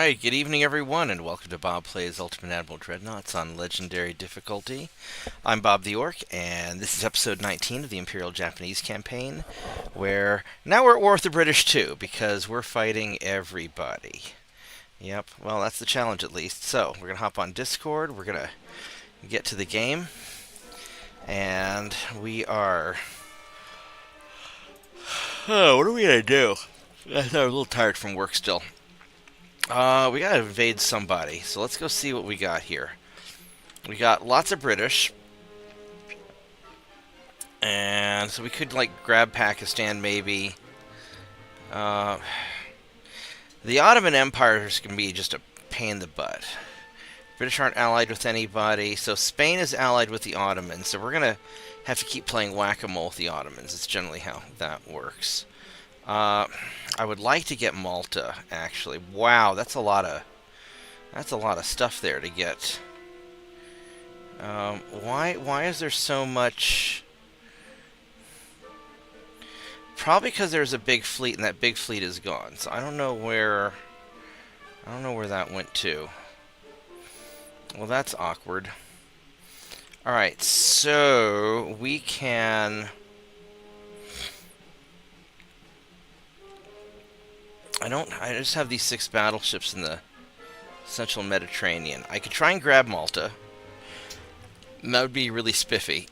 Alright, good evening everyone, and welcome to Bob Plays Ultimate Admiral Dreadnoughts on Legendary difficulty. I'm Bobtheorc, and this is episode 19 of the Imperial Japanese campaign, where now we're at war with the British too, because we're fighting everybody. Yep, well that's the challenge at least. So, we're going to hop on Discord, we're going to get to the game, and we are... Oh, what are we going to do? I'm a little tired from work still. We gotta invade somebody, so let's go see what we got here. We got lots of British, and so we could, like, grab Pakistan, maybe. The Ottoman Empire is gonna be just a pain in the butt. British aren't allied with anybody, so Spain is allied with the Ottomans, so we're gonna have to keep playing whack-a-mole with the Ottomans. It's generally how that works. I would like to get Malta, actually. Wow, that's a lot of stuff there to get. Why is there so much? Probably because there's a big fleet, and that big fleet is gone. So I don't know where that went to. Well, that's awkward. All right, so we can. I just have these 6 battleships in the central Mediterranean. I could try and grab Malta. And that would be really spiffy.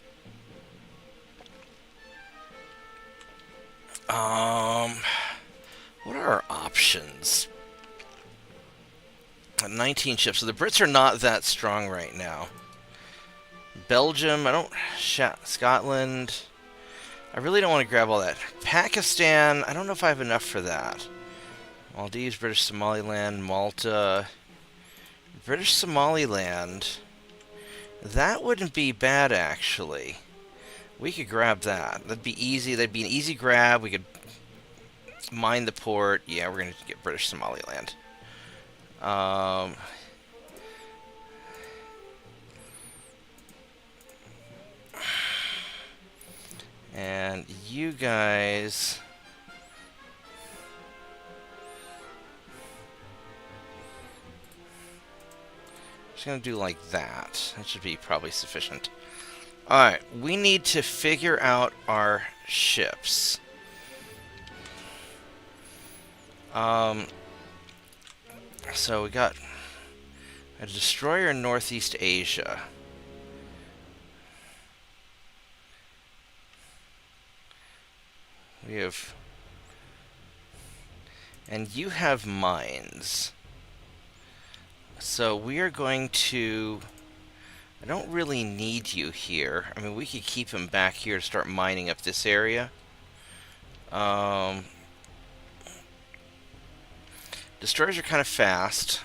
What are our options? 19 ships. So the Brits are not that strong right now. Belgium, Scotland. I really don't want to grab all that. Pakistan, I don't know if I have enough for that. Maldives, British Somaliland, Malta, British Somaliland. That wouldn't be bad, actually. We could grab that. That'd be easy. That'd be an easy grab. We could mine the port. Yeah, we're going to get British Somaliland. And you guys... Just gonna do like that. That should be probably sufficient. Alright, we need to figure out our ships. So we got a destroyer in Northeast Asia. We have... And you have mines. So we are going to... I don't really need you here. I mean, we could keep him back here to start mining up this area. Destroyers are kind of fast.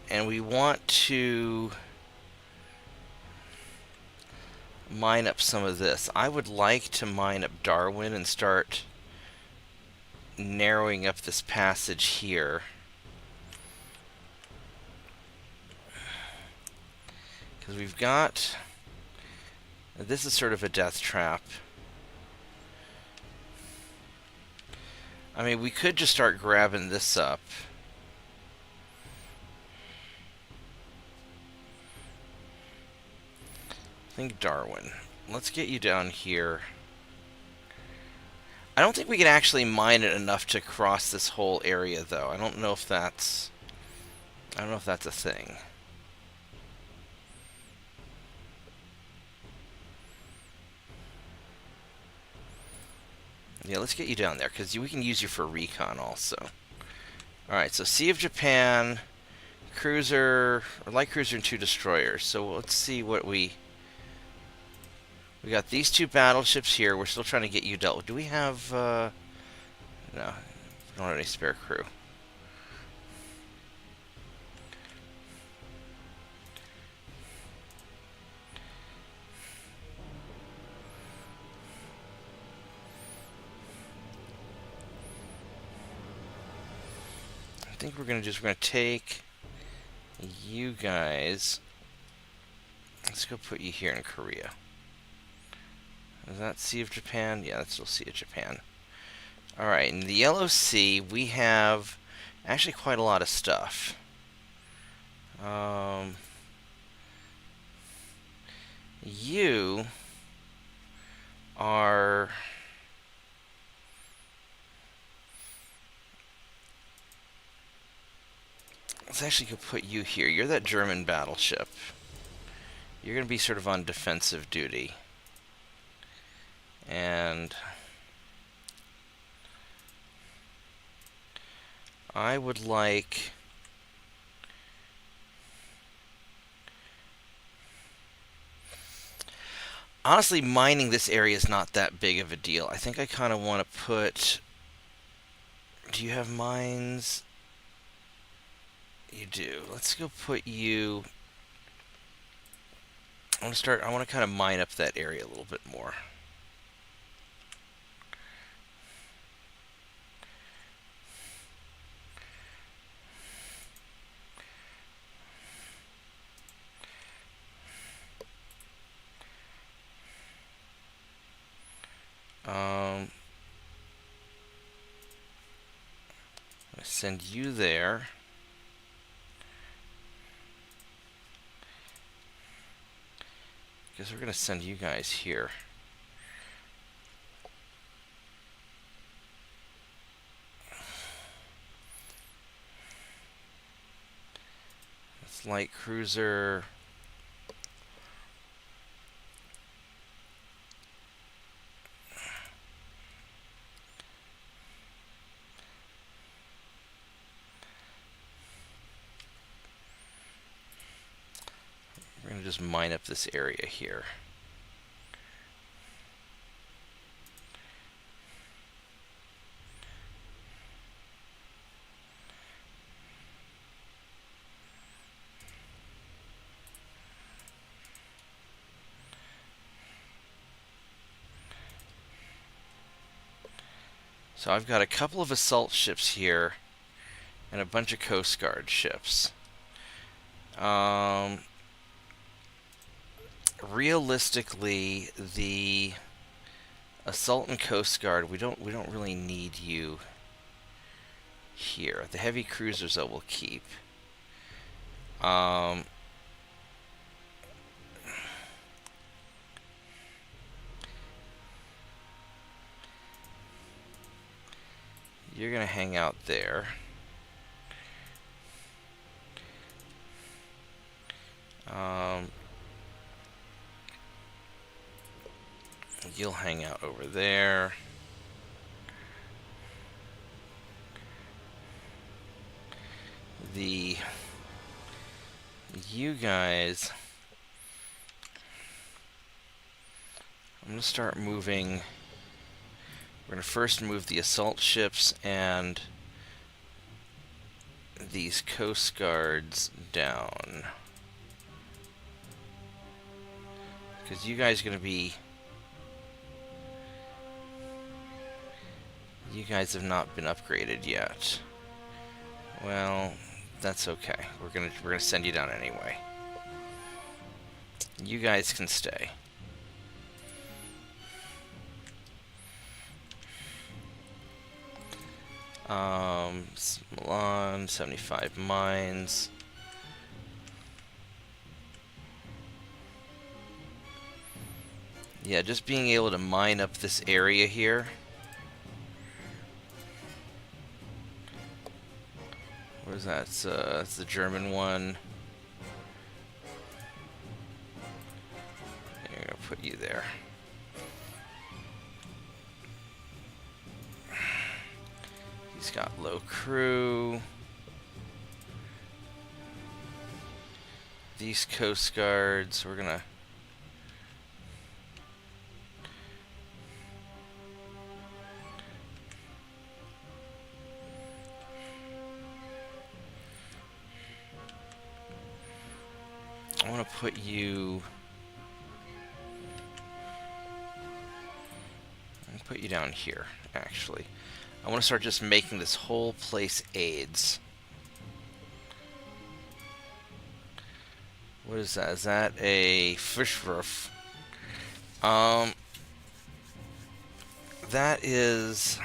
And we want to mine up some of this. I would like to mine up Darwin and start narrowing up this passage here. Because we've got... This is sort of a death trap. I mean, we could just start grabbing this up. I think Darwin. Let's get you down here. I don't think we can actually mine it enough to cross this whole area, though. I don't know if that's a thing. Yeah, let's get you down there, because we can use you for recon also. Alright, so Sea of Japan, cruiser, light cruiser and 2 destroyers. So let's see what we got these 2 battleships here. We're still trying to get you dealt with. Do we have, no, we don't have any spare crew. I think we're gonna take you guys. Let's go put you here in Korea. Is that Sea of Japan? Yeah, that's still Sea of Japan. Alright, in the Yellow Sea, we have Actually, quite a lot of stuff. You are... Let's actually go put you here. You're that German battleship. You're going to be sort of on defensive duty. And I would like... Honestly, mining this area is not that big of a deal. I think I kind of want to put... Do you have mines? You do. Let's go put you... I want to kind of mine up that area a little bit more. I'm going to send you there. Because we're going to send you guys here. That's light cruiser. We're going to just mine up this area here. So I've got a couple of assault ships here and a bunch of Coast Guard ships. Realistically, the assault and Coast Guard, we don't really need you here. The heavy cruisers that we'll keep. You're gonna hang out there. You'll hang out over there. You guys, I'm gonna start moving. We're gonna first move the assault ships and these Coast Guards down. Because you guys are gonna be... You guys have not been upgraded yet. Well, that's okay. We're gonna send you down anyway. You guys can stay. Milan, 75 mines. Yeah, just being able to mine up this area here. What is that? It's the German one. I'm gonna put you there. He's got low crew. These Coast Guards, we're gonna... I want to put you... I'm gonna put you down here, actually. I want to start just making this whole place AIDS. What is that? Is that a Fischwurf? That is...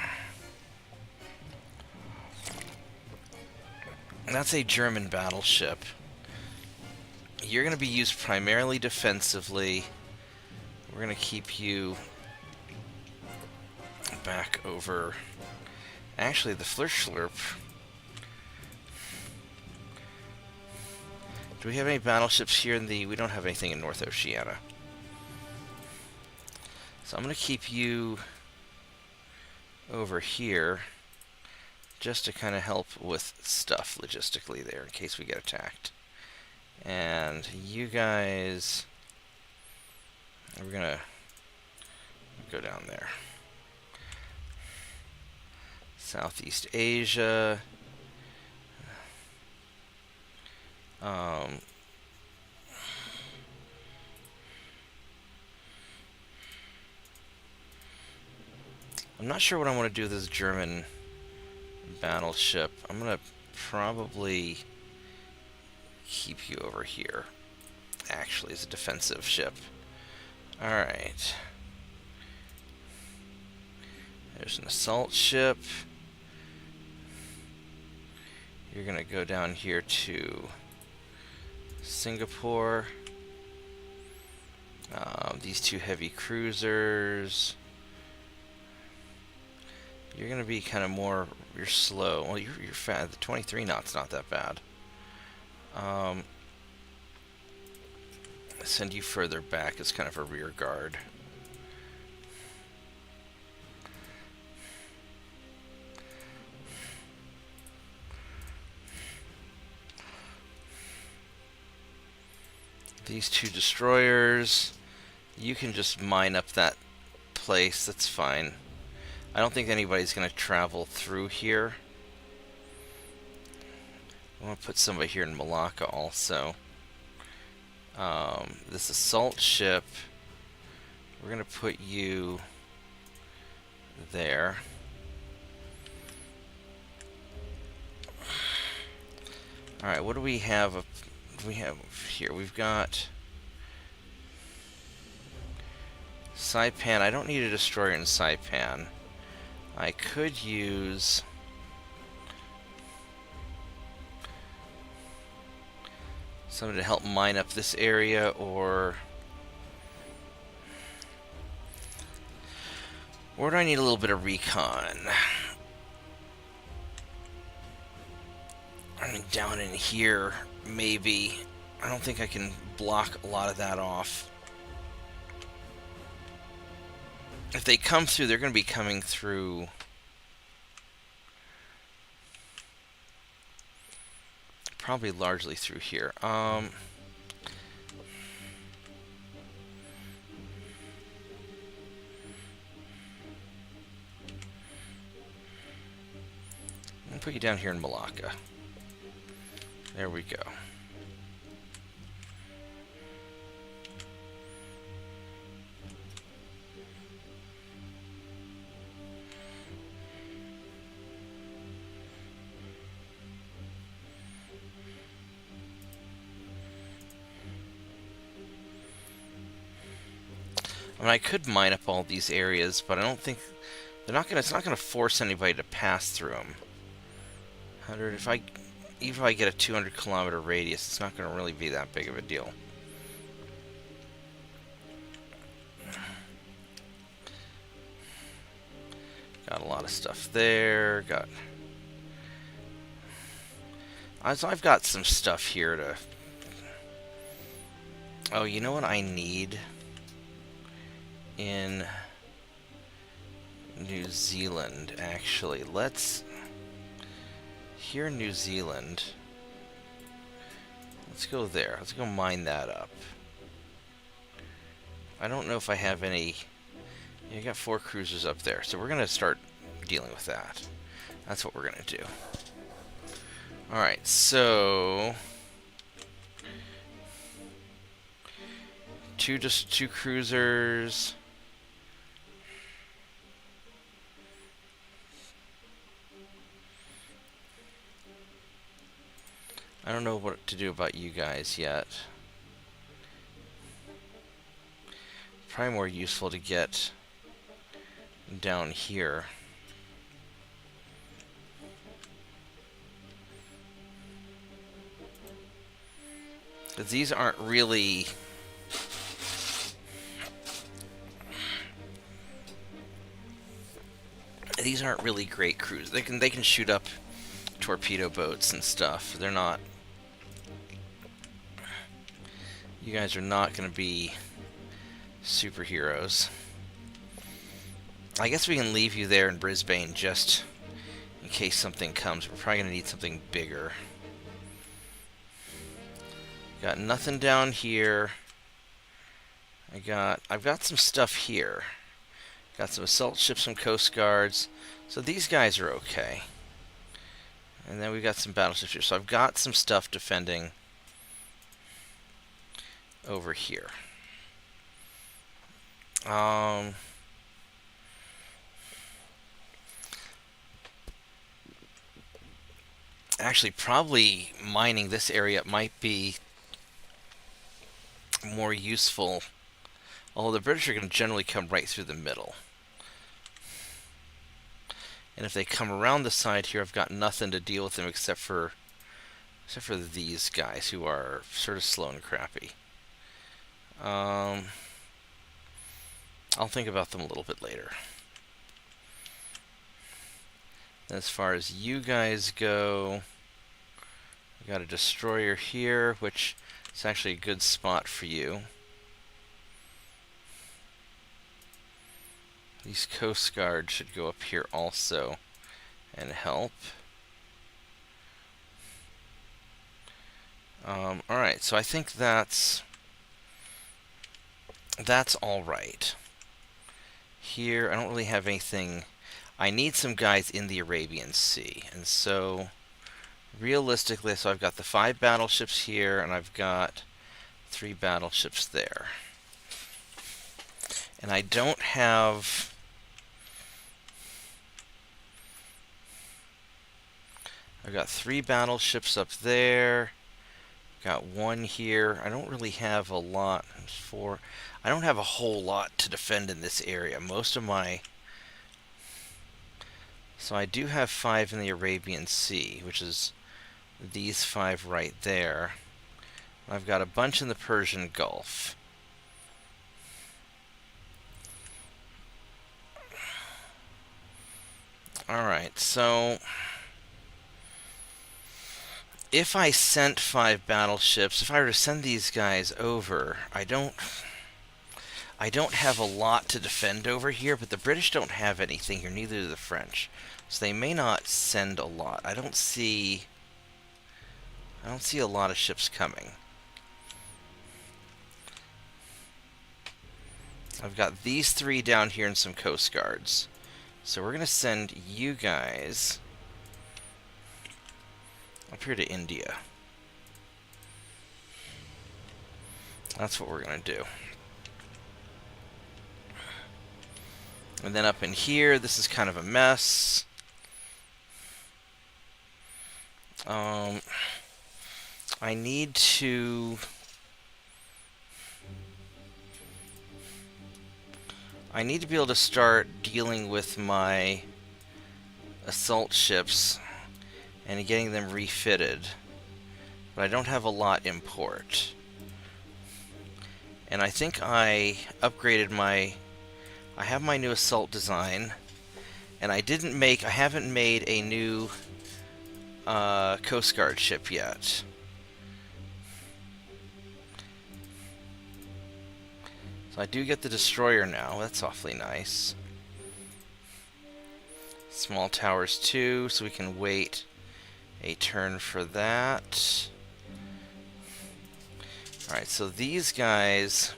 That's a German battleship. You're going to be used primarily defensively. We're going to keep you back over... Actually, the Flirschlurp... Do we have any battleships here in the... We don't have anything in North Oceania. So I'm going to keep you over here just to kind of help with stuff logistically there in case we get attacked. And you guys... We're going to go down there. Southeast Asia. I'm not sure what I want to do with this German battleship. I'm going to probably keep you over here, actually, as a defensive ship. Alright. There's an assault ship. You're going to go down here to Singapore. These two heavy cruisers. You're going to be kind of more... You're slow. Well, you're fast. The 23 knots not that bad. Send you further back as kind of a rear guard. These two destroyers, you can just mine up that place, that's fine. I don't think anybody's going to travel through here. I want to put somebody here in Malacca also. This assault ship, we're going to put you there. Alright, what do we have? We have here, we've got Saipan. I don't need a destroyer in Saipan. I could use someone to help mine up this area, or where do I need a little bit of recon? I mean, down in here, maybe. I don't think I can block a lot of that off. If they come through, they're going to be coming through probably largely through here. I'll put you down here in Malacca. There we go. I mean, I could mine up all these areas, but I don't think they're not gonna. It's not gonna force anybody to pass through them. 100. Even if I get a 200-kilometer radius, it's not gonna really be that big of a deal. Got a lot of stuff there. So I've got some stuff here to. Oh, you know what I need? In New Zealand, actually. Here in New Zealand, let's go there. Let's go mine that up. I don't know if I have any... You got 4 cruisers up there, so we're going to start dealing with that. That's what we're going to do. Alright, so... Two cruisers... I don't know what to do about you guys yet. Probably more useful to get down here. But these aren't really... These aren't really great crews. They can shoot up torpedo boats and stuff. They're not... You guys are not going to be superheroes. I guess we can leave you there in Brisbane just in case something comes. We're probably going to need something bigger. Got nothing down here. I've got some stuff here. Got some assault ships, some coast guards. So these guys are okay. And then we've got some battleships here. So I've got some stuff defending over here. Actually, probably mining this area might be more useful. Although the British are going to generally come right through the middle. And if they come around the side here, I've got nothing to deal with them except for these guys who are sort of slow and crappy. I'll think about them a little bit later. As far as you guys go, we got a destroyer here, which is actually a good spot for you. These Coast Guard should go up here also and help. Alright, so I think that's all right. Here, I don't really have anything. I need some guys in the Arabian Sea, and so realistically, so I've got the 5 battleships here, and I've got 3 battleships there. And I don't have... I've got 3 battleships up there. Got 1 here. I don't really have a lot. 4. I don't have a whole lot to defend in this area. Most of my... So I do have 5 in the Arabian Sea, which is these 5 right there. I've got a bunch in the Persian Gulf. Alright, so if I sent 5 battleships, if I were to send these guys over, I don't have a lot to defend over here, but the British don't have anything here, neither do the French. So they may not send a lot. I don't see a lot of ships coming. I've got these 3 down here and some Coast Guards. So we're going to send you guys up here to India. That's what we're going to do. And then up in here, this is kind of a mess. I need to... be able to start dealing with my assault ships and getting them refitted. But I don't have a lot in port. And I think I upgraded my... I have my new assault design, and I haven't made a new Coast Guard ship yet. So I do get the destroyer now. That's awfully nice. Small towers too, so we can wait a turn for that. Alright, so these guys,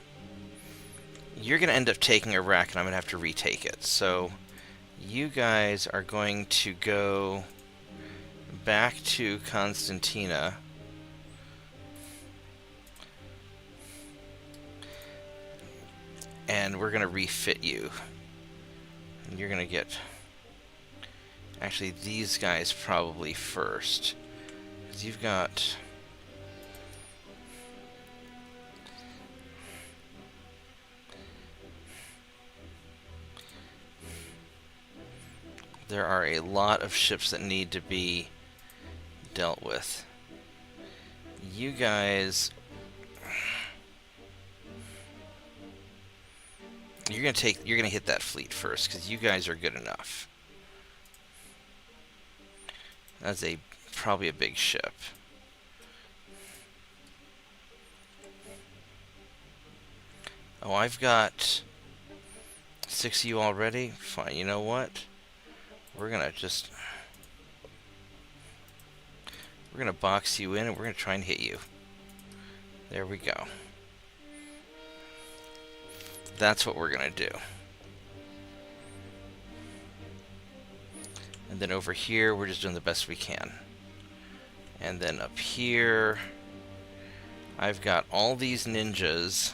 you're going to end up taking Iraq, and I'm going to have to retake it. So you guys are going to go back to Constantina. And we're going to refit you. And you're going to get... Actually, these guys probably first. Because you've got... There are a lot of ships that need to be dealt with. You guys You're gonna hit that fleet first, because you guys are good enough. That's probably a big ship. Oh, I've got 6 of you already? Fine, you know what? We're gonna box you in and we're gonna try and hit you. There we go. That's what we're gonna do. And then over here, we're just doing the best we can. And then up here, I've got all these ninjas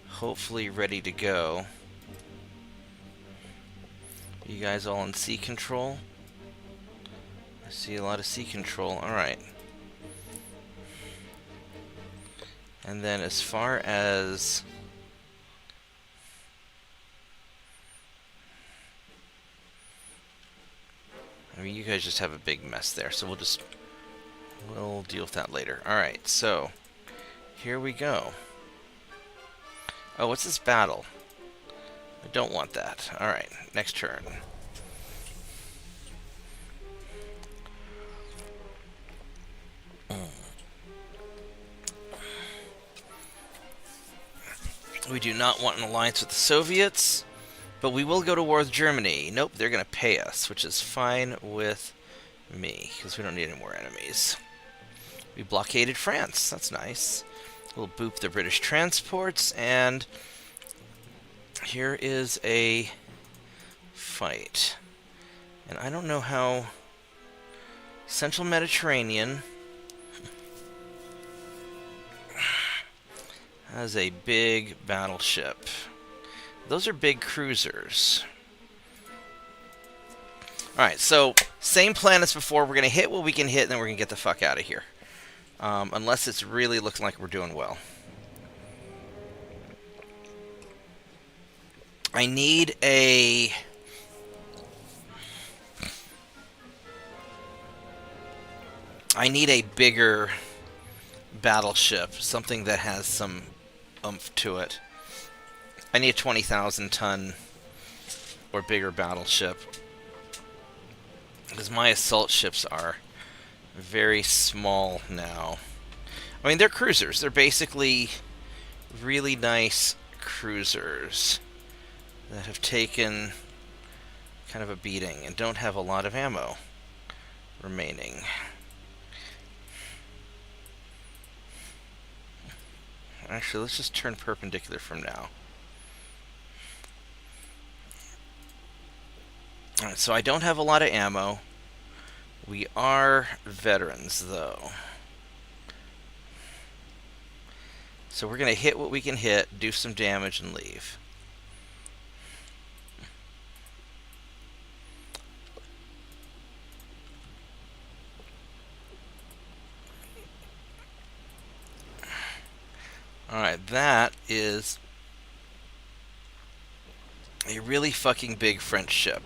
hopefully ready to go. You guys all in sea control? I see a lot of sea control. Alright. And then as far as... I mean, you guys just have a big mess there, so we'll deal with that later. Alright, so here we go. Oh, what's this battle? I don't want that. Alright, next turn. We do not want an alliance with the Soviets, but we will go to war with Germany. Nope, they're going to pay us, which is fine with me, because we don't need any more enemies. We blockaded France. That's nice. We'll boop the British transports, and here is a fight. And I don't know how... Central Mediterranean has a big battleship. Those are big cruisers. Alright, so same plan as before. We're going to hit what we can hit, and then we're going to get the fuck out of here. Unless it's really looking like we're doing well. I need a... bigger battleship. Something that has some oomph to it. I need a 20,000 ton or bigger battleship. Because my assault ships are very small now. I mean, they're cruisers. They're basically really nice cruisers that have taken kind of a beating and don't have a lot of ammo remaining. Actually, let's just turn perpendicular from now. Alright, so I don't have a lot of ammo. We are veterans, though. So we're going to hit what we can hit, do some damage, and leave. Alright, that is a really fucking big French ship.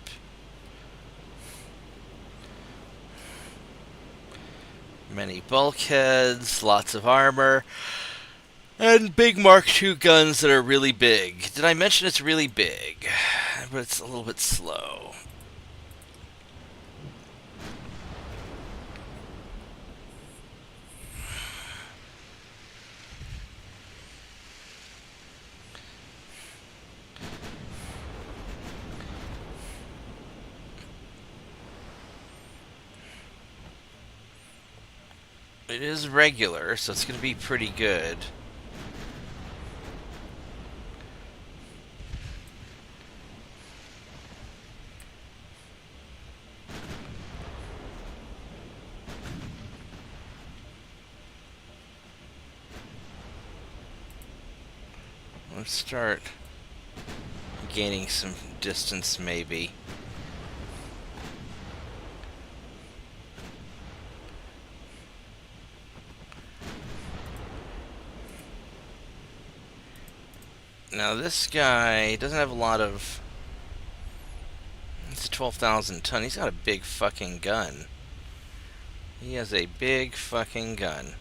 Many bulkheads, lots of armor, and big Mark II guns that are really big. Did I mention it's really big? But it's a little bit slow. It is regular, so it's going to be pretty good. Let's start gaining some distance, maybe. Now this guy doesn't have a lot of... It's a 12,000 ton. He's got a big fucking gun. He has a big fucking gun.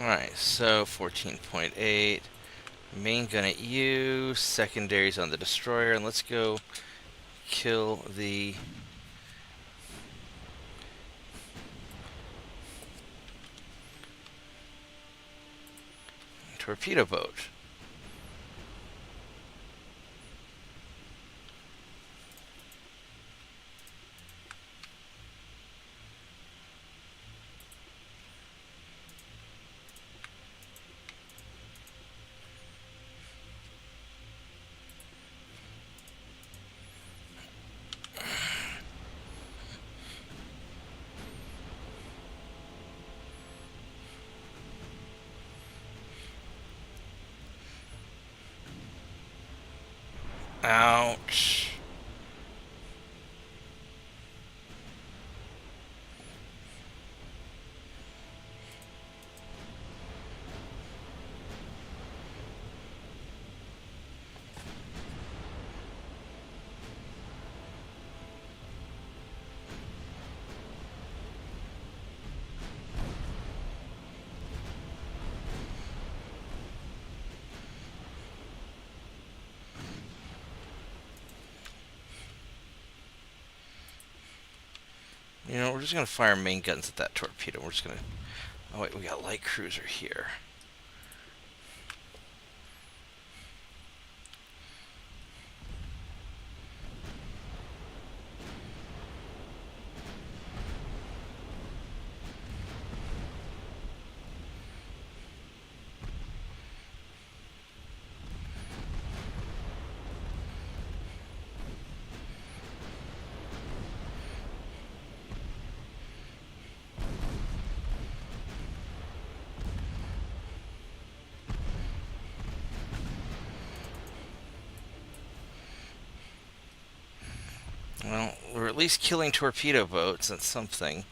Alright, so 14.8. Main gun at you, secondaries on the destroyer, and let's go kill the torpedo boat. Ouch. You know, we're just going to fire main guns at that torpedo. We're just going to... Oh, wait, we got light cruiser here. Well, we're at least killing torpedo boats. That's something.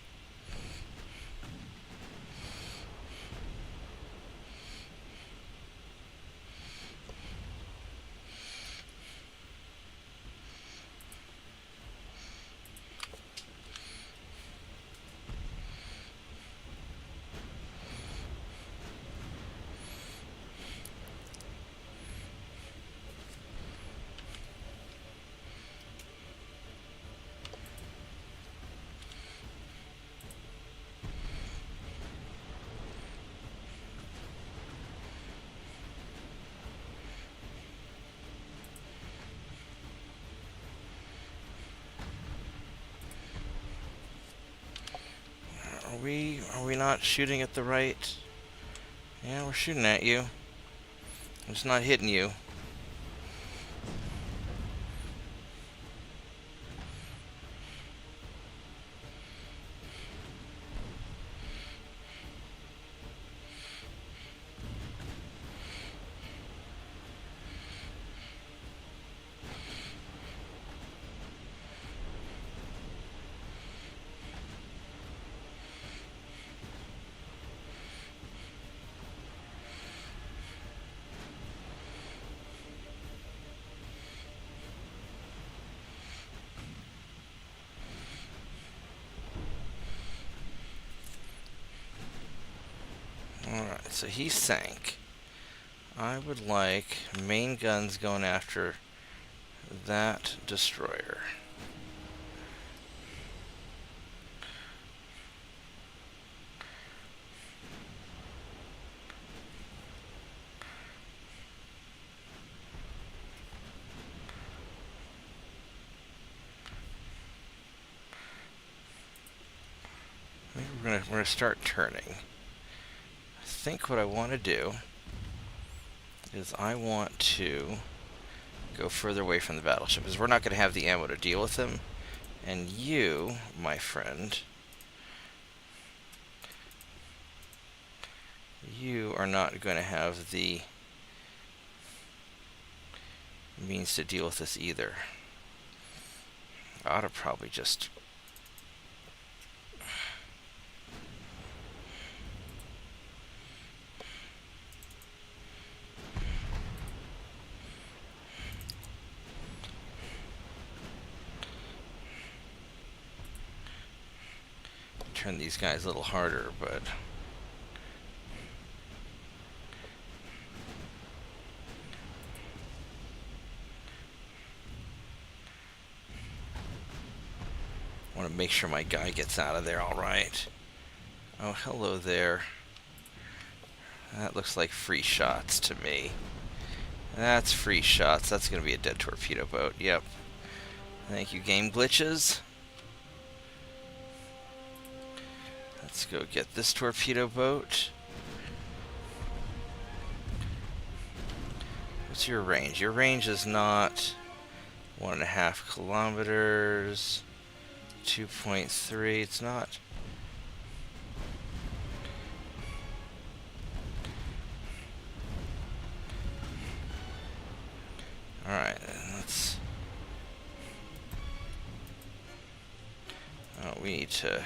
Are we not shooting at the right? Yeah, we're shooting at you. I'm just not hitting you. Alright, so he sank. I would like main guns going after that destroyer. Maybe we're gonna start turning. I think what I want to do is I want to go further away from the battleship, because we're not going to have the ammo to deal with him. And you, my friend, you are not going to have the means to deal with this either. I ought to probably just... turn these guys a little harder, but... want to make sure my guy gets out of there all right. Oh, hello there. That looks like free shots to me. That's free shots. That's going to be a dead torpedo boat. Yep. Thank you, game glitches. Let's go get this torpedo boat. What's your range? Your range is not 1.5 kilometers. 2.3. It's not. Alright, let's... Oh, we need to...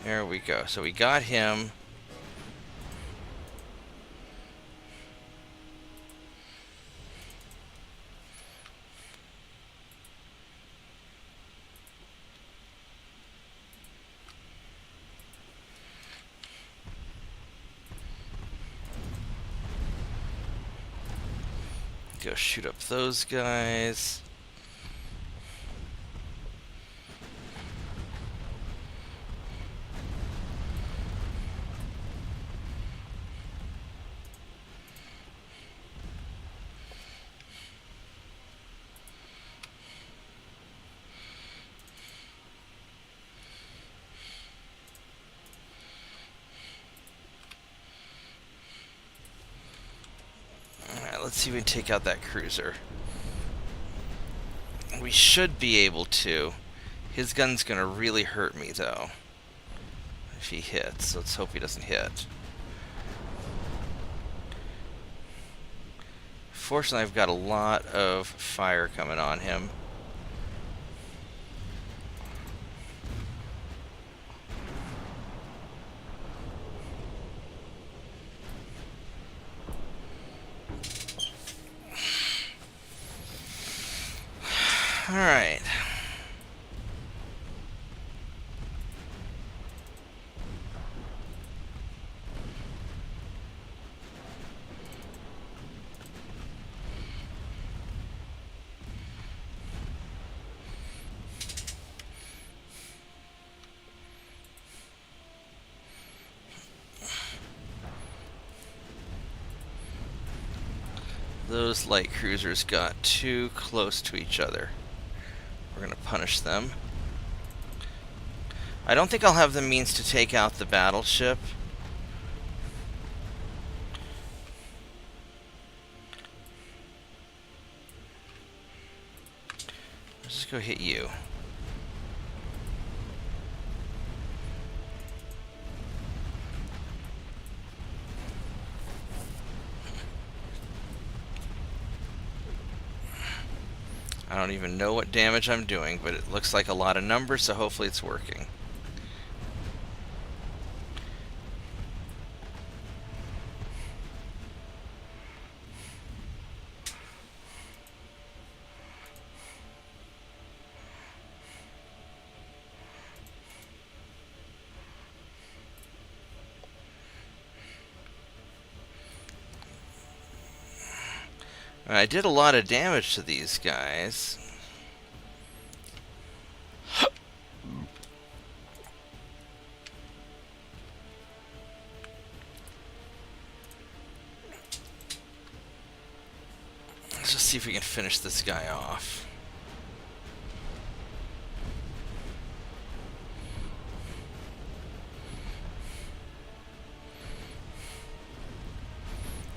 There we go. So we got him. Go shoot up those guys. Let's see if we can take out that cruiser. We should be able to. His gun's gonna really hurt me though if he hits. Let's hope he doesn't hit. Fortunately, I've got a lot of fire coming on him. All right. Those light cruisers got too close to each other. We're going to punish them. I don't think I'll have the means to take out the battleship. Let's just go hit you. I don't even know what damage I'm doing, but it looks like a lot of numbers, so hopefully it's working. I did a lot of damage to these guys. Let's just see if we can finish this guy off.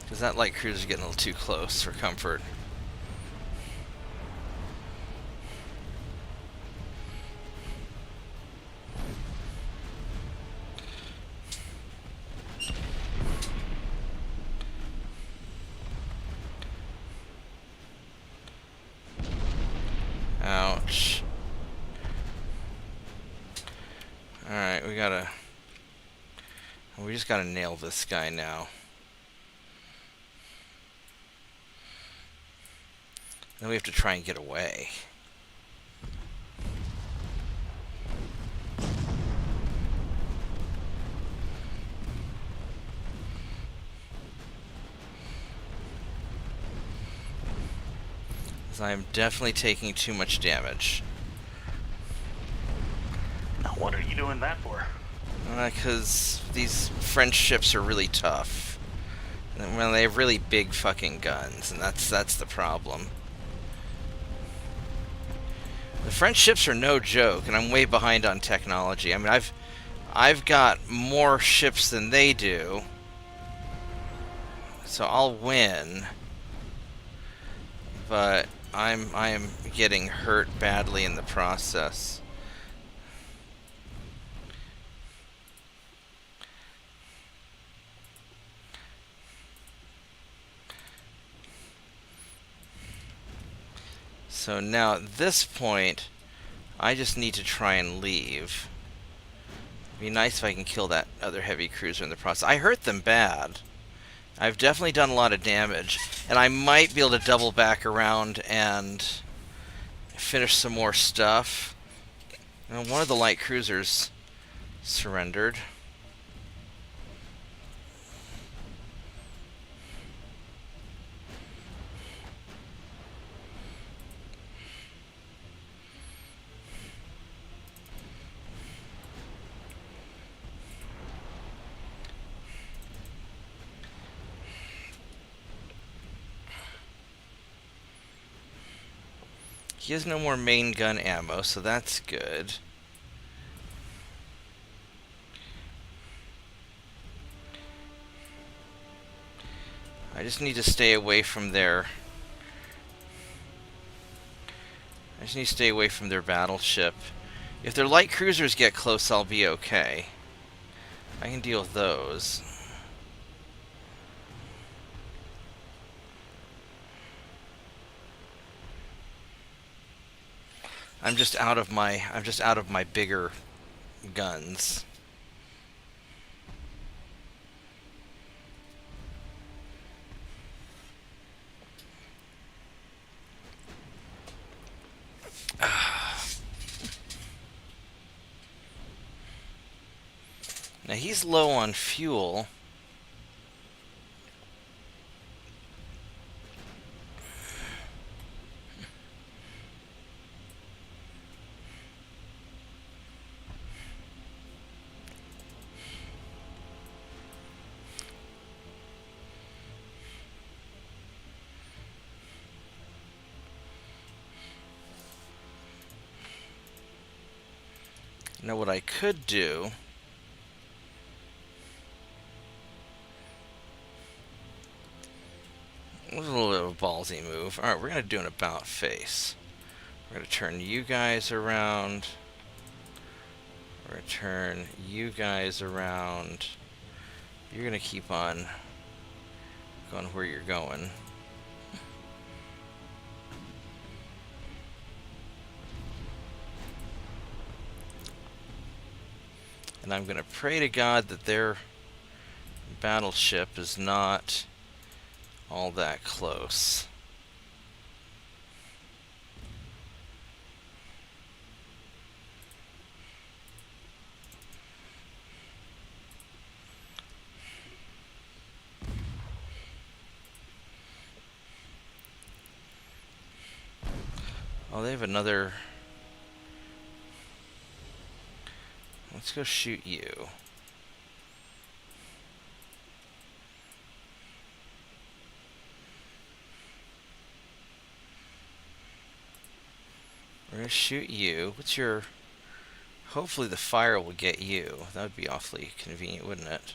Because that light cruiser is getting a little too close for comfort. Ouch. Alright, we just gotta nail this guy now. Then we have to try and get away. I am definitely taking too much damage. Now, what are you doing that for? Because these French ships are really tough. Well, they have really big fucking guns, and that's the problem. The French ships are no joke, and I'm way behind on technology. I mean, I've got more ships than they do, so I'll win. But I am getting hurt badly in the process. So now at this point, I just need to try and leave. It'd be nice if I can kill that other heavy cruiser in the process. I hurt them bad. I've definitely done a lot of damage, and I might be able to double back around and finish some more stuff. And one of the light cruisers surrendered. He has no more main gun ammo, so that's good. I just need to stay away from their... I just need to stay away from their battleship. If their light cruisers get close, I'll be okay. I can deal with those. I'm just out of my bigger guns. Now he's low on fuel. Now what I could do was a little bit of a ballsy move. Alright, we're going to do an about face. We're going to turn you guys around. We're going to turn you guys around. You're going to keep on going where you're going. And I'm going to pray to God that their battleship is not all that close. Oh, they have another... Let's go shoot you. We're gonna shoot you. What's your... Hopefully the fire will get you. That would be awfully convenient, wouldn't it?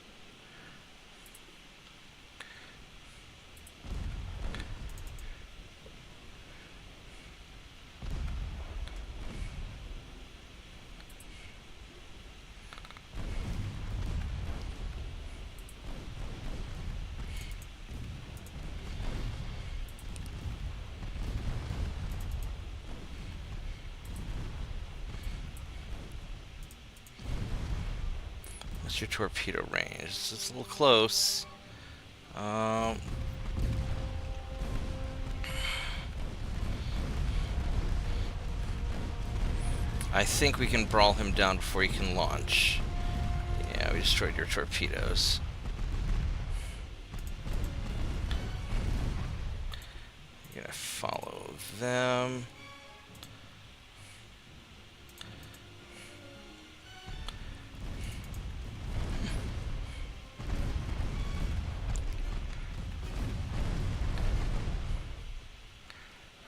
What's your torpedo range? It's a little close. I think we can brawl him down before he can launch. Yeah, we destroyed your torpedoes. You're gonna follow them.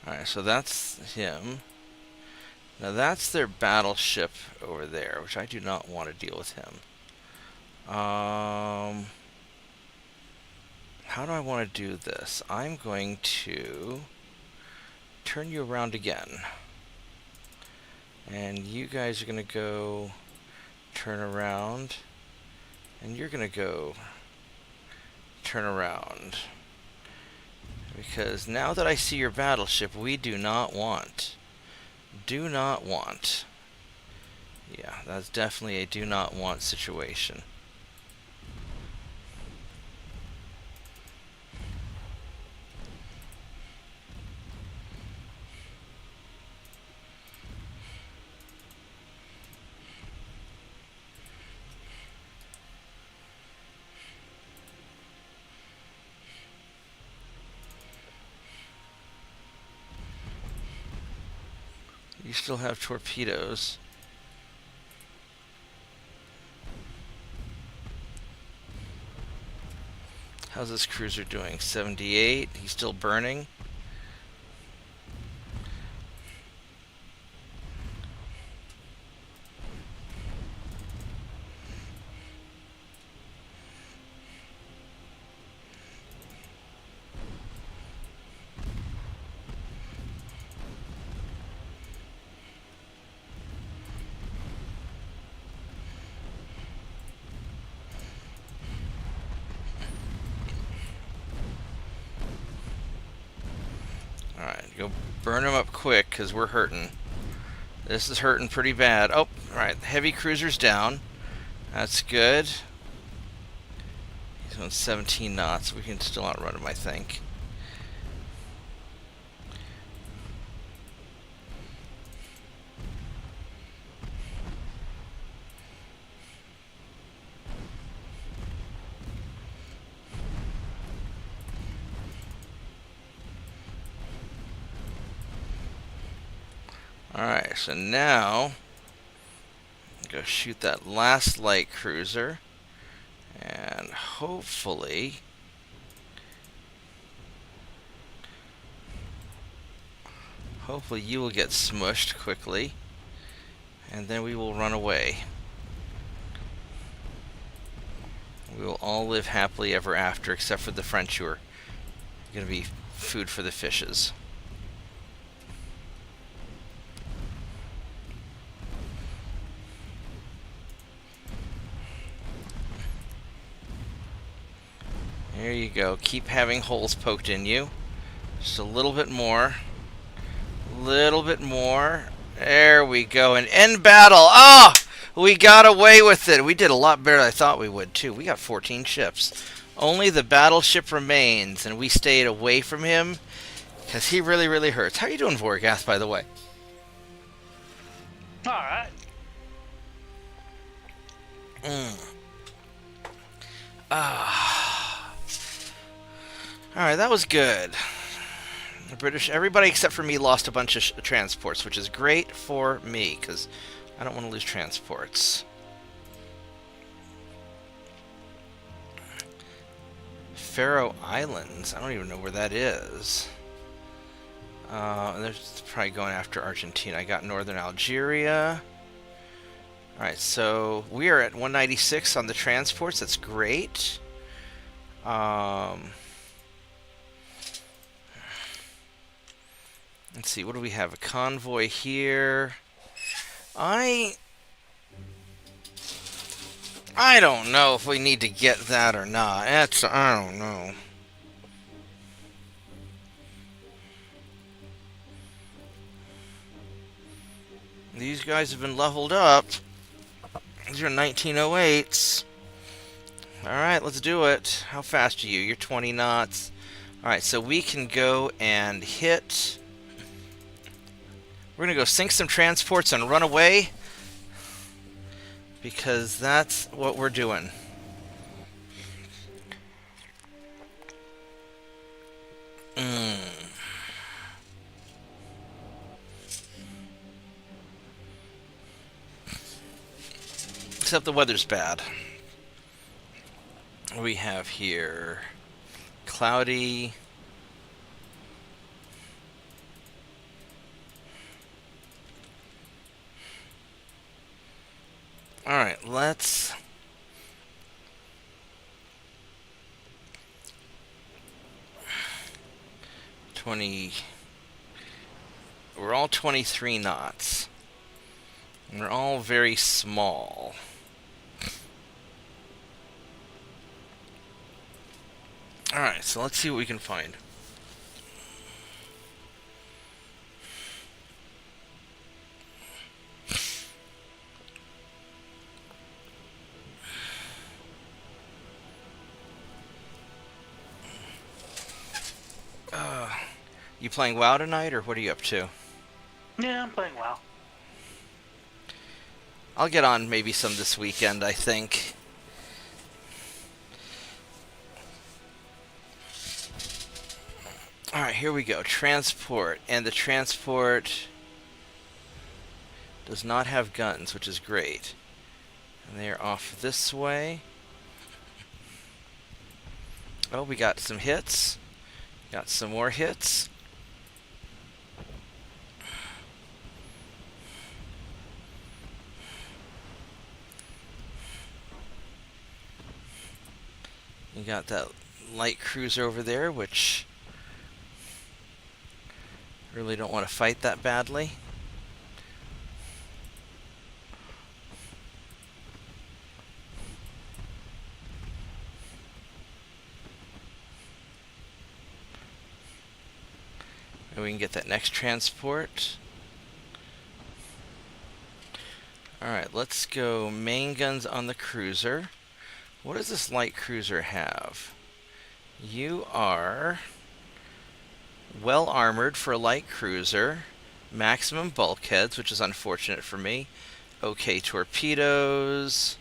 Alright, so that's him. Now that's their battleship over there, which I do not want to deal with him. How do I want to do this? I'm going to turn you around again. And you guys are going to go turn around. And you're going to go turn around. Because now that I see your battleship, we do not want. Do not want. Yeah, that's definitely a do not want situation. You still have torpedoes. How's this cruiser doing? 78. He's still burning. Alright, go burn them up quick, because we're hurting. This is hurting pretty bad. Oh, alright, the heavy cruiser's down. That's good. He's on 17 knots. We can still outrun him, I think. Alright, so now go shoot that last light cruiser, and hopefully you will get smushed quickly, and then we will run away. We will all live happily ever after, except for the French, who are going to be food for the fishes. There you go. Keep having holes poked in you. Just a little bit more. Little bit more. There we go. And end battle. Oh! We got away with it. We did a lot better than I thought we would, too. We got 14 ships. Only the battleship remains, and we stayed away from him because he really, really hurts. How are you doing, Vorgath, by the way? Alright. Alright, that was good. The British, everybody except for me lost a bunch of transports, which is great for me, because I don't want to lose transports. Faroe Islands, I don't even know where that is. They're probably going after Argentina. I got Northern Algeria. Alright, so we are at 196 on the transports. That's great. Let's see, what do we have? A convoy here. I don't know if we need to get that or not. I don't know. These guys have been leveled up. These are 1908s. Alright, let's do it. How fast are you? You're 20 knots. Alright, so we can go and hit... We're going to go sink some transports and run away, because that's what we're doing. except the weather's bad. We have here cloudy. Alright, let's... We're all 23 knots. And we're all very small. Alright, so let's see what we can find. You playing WoW tonight, or what are you up to? Yeah, I'm playing WoW. I'll get on maybe some this weekend, I think. Alright, here we go. Transport. And the transport does not have guns, which is great. And they're off this way. Oh, we got some hits. Got some more hits. You got that light cruiser over there, which really don't want to fight that badly. And we can get that next transport. Alright, let's go main guns on the cruiser. What does this light cruiser have? You are well armored for a light cruiser. Maximum bulkheads, which is unfortunate for me. Okay, torpedoes.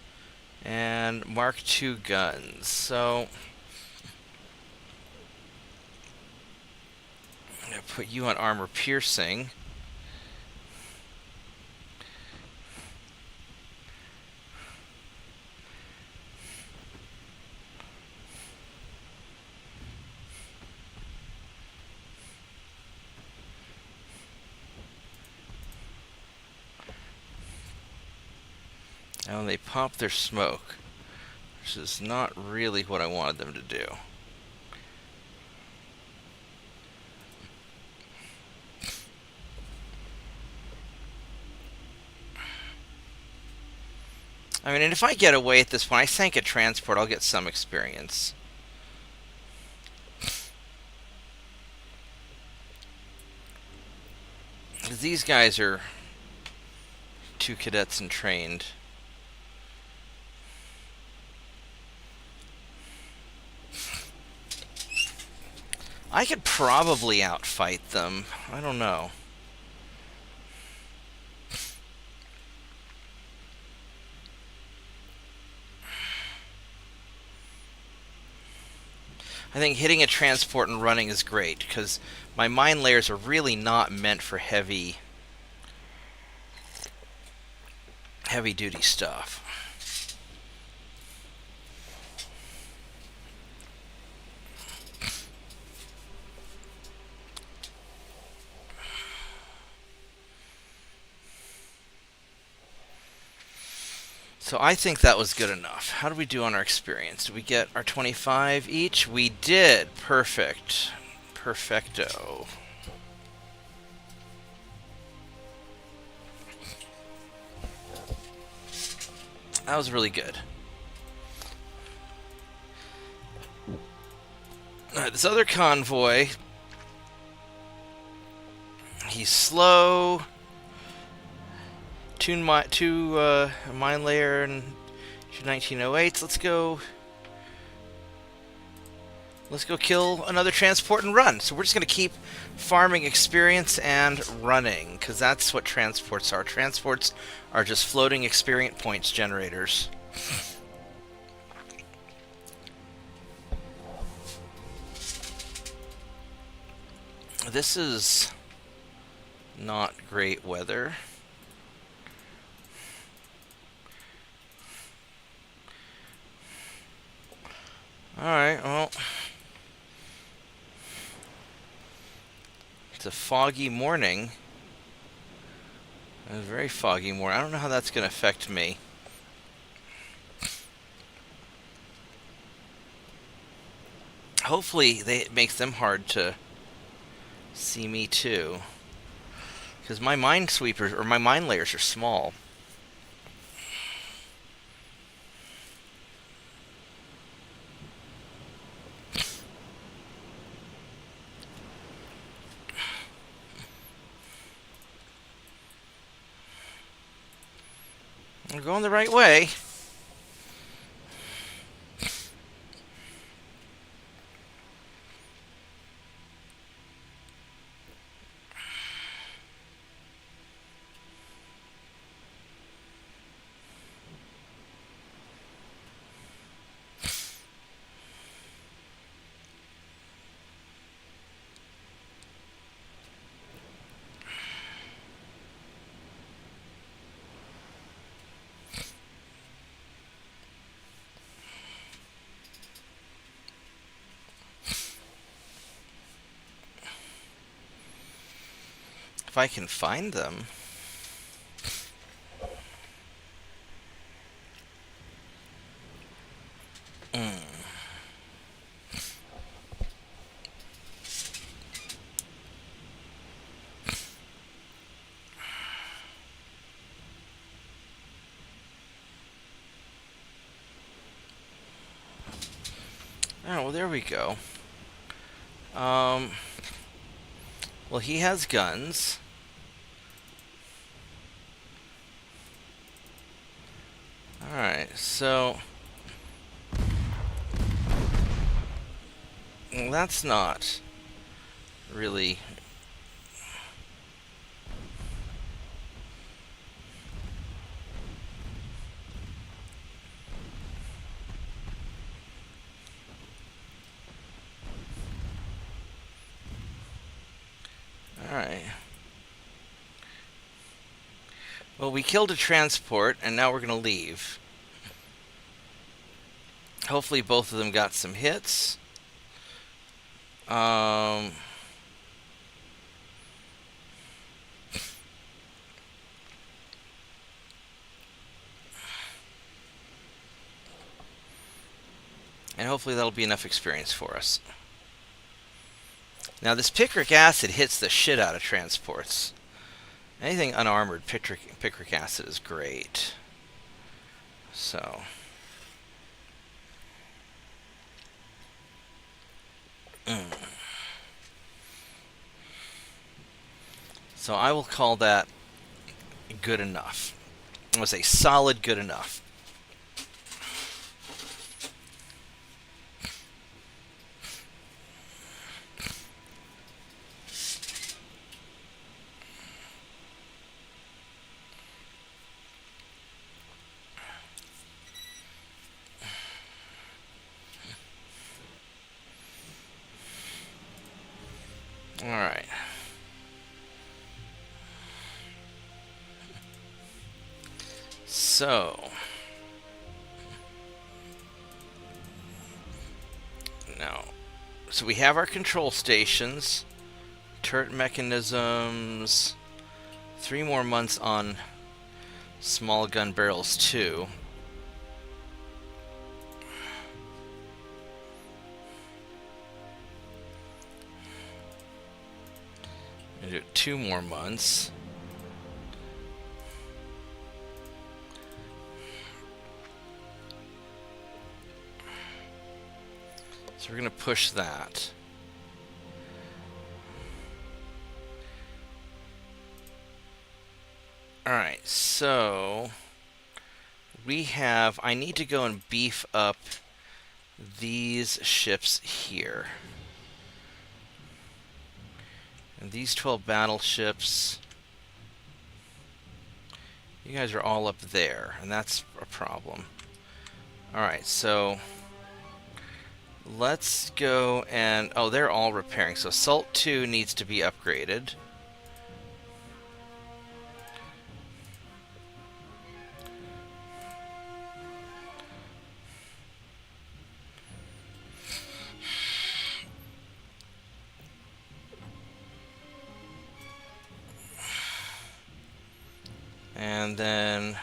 And Mark II guns. So I'm going to put you on armor piercing. And they pop their smoke, which is not really what I wanted them to do. I mean, and if I get away at this point, I sank a transport, I'll get some experience. These guys are 2 cadets and trained. I could probably outfight them. I don't know. I think hitting a transport and running is great, because my mine layers are really not meant for heavy duty stuff. So I think that was good enough. How did we do on our experience? Did we get our 25 each? We did. Perfect. Perfecto. That was really good. Alright, this other convoy, he's slow. Two mine layer and 1908s. Let's go kill another transport and run. So we're just going to keep farming experience and running, because that's what transports are. Transports are just floating experience points generators. This is not great weather. Alright, well. It's a foggy morning. A very foggy morning. I don't know how that's going to affect me. Hopefully, it makes them hard to see me too. Because my mine sweepers, or my mine layers, are small. We're going the right way. If I can find them. Oh, well, there we go. Well, he has guns. Alright, so... Well, that's not really... Alright. Well, we killed a transport, and now we're going to leave. Hopefully both of them got some hits. And hopefully that'll be enough experience for us. Now, this picric acid hits the shit out of transports. Anything unarmored, picric acid is great. So... So I will call that good enough. I would say solid good enough. Alright. So... Now... So we have our control stations. Turret mechanisms. 3 more months on small gun barrels too. Do it 2 more months. So we're going to push that. Alright, so we have... I need to go and beef up these ships here. And these 12 battleships, you guys are all up there, and that's a problem. Alright, so let's go and... Oh, they're all repairing. So Salt 2 needs to be upgraded. And then...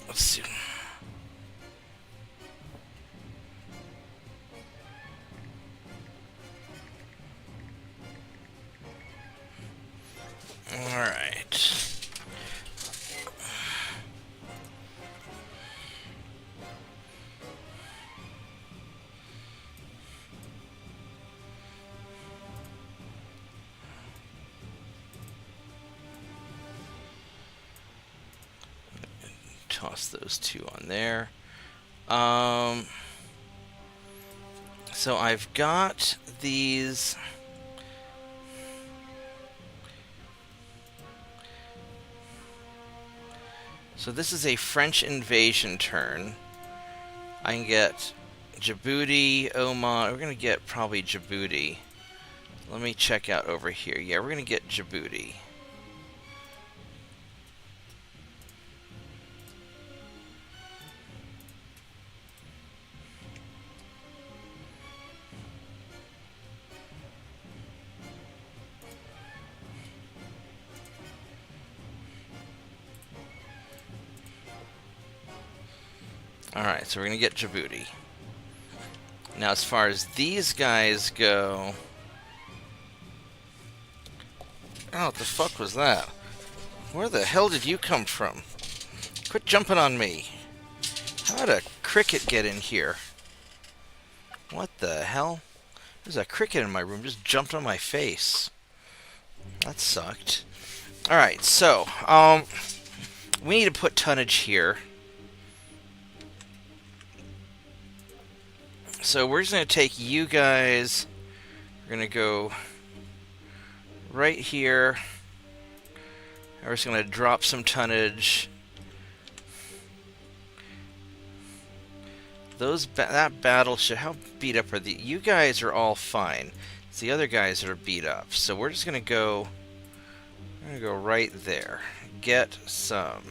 let's see. Alright. Toss those two on there. So I've got these. So this is a French invasion turn. I can get Djibouti, Oman. We're going to get probably Djibouti. Let me check out over here. Yeah, we're going to get Djibouti. Alright, so we're going to get Djibouti. Now, as far as these guys go... Oh, what the fuck was that? Where the hell did you come from? Quit jumping on me. How did a cricket get in here? What the hell? There's a cricket in my room, just jumped on my face. That sucked. Alright, so, we need to put tonnage here. So we're just going to take you guys, we're going to go right here, and we're just going to drop some tonnage. That battleship, how beat up are the... You guys are all fine. It's the other guys that are beat up. So we're just going to go, right there. Get some.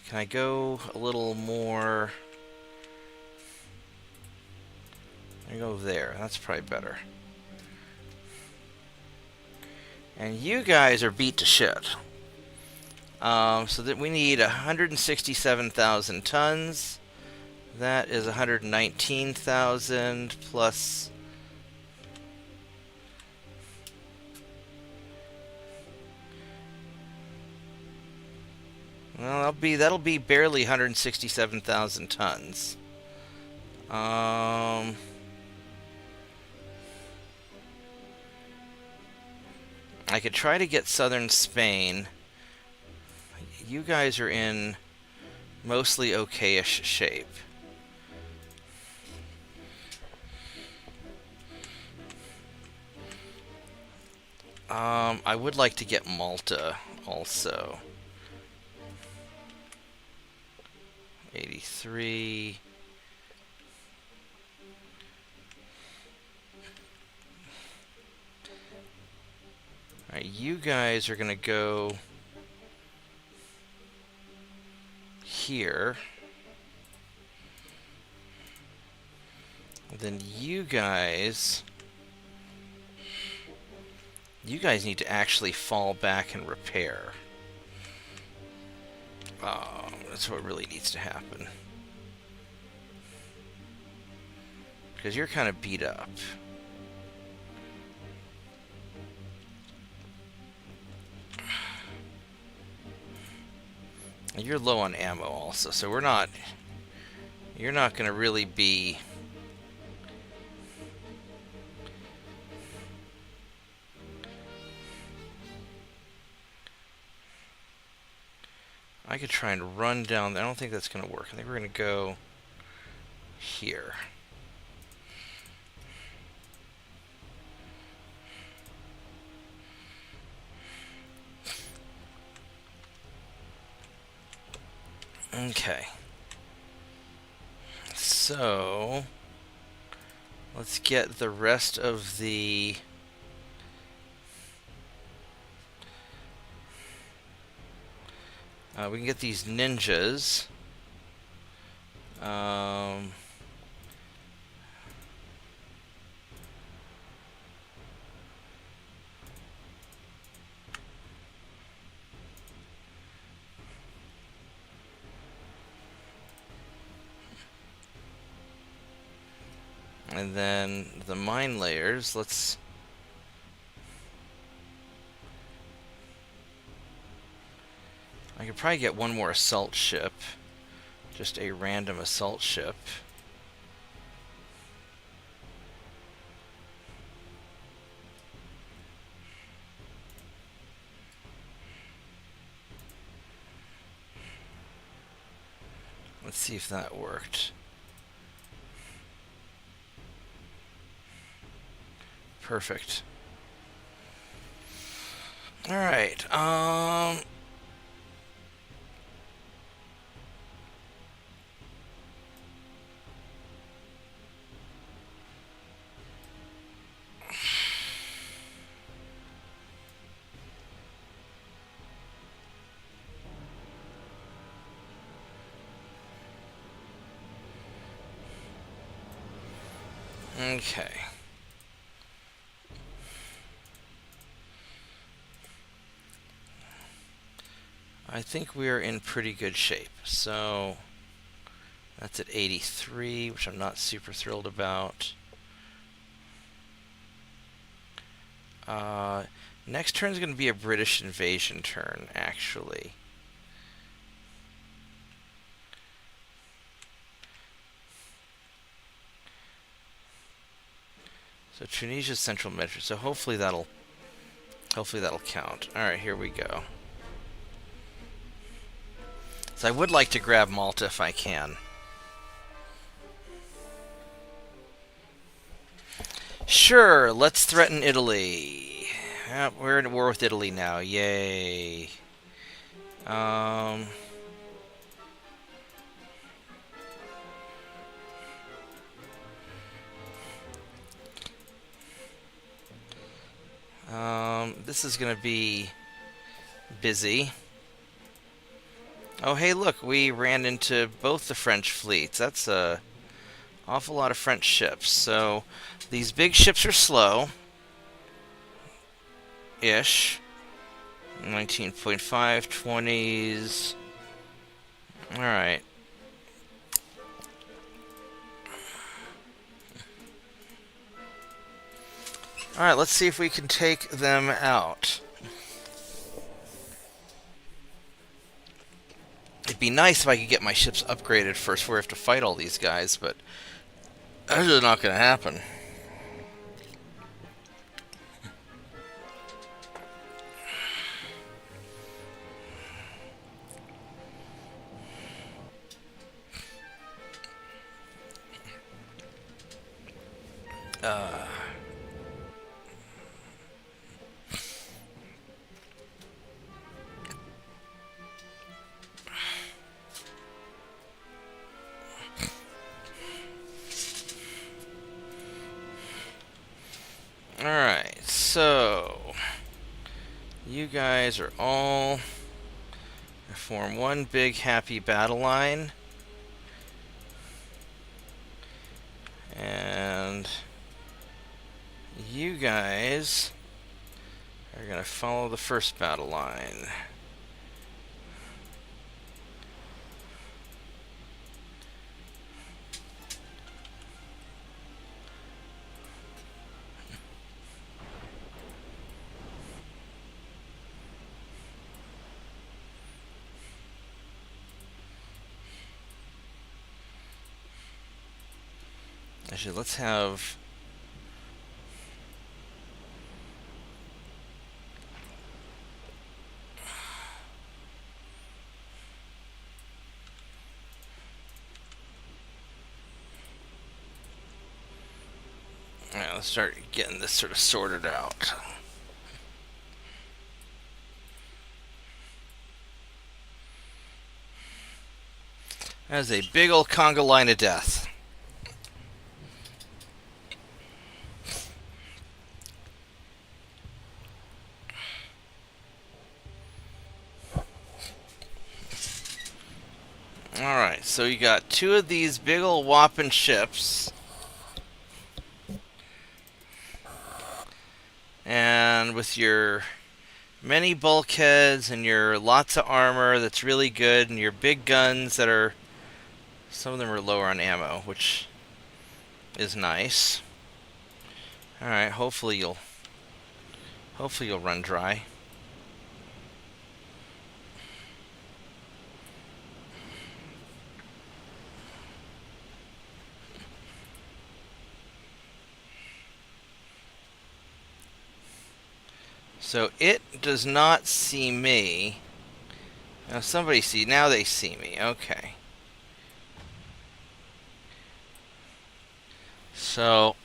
Can I go a little more... I go there. That's probably better. And you guys are beat to shit. So that we need 167,000 tons. That is 119,000 plus. Well, that'll be barely 167,000 tons. I could try to get southern Spain. You guys are in mostly okay-ish shape. I would like to get Malta also. 83. Alright, you guys are going to go here. Then you guys need to actually fall back and repair. That's what really needs to happen. Because you're kind of beat up. And you're low on ammo also, so you're not going to really be... I could try and run down there. I don't think that's going to work. I think we're going to go here. Okay. So, let's get the rest of the... we can get these ninjas. And then the mine layers, let's... I could probably get one more assault ship. Just a random assault ship. Let's see if that worked. Perfect. Alright, okay. I think we're in pretty good shape. So that's at 83, which I'm not super thrilled about. Next turn is going to be a British invasion turn, actually. So Tunisia's central measure. So hopefully that'll count. All right, here we go. So I would like to grab Malta if I can. Sure, let's threaten Italy. Yep, we're in war with Italy now. Yay. This is going to be busy. Oh, hey, look, we ran into both the French fleets. That's a awful lot of French ships. So these big ships are slow-ish. 19.5, 20s. All right. All right, let's see if we can take them out. It'd be nice if I could get my ships upgraded first before we have to fight all these guys, but that's just not going to happen. Alright, so you guys are all form one big happy battle line. And you guys are going to follow the first battle line. Actually, let's have... Alright, let's start getting this sort of sorted out. That is a big old conga line of death. Alright, so you got two of these big ol' whopping ships. And with your many bulkheads and your lots of armor that's really good, and your big guns that are... Some of them are lower on ammo, which is nice. All right, hopefully you'll run dry. So it does not see me. Now now they see me. Okay. So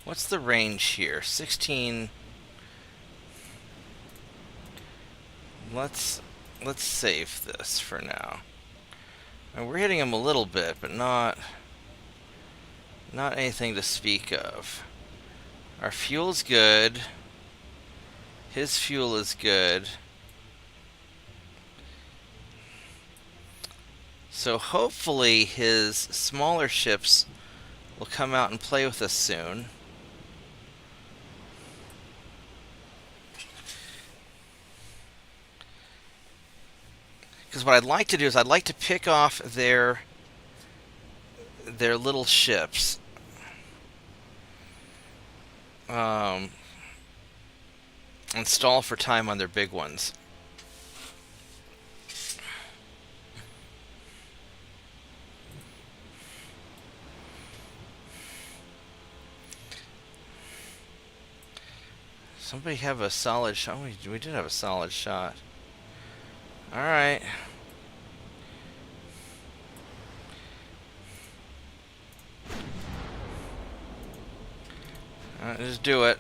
what's the range here? 16. Let's save this for now. And we're hitting him a little bit, but not anything to speak of. Our fuel's good. His fuel is good. So hopefully his smaller ships will come out and play with us soon. Because what I'd like to do is I'd like to pick off their little ships. And stall for time on their big ones. Somebody have a solid shot? We did have a solid shot. Alright. Just do it.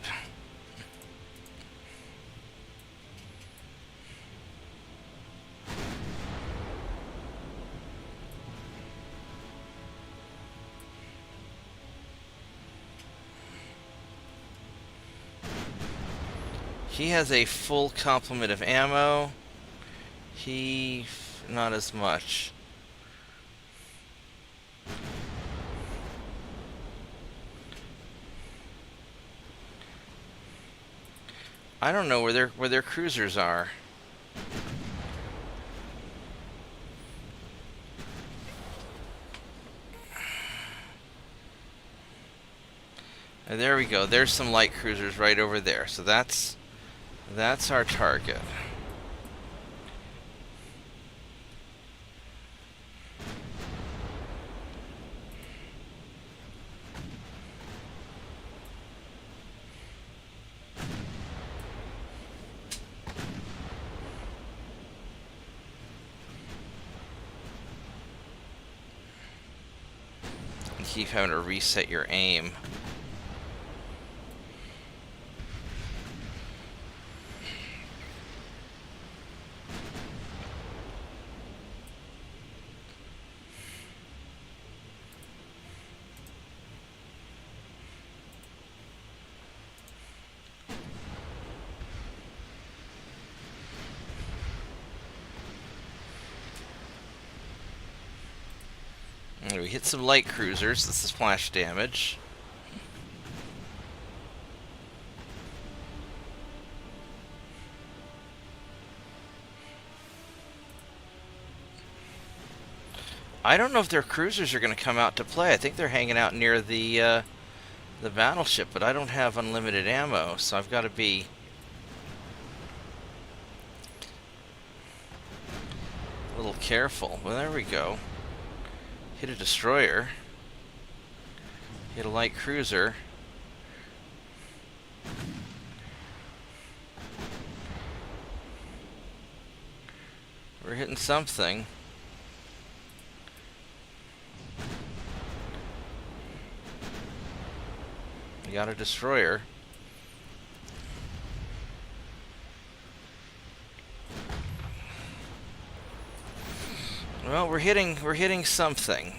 He has a full complement of ammo. He... not as much. I don't know where their cruisers are. And there we go. There's some light cruisers right over there. So that's our target. You keep having to reset your aim. We hit some light cruisers. This is splash damage. I don't know if their cruisers are going to come out to play. I think they're hanging out near the battleship, but I don't have unlimited ammo, so I've got to be a little careful. Well, there we go. Hit a destroyer. Hit a light cruiser. We're hitting something. You got a destroyer. Well, we're hitting something.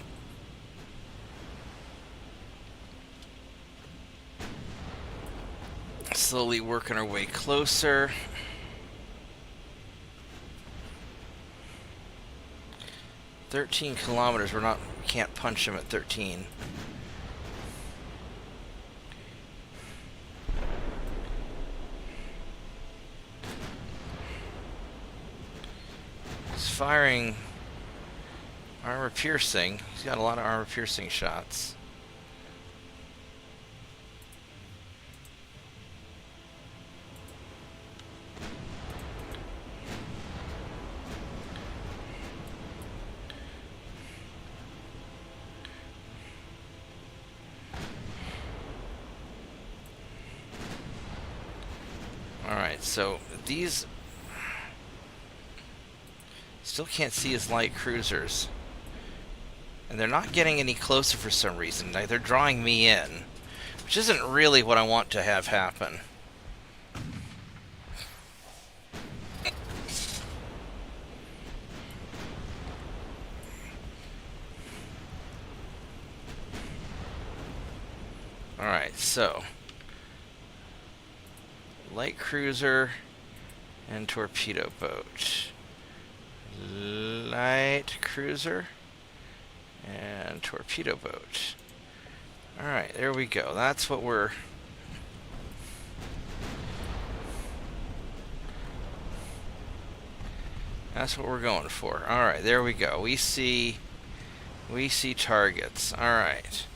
Slowly working our way closer. "13 kilometers. We can't punch him at 13. He's firing armor piercing. He's got a lot of armor piercing shots. Alright, so these still can't see his light cruisers. And they're not getting any closer for some reason. Like, they're drawing me in, which isn't really what I want to have happen. Alright, so light cruiser and torpedo boat. Light cruiser and torpedo boat. Alright, there we go. That's what we're... That's what we're going for. Alright, there we go. We see targets. Alright.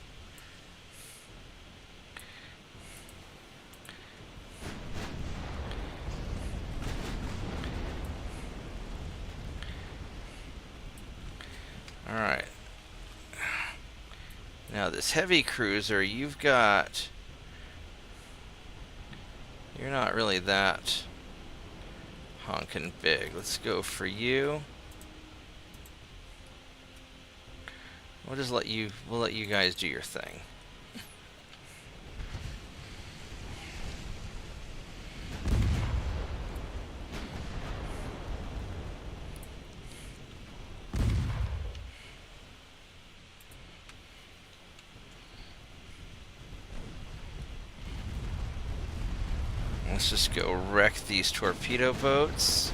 Alright. Now this heavy cruiser, you're not really that honkin' big. Let's go for you. We'll let you guys do your thing. Let's just go wreck these torpedo boats.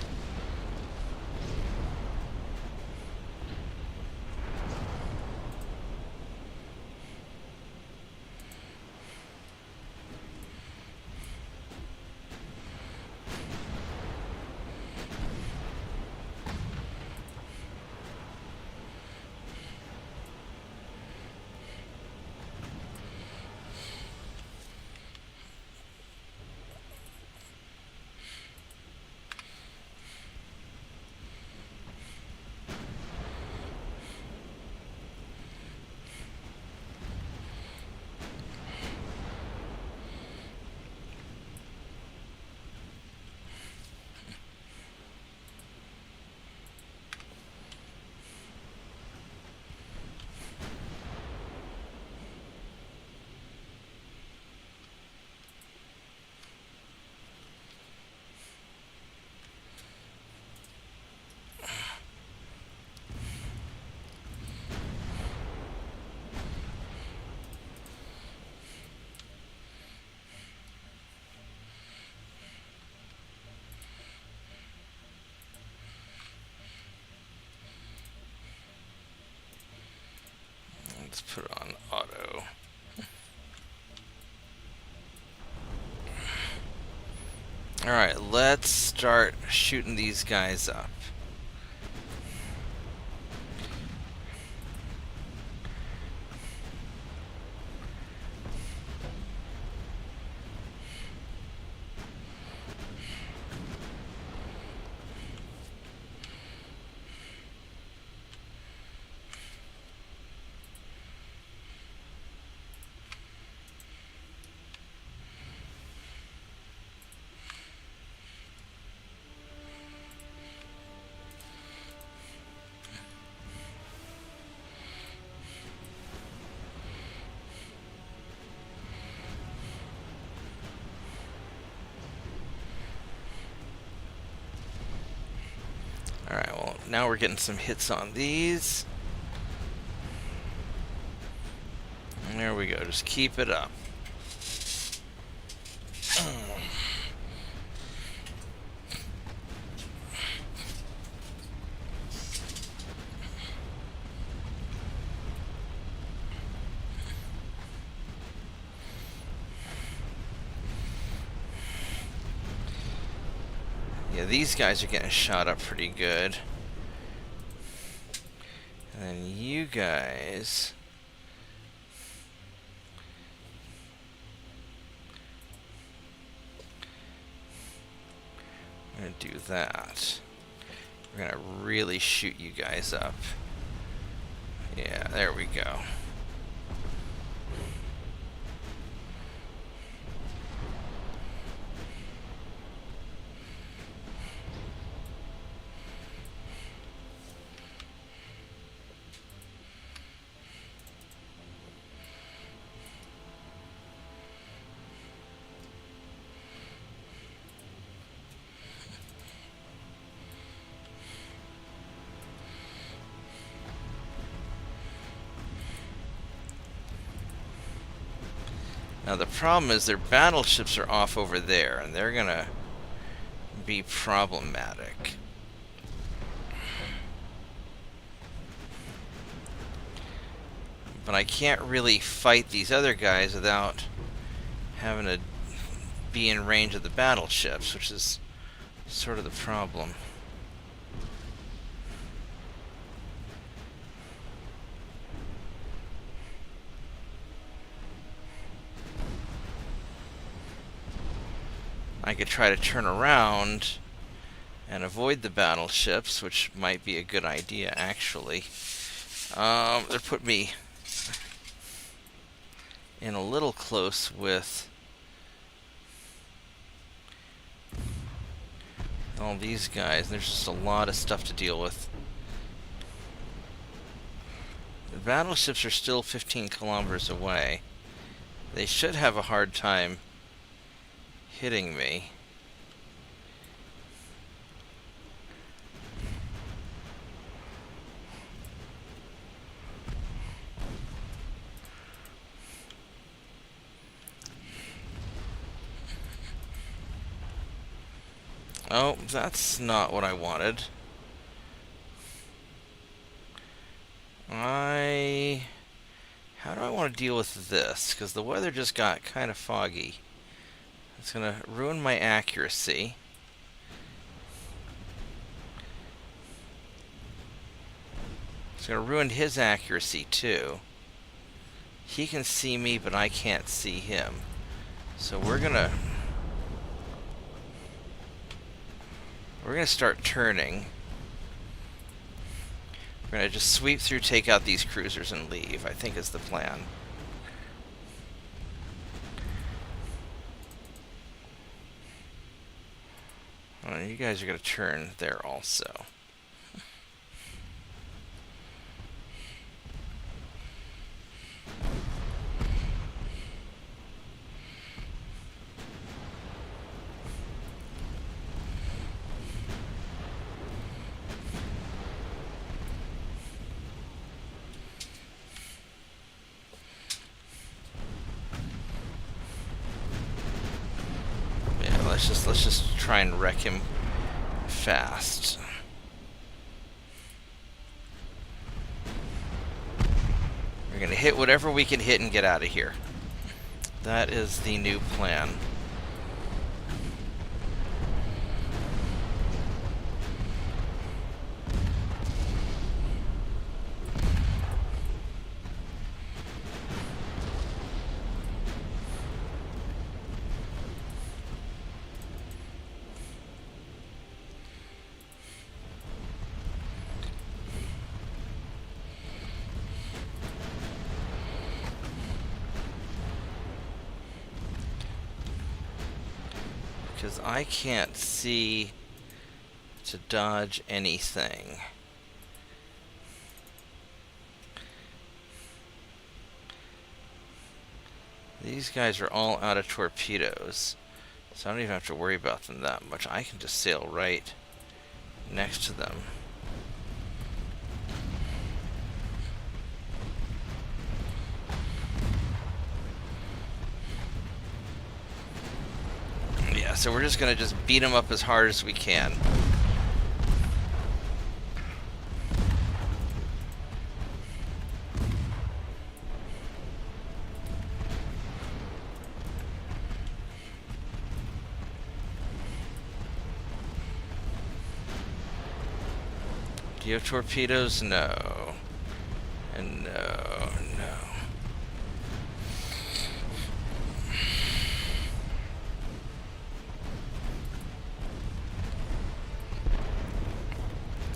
Let's put it on auto. Alright, let's start shooting these guys up. now we're getting some hits on these. And there we go. Just keep it up. Yeah, these guys are getting shot up pretty good. And then you guys... I'm gonna do that. We're gonna really shoot you guys up. Yeah, there we go. Now the problem is their battleships are off over there, and they're gonna be problematic. But I can't really fight these other guys without having to be in range of the battleships, which is sort of the problem. I could try to turn around and avoid the battleships, which might be a good idea, actually. They're putting me in a little close with all these guys. There's just a lot of stuff to deal with. The battleships are still 15 kilometers away. They should have a hard time hitting me. Oh, that's not what I wanted. How do I want to deal with this? Because the weather just got kind of foggy. It's going to ruin my accuracy. It's going to ruin his accuracy too. He can see me, but I can't see him. So we're going to start turning. We're going to just sweep through, take out these cruisers, and leave, I think is the plan. Oh, you guys are going to turn there also. Let's just try and wreck him fast. We're gonna hit whatever we can hit and get out of here. That is the new plan. Because I can't see to dodge anything. These guys are all out of torpedoes, so I don't even have to worry about them that much. I can just sail right next to them. so we're just gonna just beat them up as hard as we can. Do you have torpedoes? No. And no, no.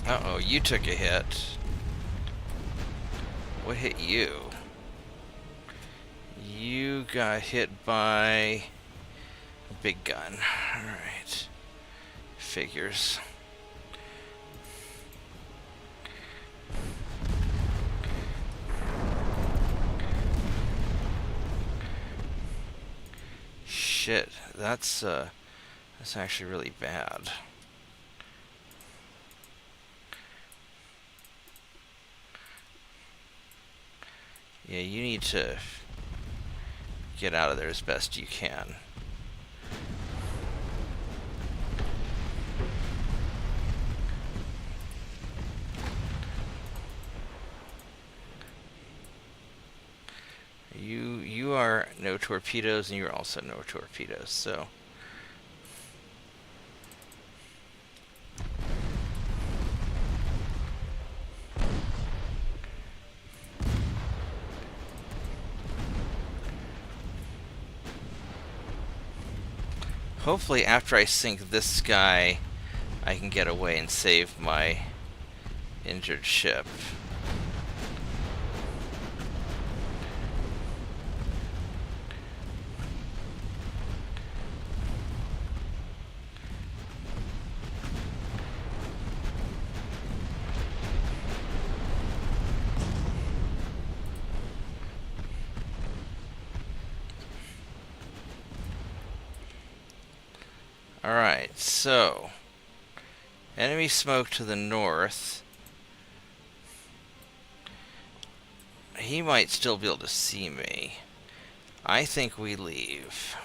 Uh-oh, you took a hit. What hit you? You got hit by a big gun. Alright. Figures. Shit, that's actually really bad. Yeah, you need to get out of there as best you can. You are no torpedoes, and you're also no torpedoes, so... Hopefully after I sink this guy, I can get away and save my injured ship. Alright, so enemy smoke to the north. He might still be able to see me. I think we leave.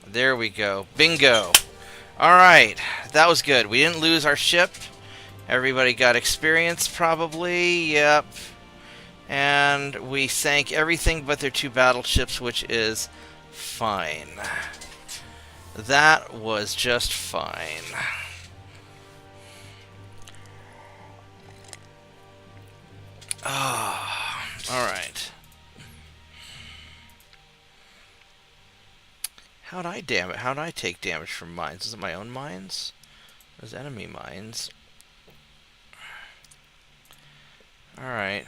There we go. Bingo! Alright, that was good. We didn't lose our ship. Everybody got experience, probably. Yep. And we sank everything but their 2 battleships, which is fine. That was just fine. Ah, alright. How'd I take damage from mines? Is it my own mines? Those enemy mines. Alright.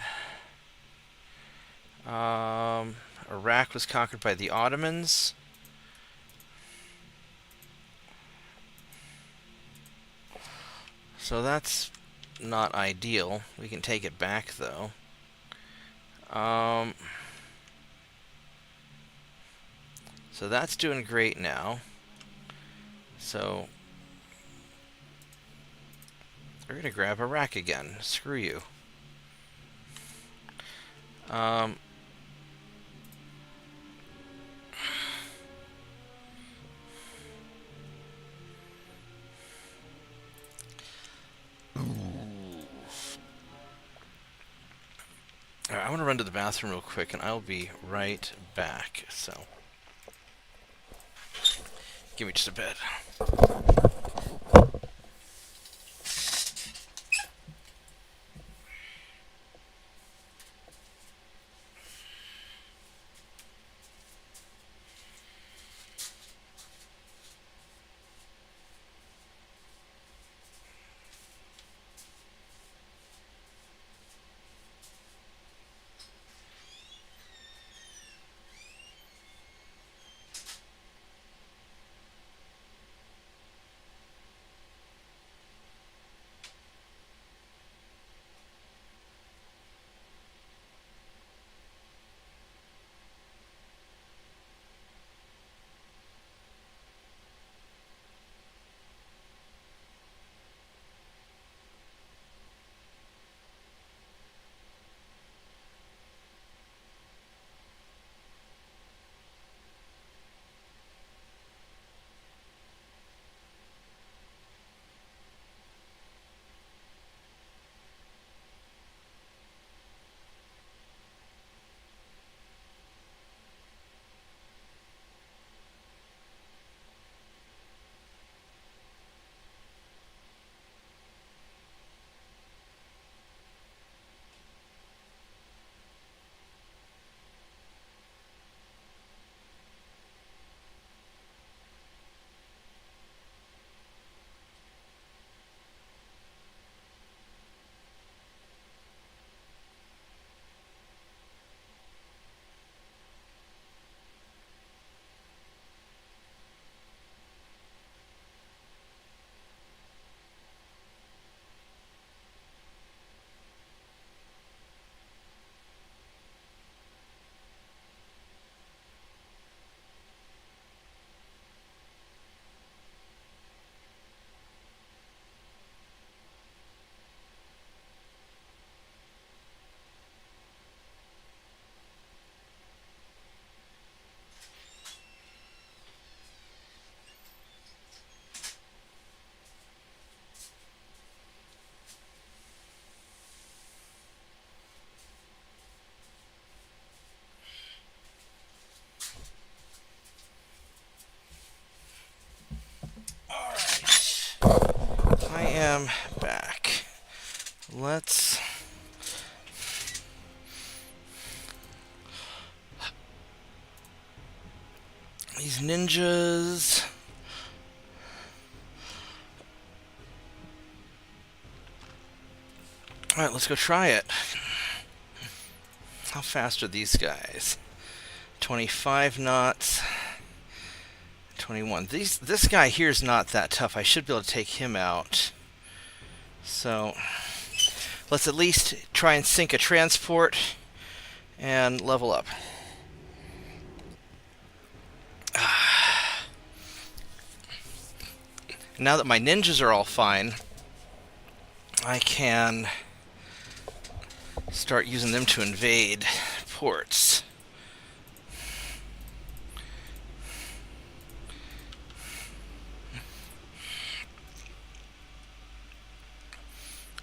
Iraq was conquered by the Ottomans. So that's not ideal. We can take it back, though. So that's doing great now. So we're gonna grab Iraq again. Screw you. Alright, I want to run to the bathroom real quick, and I'll be right back. So, give me just a bit. them back. Let's... These ninjas... Alright, let's go try it. How fast are these guys? 25 knots. 21. This guy here is not that tough. I should be able to take him out. So, let's at least try and sink a transport and level up. Now that my ninjas are all fine, I can start using them to invade ports.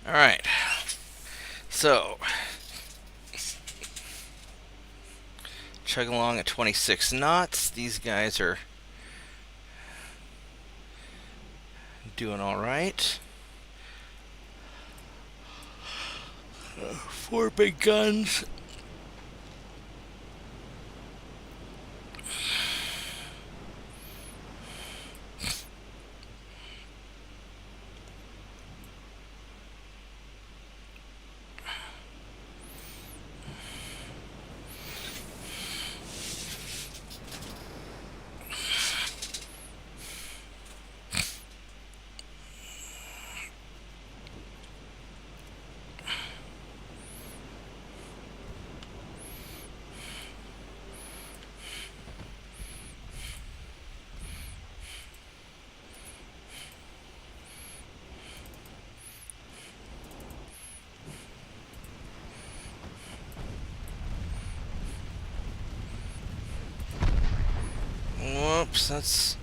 Alright, so chugging along at 26 knots. These guys are doing alright. 4 big guns. Whoops, that's...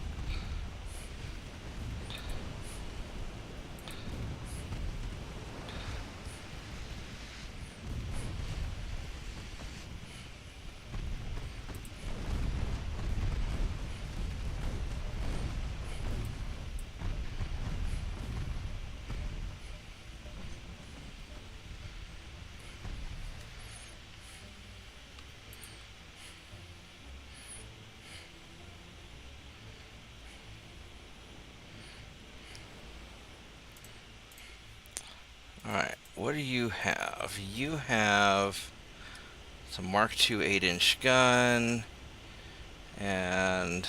Alright, what do you have? You have some Mark II 8-inch gun, and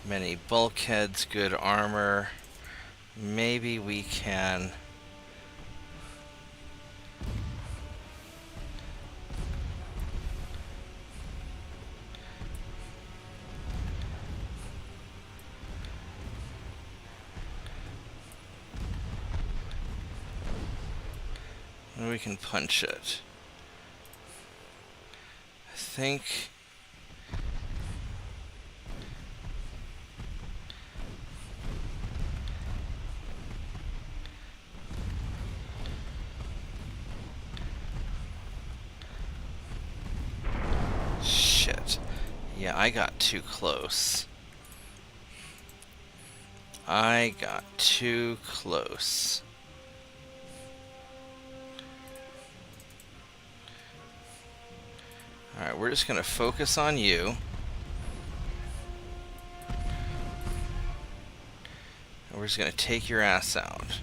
many bulkheads, good armor. Maybe we can... we can punch it. I think... Shit. Yeah, I got too close. I got too close. Alright, we're just going to focus on you. And we're just going to take your ass out.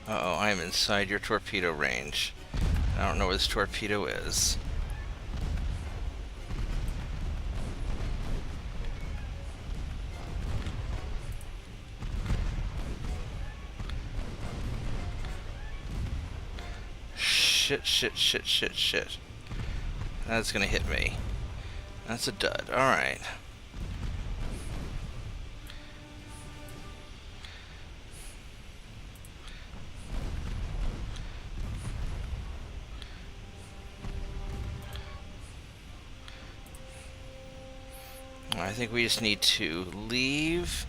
Uh-oh, I am inside your torpedo range. I don't know where this torpedo is. Shit. That's gonna hit me. That's a dud. Alright. I think we just need to leave.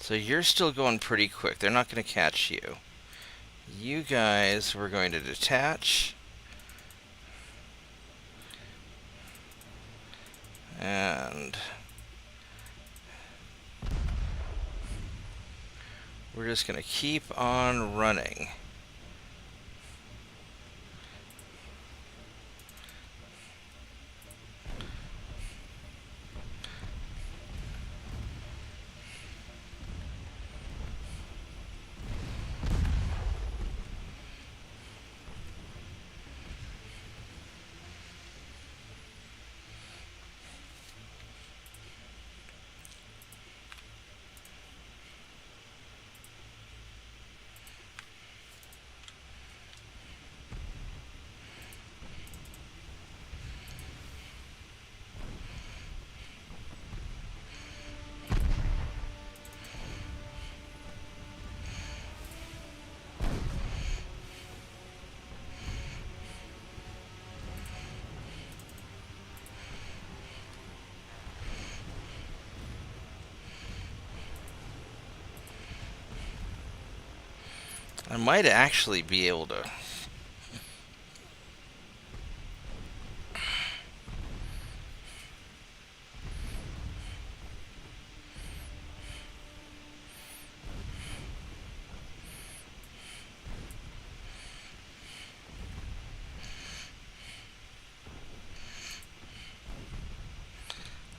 So you're still going pretty quick. They're not going to catch you. You guys were going to detach. And we're just going to keep on running. I might actually be able to.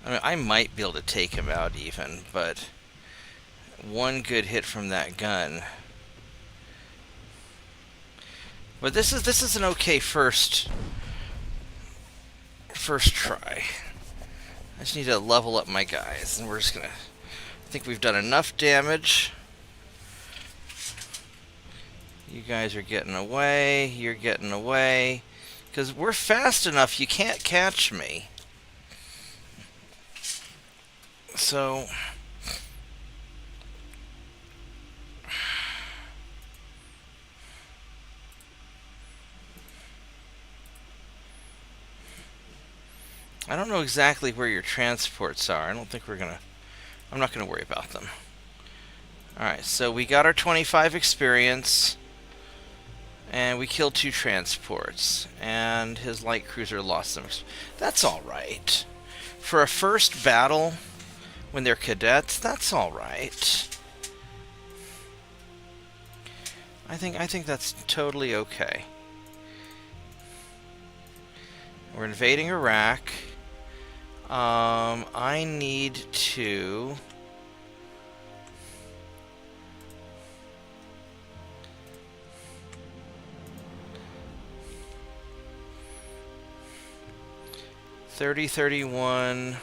I mean, I might be able to take him out even, but one good hit from that gun. But this is an okay first try. I just need to level up my guys, and we're just gonna. I think we've done enough damage. You guys are getting away. You're getting away, because we're fast enough. You can't catch me. So. I don't know exactly where your transports are. I don't think we're gonna. I'm not gonna worry about them. Alright, so we got our 25 experience. And we killed 2 transports. And his light cruiser lost some. That's alright. For a first battle, when they're cadets, that's alright. I think that's totally okay. We're invading Iraq. I need to... $30, $31...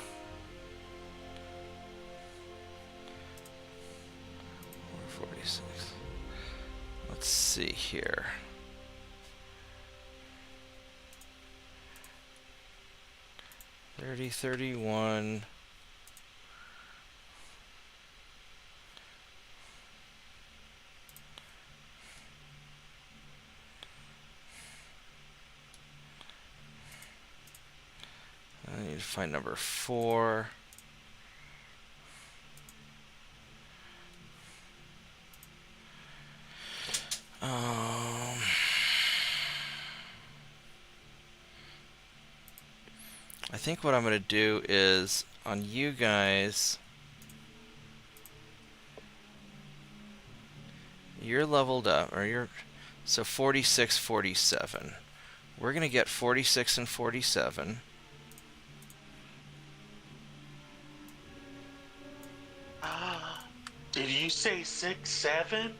46. Let's see here. $30, $31... I need to find number 4. I think what I'm going to do is on you guys, you're leveled up, or you're so 46, 47. We're going to get 46 and 47. Did you say 6, 7?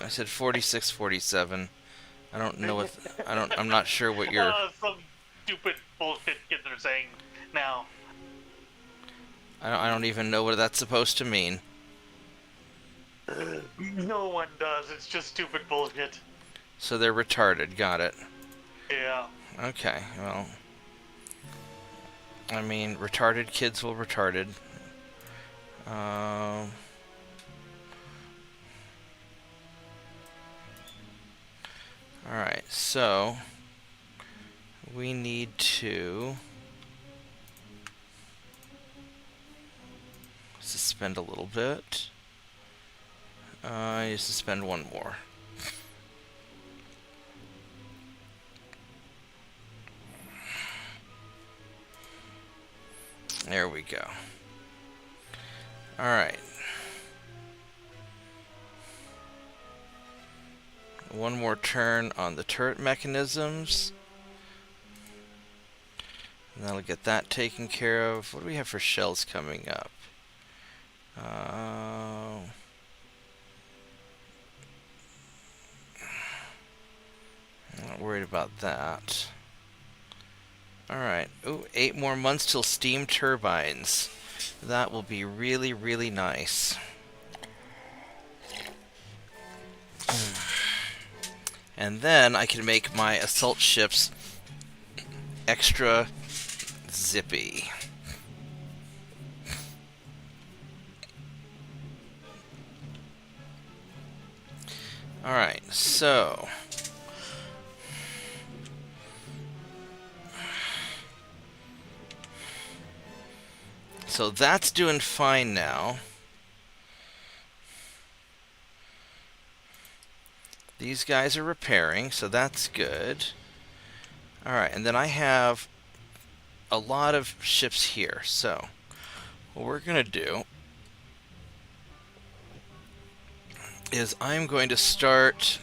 I said 46, 47. I don't know what I'm not sure what you're. Some stupid bullshit kids are saying now. I don't even know what that's supposed to mean. No one does. It's just stupid bullshit. So they're retarded. Got it. Yeah. Okay. Well, I mean, retarded kids will retarded. Alright, so we need to suspend a little bit. I need to spend one more. There we go. Alright. One more turn on the turret mechanisms. And that'll get that taken care of. What do we have for shells coming up? I'm not worried about that. Alright. Ooh, 8 more months till steam turbines. That will be really, really nice. And then I can make my assault ships extra zippy. Alright, so that's doing fine now. These guys are repairing, so that's good. Alright, and then I have a lot of ships here, so what we're going to do is I'm going to start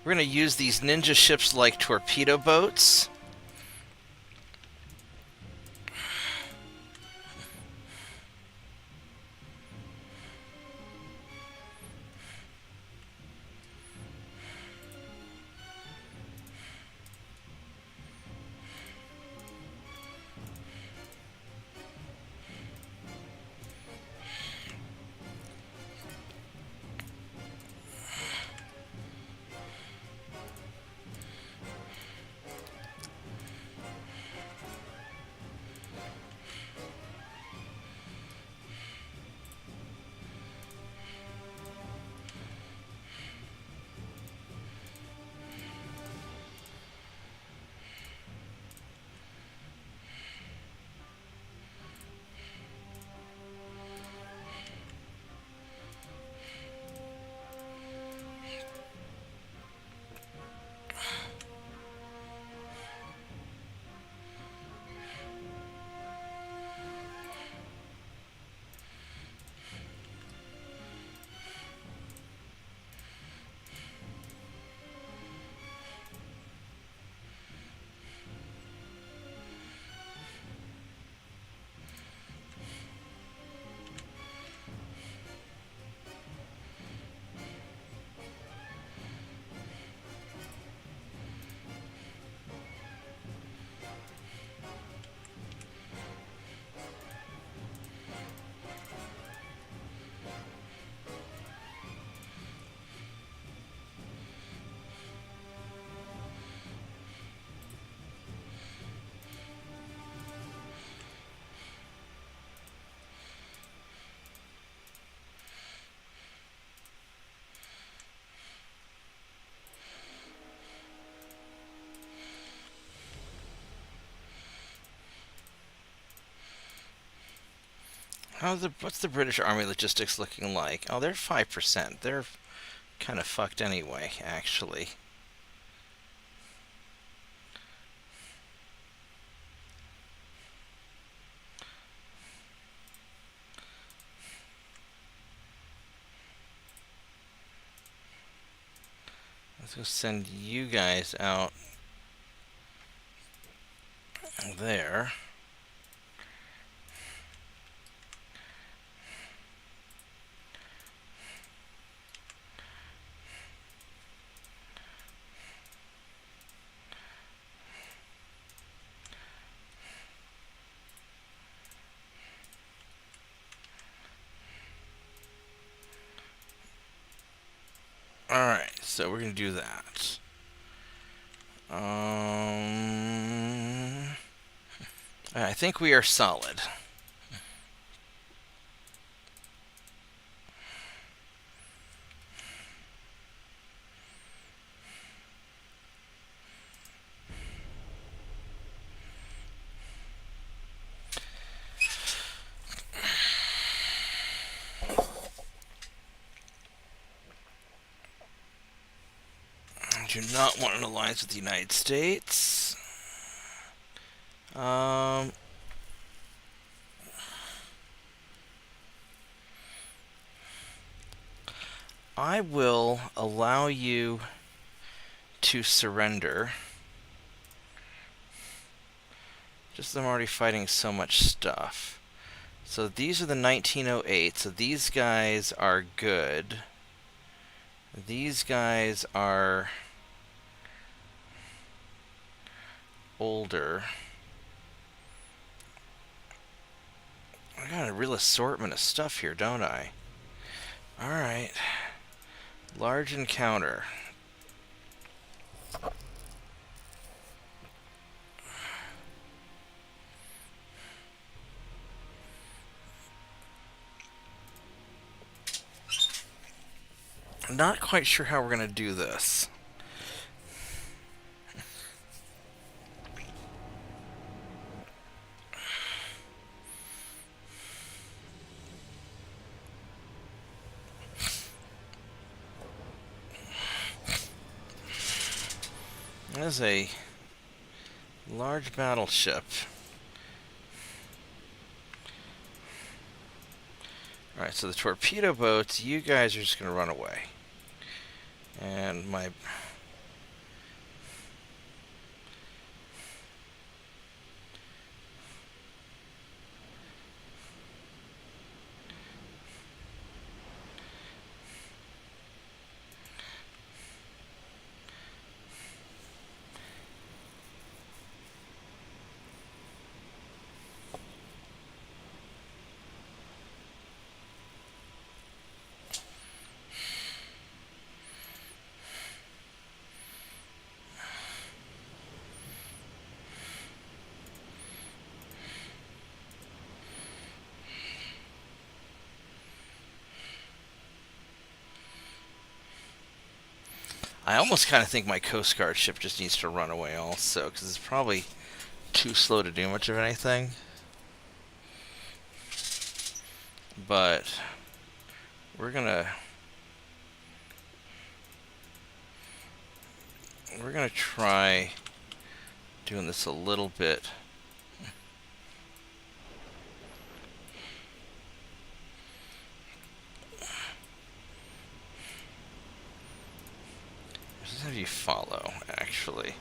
we're going to use these ninja ships like torpedo boats. What's the British Army logistics looking like? Oh, they're 5%. They're kind of fucked anyway, actually. Let's go send you guys out there. Alright, so we're going to do that. I think we are solid. do not want an alliance with the United States. I will allow you to surrender. Just I'm already fighting so much stuff. So these are the 1908, so these guys are good. These guys are older. I got a real assortment of stuff here, don't I? Alright. Large encounter. I'm not quite sure how we're going to do this. There's a large battleship. Alright, so the torpedo boats, you guys are just going to run away. And my... I almost kind of think my Coast Guard ship just needs to run away also, because it's probably too slow to do much of anything. But we're gonna try doing this a little bit. Just have you follow, actually.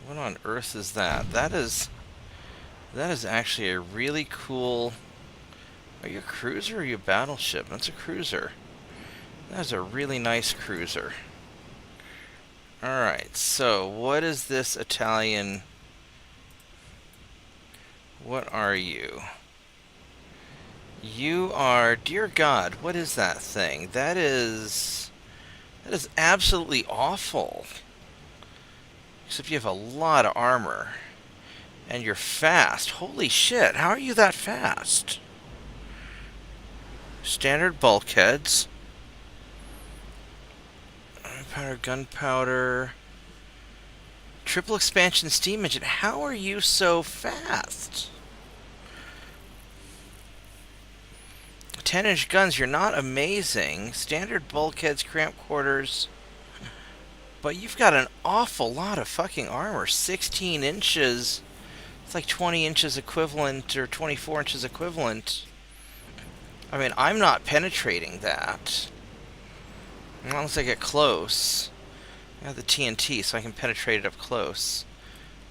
What on earth is that? That is actually a really cool... Are you a cruiser or are you a battleship? That's a cruiser. That's a really nice cruiser. Alright, so what is this Italian... What are you? You are... Dear God, what is that thing? That is absolutely awful. Except you have a lot of armor. And you're fast. Holy shit, how are you that fast? Standard bulkheads. Gunpowder. Triple expansion steam engine. How are you so fast? 10-inch guns, you're not amazing. Standard bulkheads, cramped quarters. But you've got an awful lot of fucking armor. 16 inches. It's like 20 inches equivalent, or 24 inches equivalent. I mean, I'm not penetrating that. Unless I get close. I have the TNT, so I can penetrate it up close.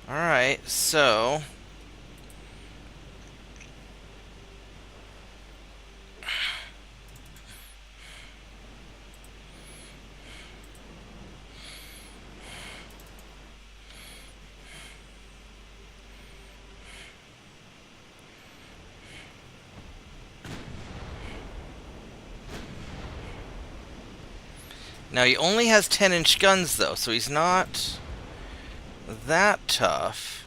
Alright, so... Now, he only has 10-inch guns, though, so he's not that tough.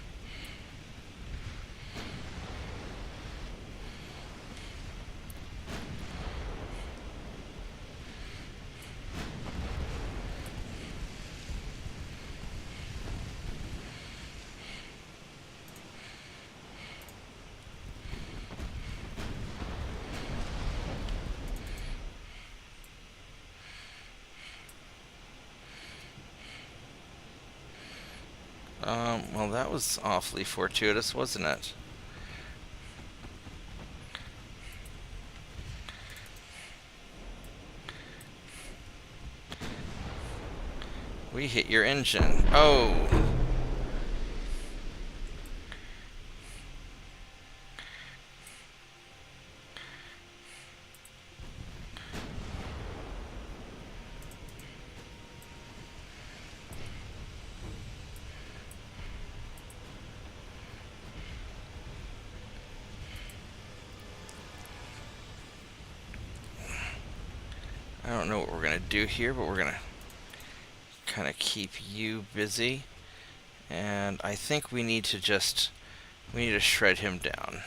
Well, that was awfully fortuitous, wasn't it? We hit your engine. Oh! I don't know what we're gonna do here, but we're gonna kind of keep you busy. And I think we need to shred him down.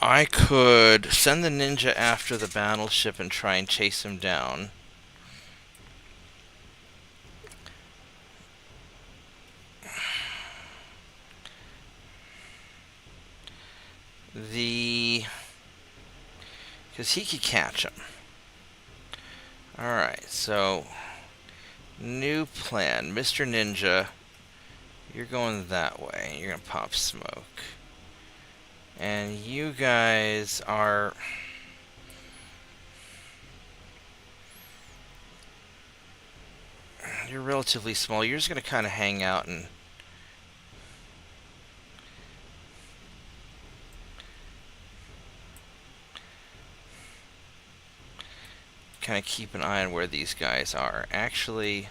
I could send the ninja after the battleship and try and chase him down. Because he could catch him. Alright, so new plan. Mr. Ninja, you're going that way. You're going to pop smoke. And you guys are... You're relatively small. You're just going to kind of hang out and... kind of keep an eye on where these guys are. Actually...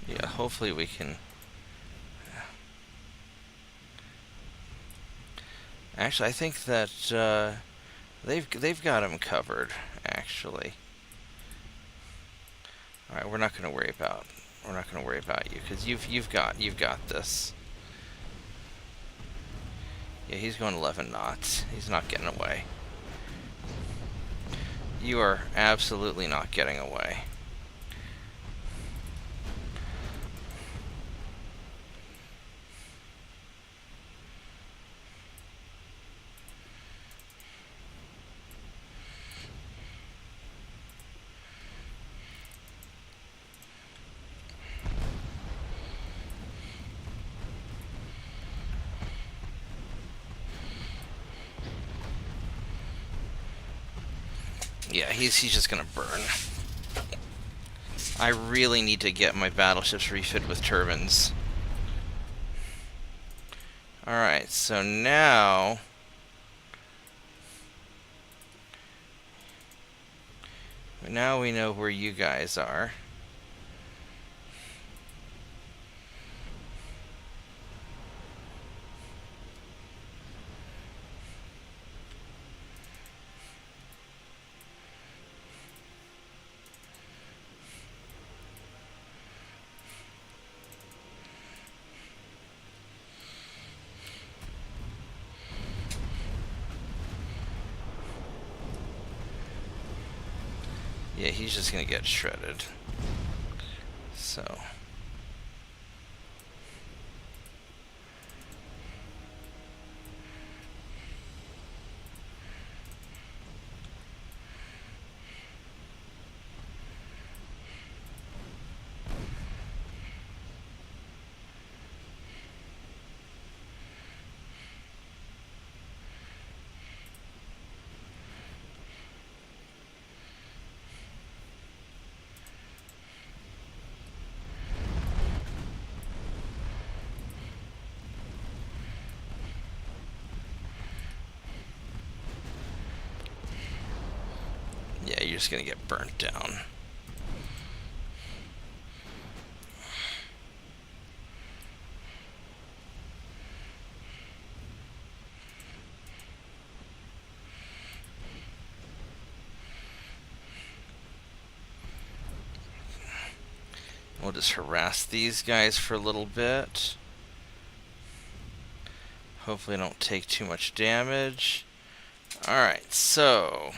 yeah, hopefully we can... Actually, I think that they've got him covered. Actually, all right, we're not going to worry about you because you've got this. Yeah, he's going 11 knots. He's not getting away. You are absolutely not getting away. Yeah, he's just gonna burn. I really need to get my battleships refitted with turbines. Alright, so now... Now we know where you guys are. Yeah, he's just gonna get shredded. So... you're just gonna get burnt down. We'll just harass these guys for a little bit. Hopefully I don't take too much damage. Alright, so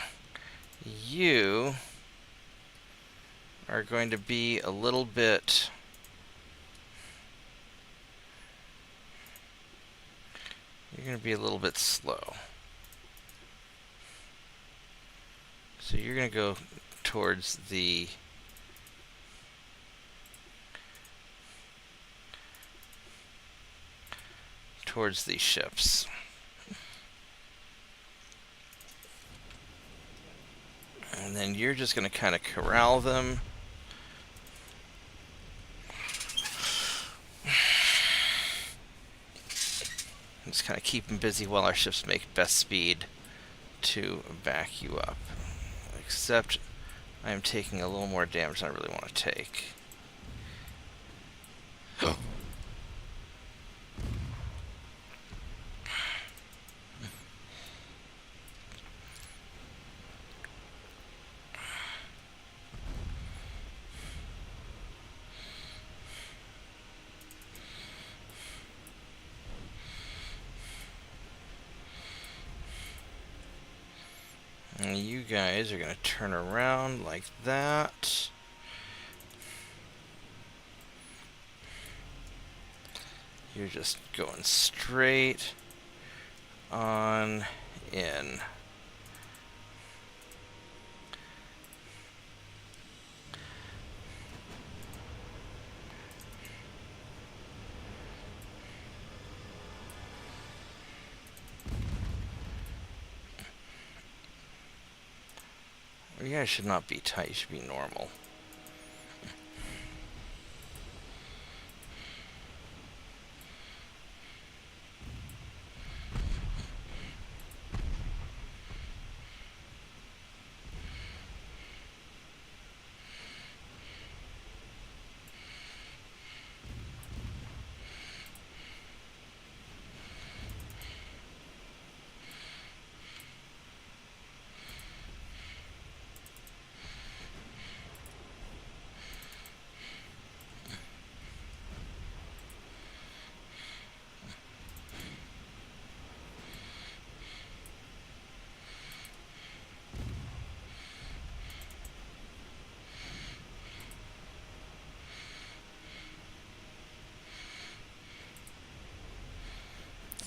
you are going to be a little bit slow. So you're going to go towards the these ships. And then you're just going to kind of corral them. Just kind of keep them busy while our ships make best speed to back you up. Except I am taking a little more damage than I really want to take. And you guys are going to turn around like that. You're just going straight on in. You guys should not be tight, you should be normal.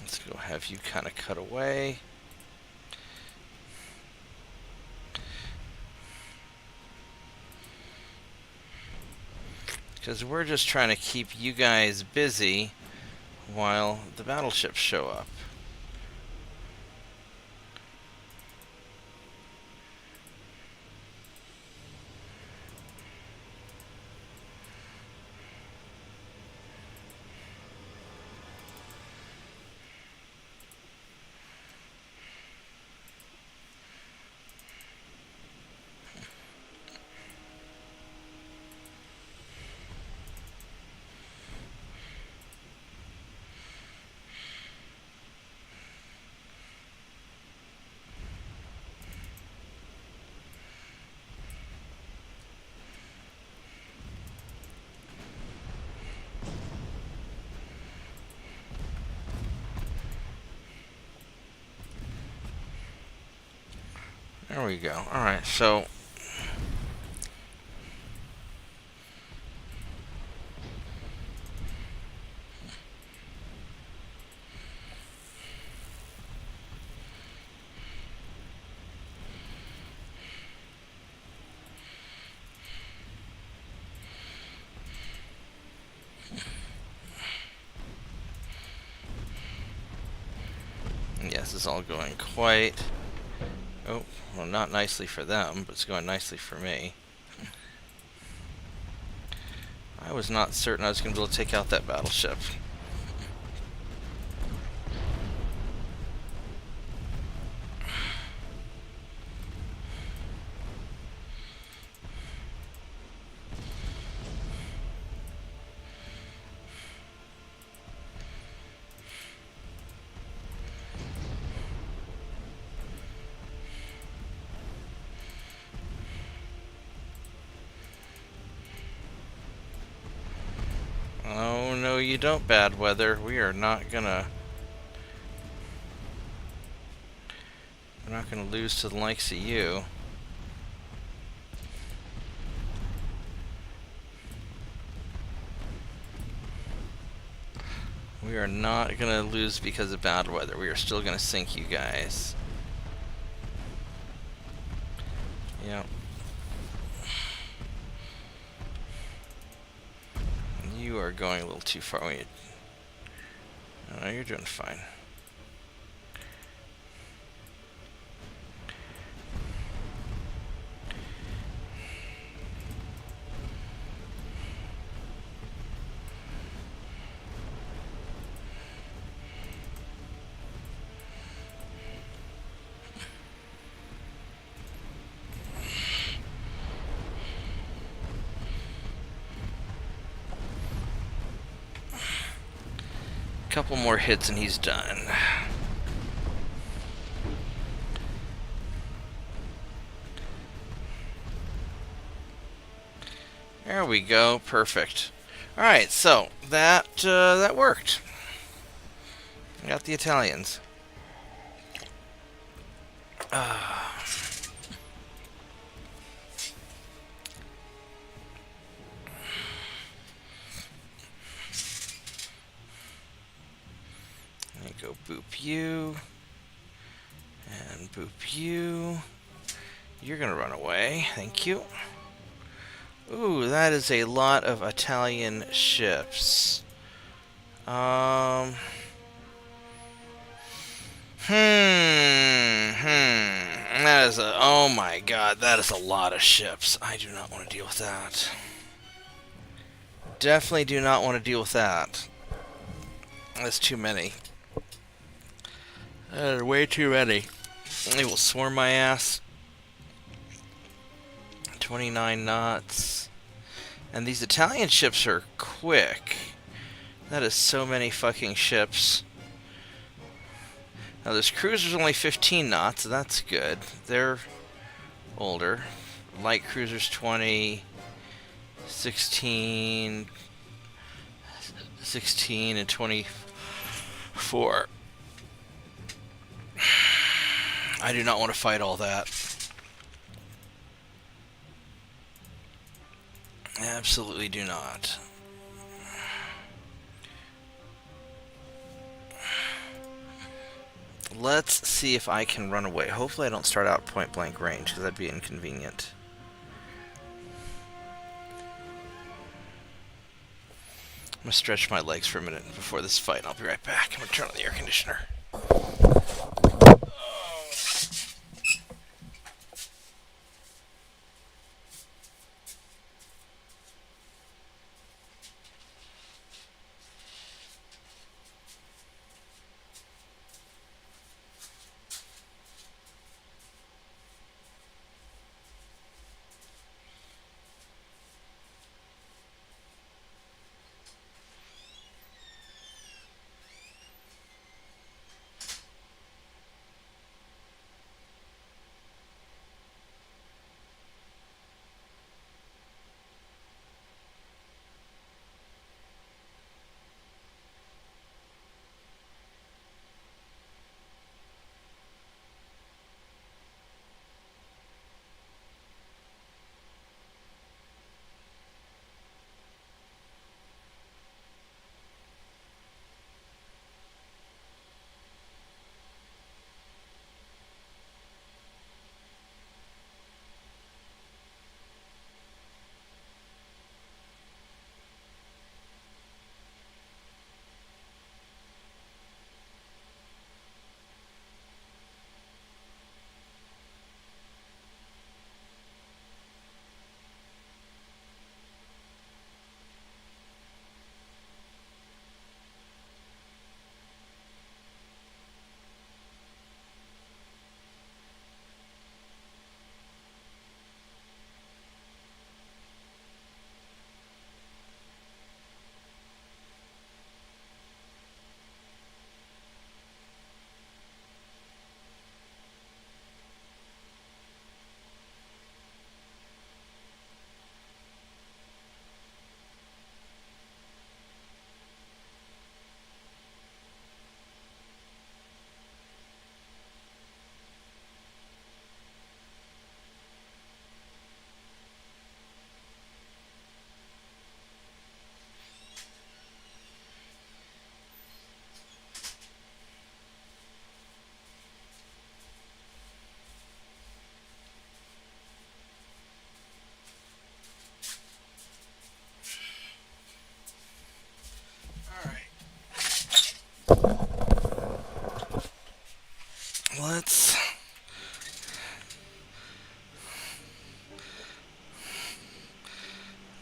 Let's go have you kind of cut away. Because we're just trying to keep you guys busy while the battleships show up. There we go. Alright, so yes, it's all going quite... Oh, well, not nicely for them, but it's going nicely for me. I was not certain I was going to be able to take out that battleship. you don't, bad weather. We are not gonna... We're not gonna lose to the likes of you. We are not gonna lose because of bad weather. We are still gonna sink you guys. Yep. You are going a little too far. Wait. No, you're doing fine. Couple more hits and he's done. There we go. Perfect. All right, so that worked. Got the Italians. Let me go boop you. And boop you. You're gonna run away. Thank you. Ooh, that is a lot of Italian ships. That is a... Oh my god, that is a lot of ships. I do not want to deal with that. Definitely do not want to deal with that. That's too many. That are way too many. They will swarm my ass. 29 knots. And these Italian ships are quick. That is so many fucking ships. Now this cruiser's only 15 knots, so that's good. They're older. Light cruiser's 20, 16, 16 and 24. I do not want to fight all that. Absolutely do not. Let's see if I can run away. Hopefully I don't start out point blank range, because that'd be inconvenient. I'm gonna stretch my legs for a minute before this fight. I'll be right back. I'm gonna turn on the air conditioner.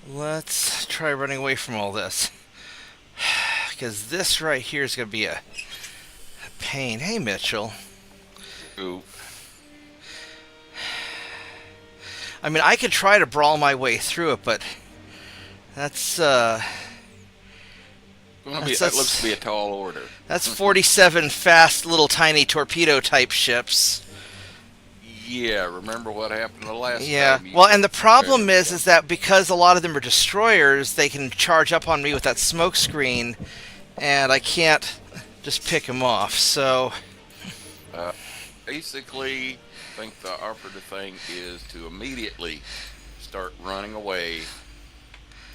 Let's try running away from all this. Because this right here is going to be a pain. Hey, Mitchell. Ooh. I mean, I could try to brawl my way through it, but that's, That looks to be a tall order. that's 47 fast, little tiny torpedo-type ships. Yeah, remember what happened the last Yeah, time? well, and the problem is that because a lot of them are destroyers, they can charge up on me with that smoke screen, and I can't just pick them off, so... Basically, I think the operative thing is to immediately start running away,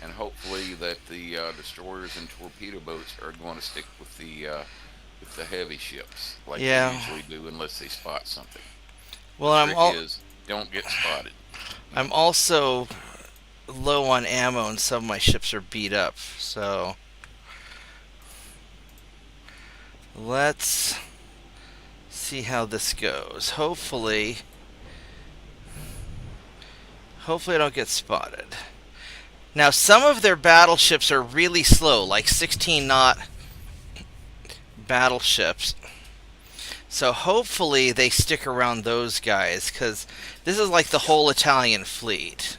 and hopefully that the destroyers and torpedo boats are going to stick with the heavy ships, like Yeah. they usually do, unless they spot something. Well, The trick is, don't get spotted. I'm also low on ammo, and some of my ships are beat up, so... Let's see how this goes. Hopefully I don't get spotted. Now, some of their battleships are really slow, like 16-knot battleships. So hopefully they stick around those guys, because this is like the whole Italian fleet.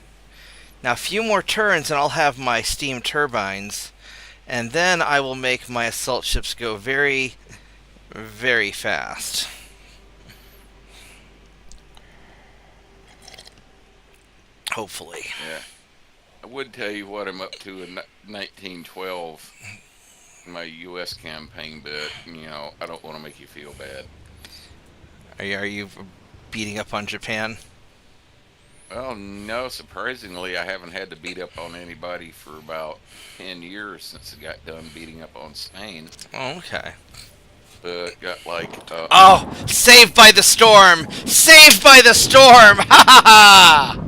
Now, a few more turns and I'll have my steam turbines, and then I will make my assault ships go very, very fast. Hopefully. Yeah. I would tell you what I'm up to in 1912, my U.S. campaign, but, I don't want to make you feel bad. Are you beating up on Japan? Well, no, surprisingly, I haven't had to beat up on anybody for about 10 years since I got done beating up on Spain. Oh, okay. But got like... Oh! Saved by the storm! Saved by the storm! Ha ha ha!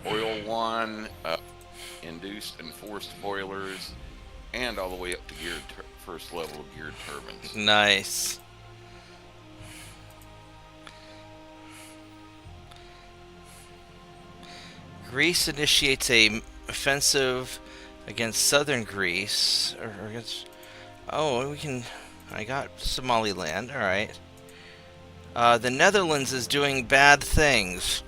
Oil one, induced and forced boilers, and all the way up to first level of geared turbines. Nice. Greece initiates a offensive against southern Greece, or against... Oh, we can... I got Somaliland, alright. The Netherlands is doing bad things.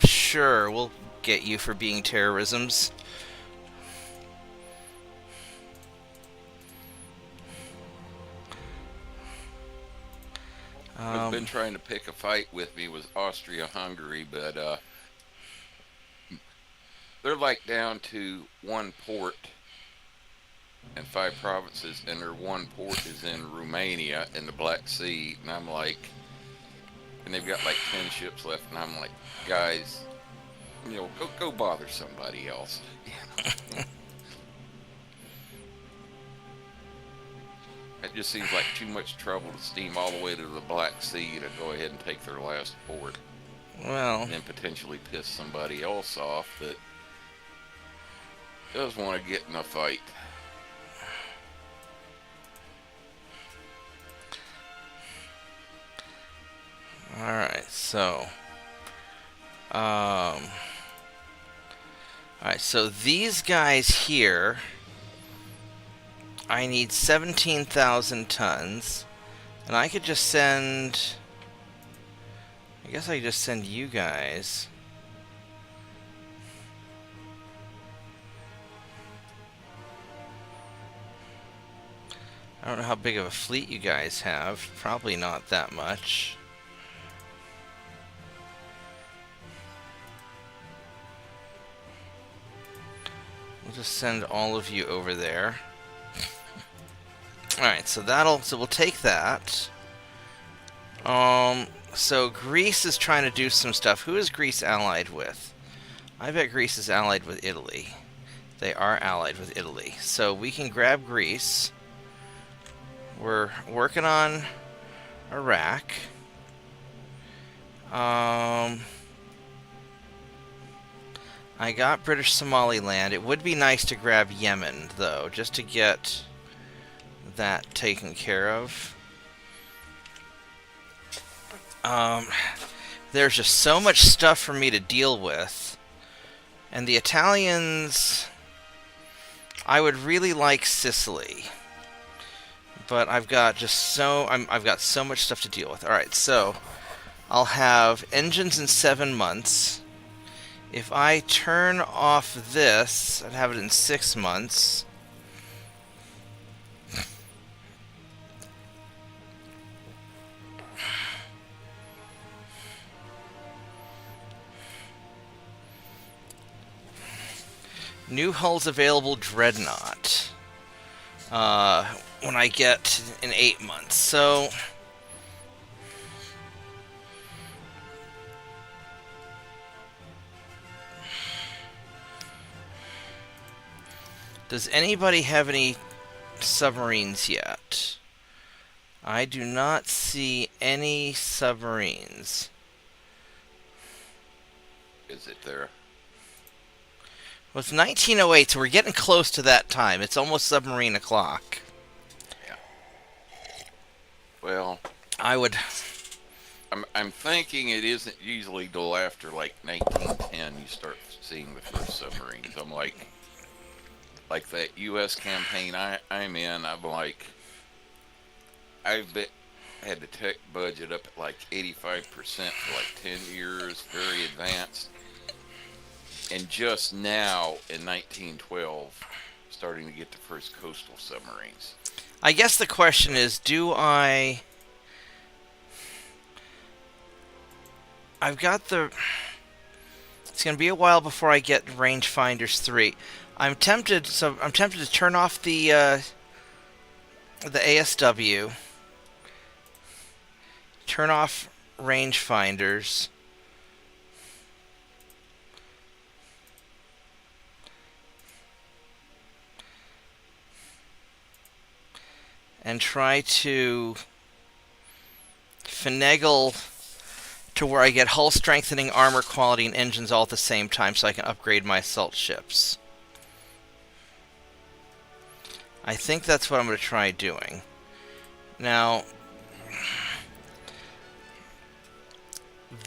Sure, we'll get you for being terrorisms. Who's been trying to pick a fight with me was Austria-Hungary, but they're like down to one port and 5 provinces, and their one port is in Romania in the Black Sea, and I'm like, and they've got like 10 ships left, and I'm like, guys, go bother somebody else. It just seems like too much trouble to steam all the way to the Black Sea to go ahead and take their last port. Well... And then potentially piss somebody else off that does want to get in a fight. Alright, so... Alright, so these guys here... I need 17,000 tons. And I could just send... I guess I could just send you guys. I don't know how big of a fleet you guys have. Probably not that much. We'll just send all of you over there. Alright, so we'll take that. So Greece is trying to do some stuff. Who is Greece allied with? I bet Greece is allied with Italy. They are allied with Italy. So we can grab Greece. We're working on Iraq. I got British Somaliland. It would be nice to grab Yemen, though, just to get that taken care of. Um, there's just so much stuff for me to deal with. And the Italians... I would really like Sicily. But I've got I've got so much stuff to deal with. Alright, so... I'll have engines in 7 months. If I turn off this, I'd have it in 6 months. New hulls available, Dreadnought. When I get in 8 months. So... Does anybody have any submarines yet? I do not see any submarines. Is it there? Well, it's 1908, so we're getting close to that time. It's almost submarine o'clock. Yeah. Well, I would... I'm thinking it isn't usually till after like 1910 you start seeing the first submarines. I'm like that U.S. campaign I'm in. I'm like, had the tech budget up at like 85% for like 10 years, very advanced, and just now in 1912 starting to get the first coastal submarines. I guess the question is, I've got the... It's going to be a while before I get Rangefinders 3. I'm tempted to turn off the ASW, turn off Rangefinders, and try to finagle to where I get hull strengthening, armor quality, and engines all at the same time so I can upgrade my assault ships. I think that's what I'm going to try doing. Now,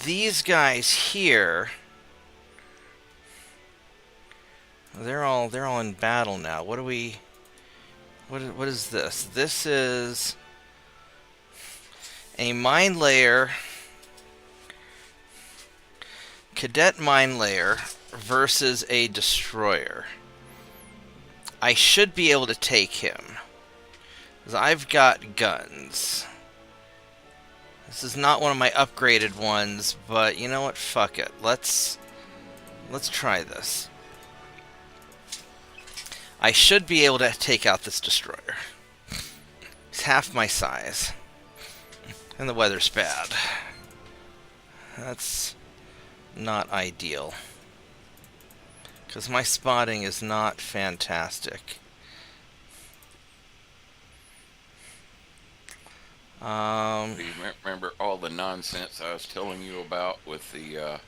these guys here, they're all in battle now. What is this? This is a mine layer, cadet mine layer versus a destroyer. I should be able to take him, because I've got guns. This is not one of my upgraded ones, but you know what? Fuck it. Let's try this. I should be able to take out this destroyer. It's half my size. And the weather's bad. That's not ideal. Because my spotting is not fantastic. Do you remember all the nonsense I was telling you about with the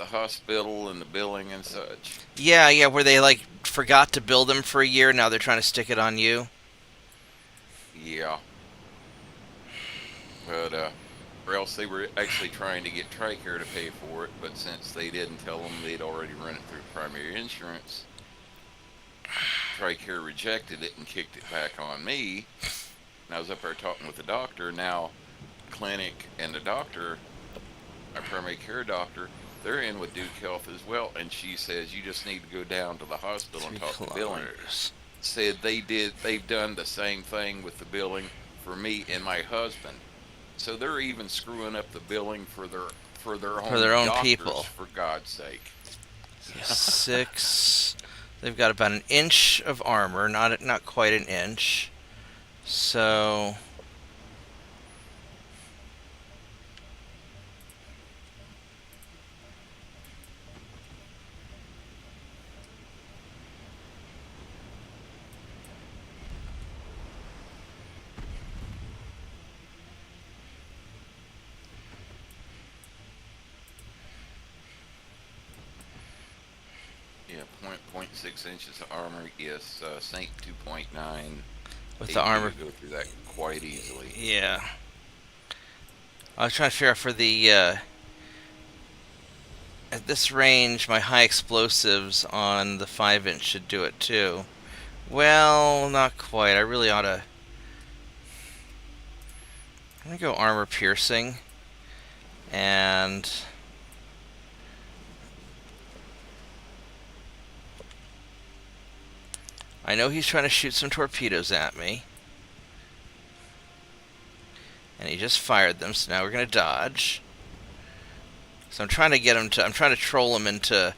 hospital and the billing and such? Yeah, where they like forgot to build them for a year, now they're trying to stick it on you. Yeah. But or else they were actually trying to get TRICARE to pay for it, but since they didn't tell them they'd already run it through primary insurance, TRICARE rejected it and kicked it back on me. And I was up there talking with the doctor. Now, clinic and the doctor, my primary care doctor, they're in with Duke Health as well, and she says you just need to go down to the hospital and talk to billing. Said they've done the same thing with the billing for me and my husband. So they're even screwing up the billing for their own doctors, people. For God's sake. 6. They've got about an inch of armor, not quite an inch. So Yeah, 0.6 inches of armor. Yes, Saint 2.9. with the armor, go through that quite easily. yeah. I was trying to figure out for the at this range, my high explosives on the 5-inch should do it too. Well, not quite. I really ought to. I'm gonna go armor piercing, and I know he's trying to shoot some torpedoes at me. And he just fired them, so now we're going to dodge. So I'm trying to get him to... I'm trying to troll him into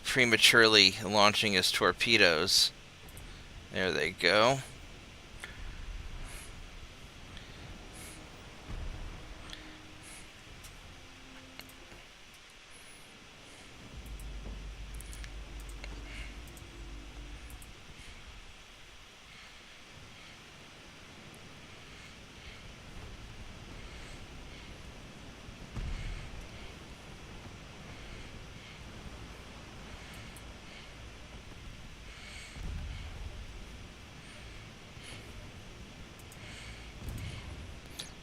prematurely launching his torpedoes. There they go.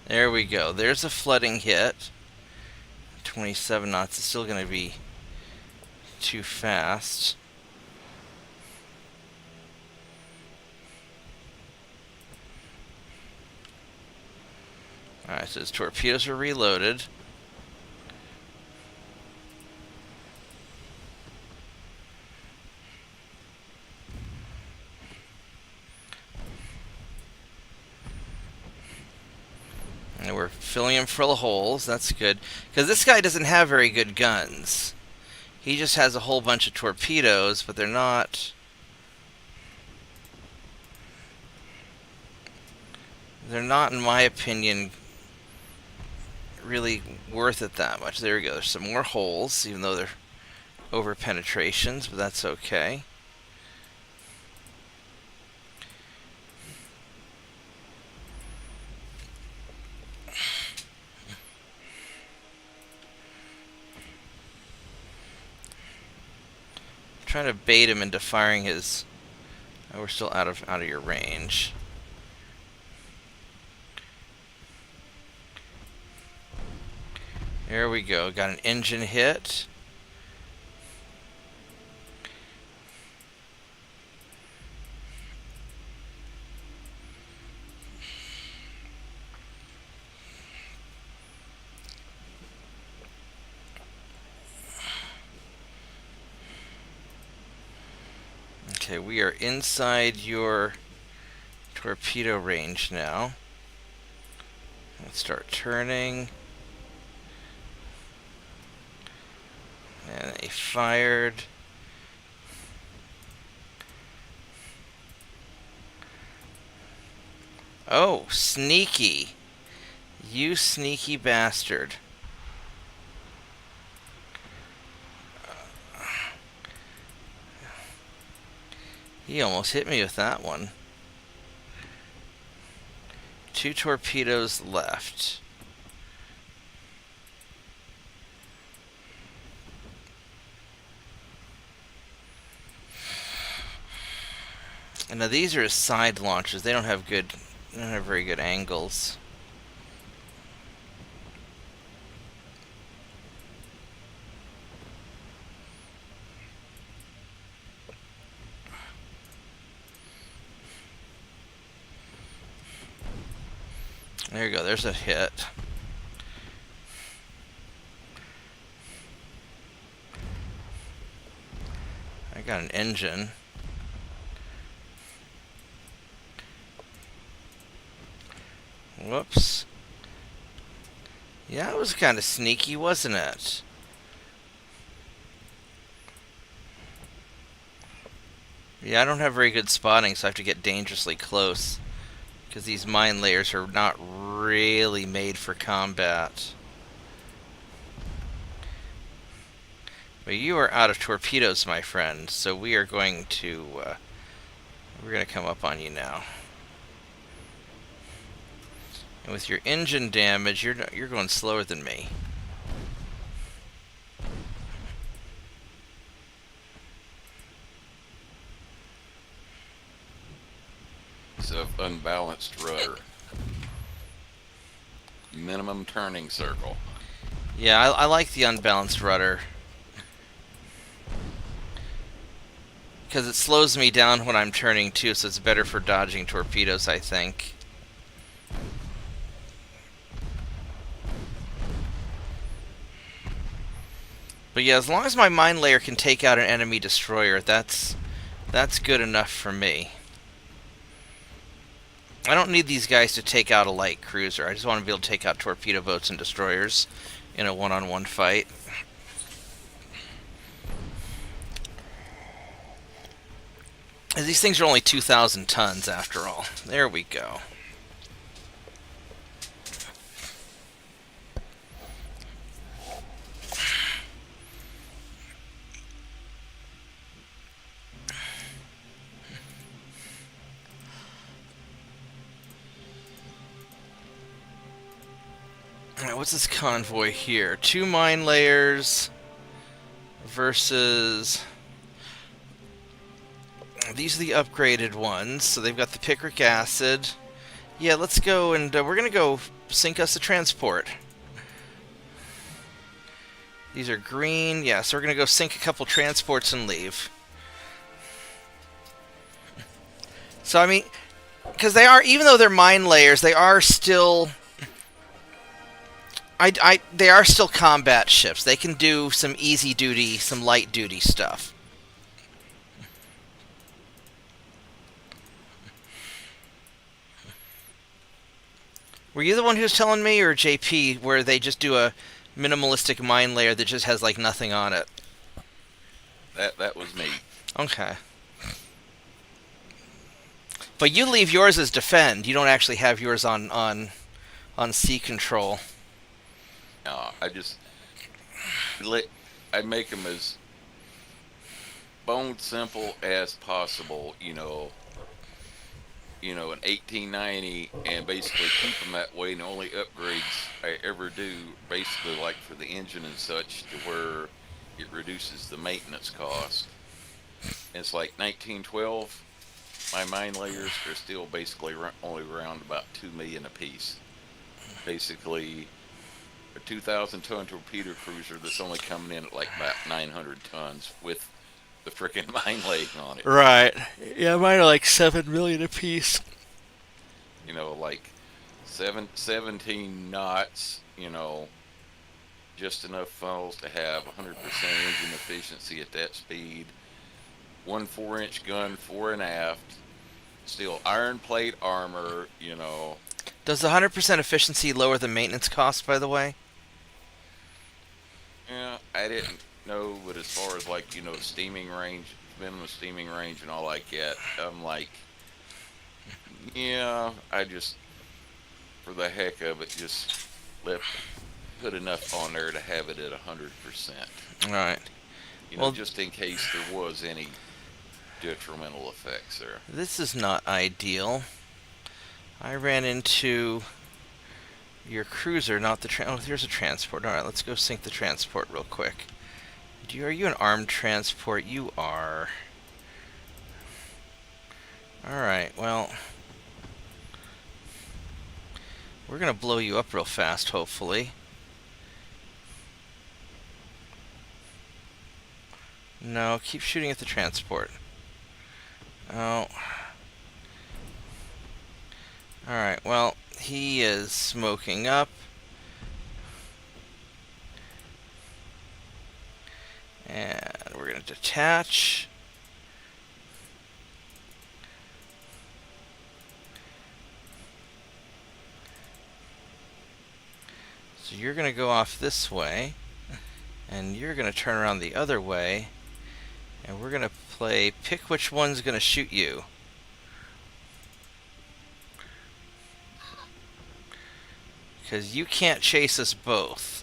There we go. There's a flooding hit. 27 knots is still going to be too fast. Alright, so his torpedoes are reloaded. And we're filling him full of holes. That's good. Because this guy doesn't have very good guns. He just has a whole bunch of torpedoes, but they're not... They're not, in my opinion, really worth it that much. There we go. There's some more holes, even though they're over penetrations, but that's okay. Trying to bait him into firing his... Oh, we're still out of your range. There we go. Got an engine hit. Okay, we are inside your torpedo range now. Let's start turning. And they fired. Oh, sneaky. You sneaky bastard. He almost hit me with that one. 2 torpedoes left. And now these are side launches. They don't have very good angles. There you go, there's a hit. I got an engine. Whoops. Yeah, it was kind of sneaky, wasn't it? Yeah, I don't have very good spotting, so I have to get dangerously close. Because these mine layers are not really made for combat. But you are out of torpedoes, my friend, so we are going to... we're going to come up on you now. And with your engine damage, you're going slower than me. It's an unbalanced rudder. minimum turning circle. Yeah, I like the unbalanced rudder. Because it slows me down when I'm turning too, so it's better for dodging torpedoes, I think. But yeah, as long as my mine layer can take out an enemy destroyer, that's good enough for me. I don't need these guys to take out a light cruiser. I just want to be able to take out torpedo boats and destroyers in a one-on-one fight. And these things are only 2,000 tons after all. There we go. Alright, what's this convoy here? 2 mine layers versus... These are the upgraded ones, so they've got the picric acid. Yeah, let's go, and we're going to go sink us a transport. These are green. Yeah, so we're going to go sink a couple transports and leave. So, I mean, because they are, even though they're mine layers, they are still... they are still combat ships. They can do some easy duty, some light duty stuff. Were you the one who was telling me, or JP, where they just do a minimalistic mine layer that just has like nothing on it? That was me. Okay. But you leave yours as defend. You don't actually have yours on sea control. No, I make them as bone simple as possible. In 1890, and basically keep them that way. And the only upgrades I ever do, basically like for the engine and such, to where it reduces the maintenance cost. And it's like 1912. My mine layers are still basically only around about 2 million a piece. Basically, a 2,000-ton torpedo cruiser that's only coming in at like about 900 tons with the frickin' mine laying on it. Right. Yeah, mine are like 7 million a piece. Like 17 knots, just enough funnels to have 100% engine efficiency at that speed. 1 4-inch gun, fore and aft. Still iron plate armor, Does the 100% efficiency lower the maintenance cost, by the way? Yeah, I didn't know, but as far as like, steaming range, minimum steaming range and all like that, I'm like, yeah, I just, for the heck of it, just put enough on there to have it at 100%. Alright. Just in case there was any detrimental effects there. This is not ideal. I ran into your cruiser, not the oh, here's a transport. Alright, let's go sink the transport real quick. Are you an armed transport? You are. Alright, well... We're gonna blow you up real fast, hopefully. No, keep shooting at the transport. Oh. Alright, well, he is smoking up. And we're going to detach. So you're going to go off this way. And you're going to turn around the other way. And we're going to pick which one's going to shoot you. Because you can't chase us both.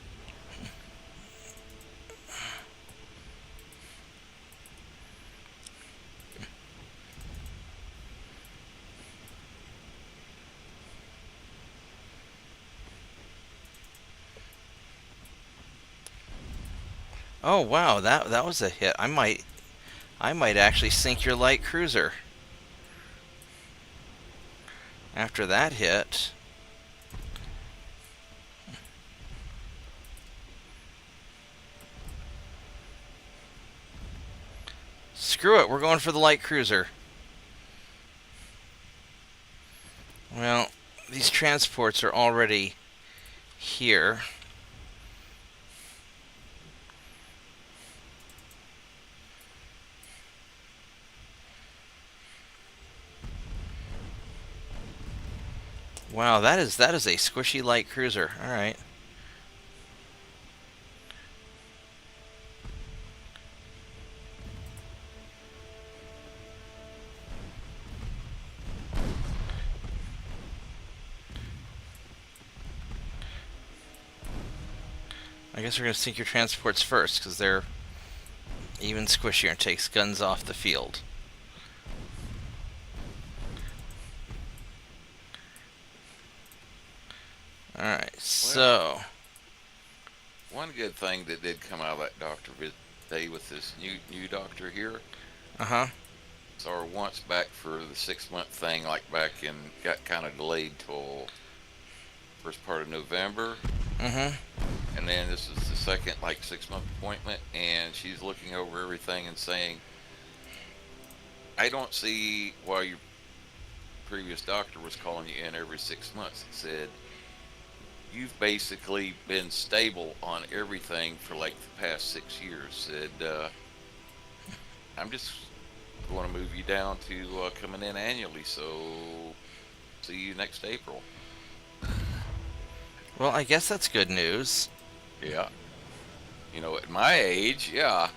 Oh wow, that was a hit. I might actually sink your light cruiser. After that hit. Screw it, we're going for the light cruiser. Well, these transports are already here. Wow, that is a squishy light cruiser. All right. I guess we're going to sink your transports first, because they're even squishier and takes guns off the field. Alright, so... One good thing that did come out of that doctor visit today with this new doctor here. Uh-huh. So our once back for the 6-month thing, like back in, got kind of delayed till first part of November. Mm-hmm. And then this is the second, like, 6-month appointment, and she's looking over everything and saying, I don't see why your previous doctor was calling you in every 6 months. It said, you've basically been stable on everything for like the past 6 years. Said, I'm just going to move you down to coming in annually, so see you next April. Well, I guess that's good news. Yeah. You know, at my age, yeah.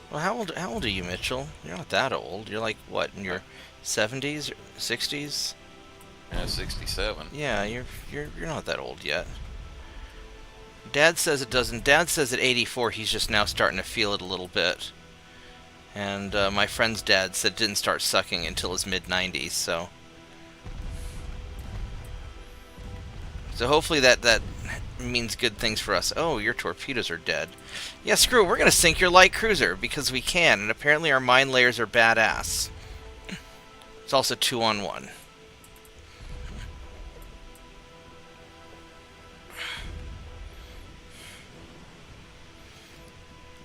Well, how old are you, Mitchell? You're not that old. You're like, what, in your 70s or 60s? 67. Yeah, you're not that old yet. Dad says it doesn't. Dad says at 84 he's just now starting to feel it a little bit. And my friend's dad said it didn't start sucking until his mid-90s, so... So hopefully that means good things for us. Oh, your torpedoes are dead. Yeah, screw it. We're going to sink your light cruiser because we can, and apparently our mine layers are badass. It's also 2-on-1.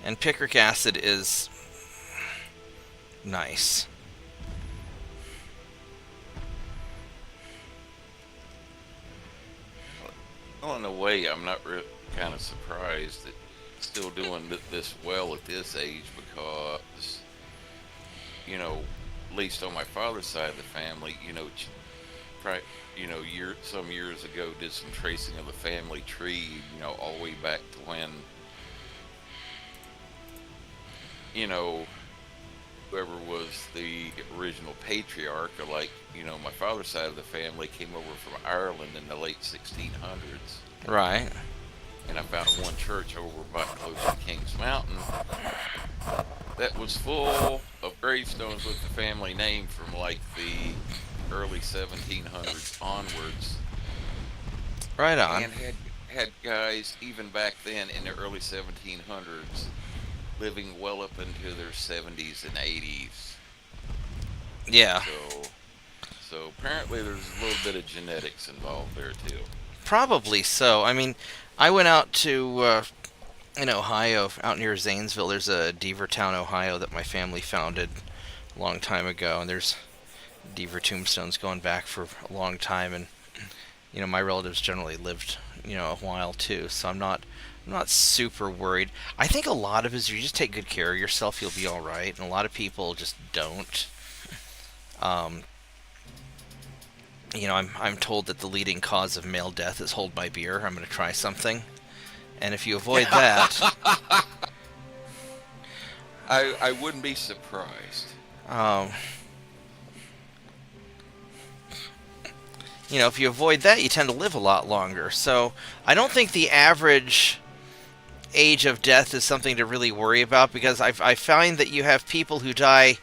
And picric acid is nice. Well, in a way, I'm not kind of surprised that it's still doing this well at this age, because, you know, at least on my father's side of the family, you know, some years ago did some tracing of the family tree, you know, all the way back to when, you know, whoever was the original patriarch, or like, you know, my father's side of the family came over from Ireland in the late 1600s. Right. And I found one church over by close to Kings Mountain that was full of gravestones with the family name from like the early 1700s onwards. Right on. And had guys even back then in the early 1700s living well up into their 70s and 80s. Yeah. So apparently there's a little bit of genetics involved there too. Probably so. I mean, I went out to in Ohio, out near Zanesville. There's a Beavertown, Ohio, that my family founded a long time ago, and there's Beaver tombstones going back for a long time. And you know, my relatives generally lived, you know, a while too, so I'm not super worried. I think a lot of it is you just take good care of yourself, you'll be all right, and a lot of people just don't. You know, I'm told that the leading cause of male death is hold my beer. I'm going to try something, and if you avoid that, I wouldn't be surprised. You know, if you avoid that, you tend to live a lot longer. So I don't think the average age of death is something to really worry about, because I find that you have people who die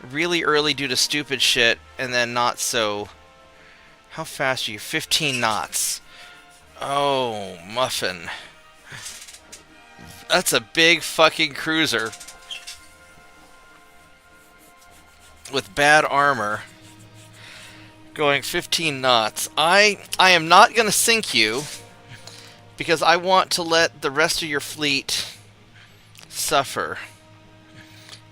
really early due to stupid shit, and then not so. How fast are you? 15 knots. Oh, muffin. That's a big fucking cruiser with bad armor going 15 knots. I am not going to sink you, because I want to let the rest of your fleet suffer.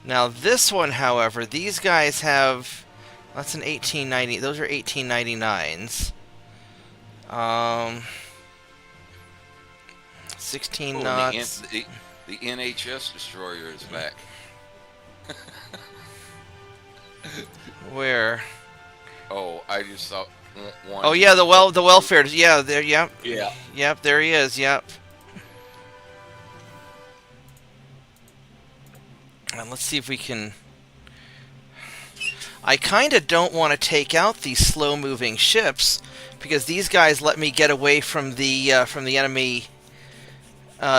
Now this one, however, these guys have... That's an 1890... Those are 1899s. 16 Oh, knots. and the NHS destroyer is back. Where? Oh, I just saw one. Oh yeah, the welfare. Yeah, there. Yep. Yeah. Yep. There he is. Yep. And let's see if we can. I kind of don't want to take out these slow-moving ships because these guys let me get away from the enemy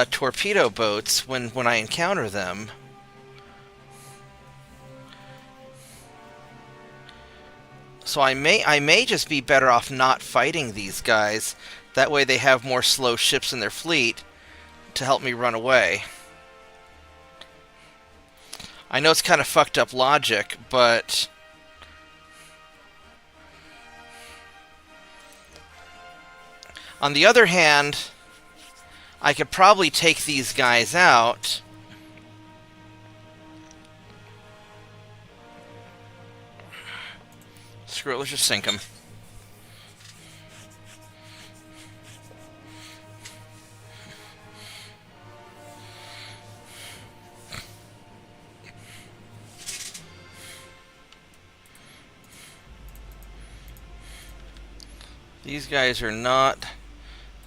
torpedo boats when I encounter them. So I may just be better off not fighting these guys. That way they have more slow ships in their fleet to help me run away. I know it's kind of fucked up logic, but on the other hand, I could probably take these guys out. Screw it, let's just sink them. These guys are not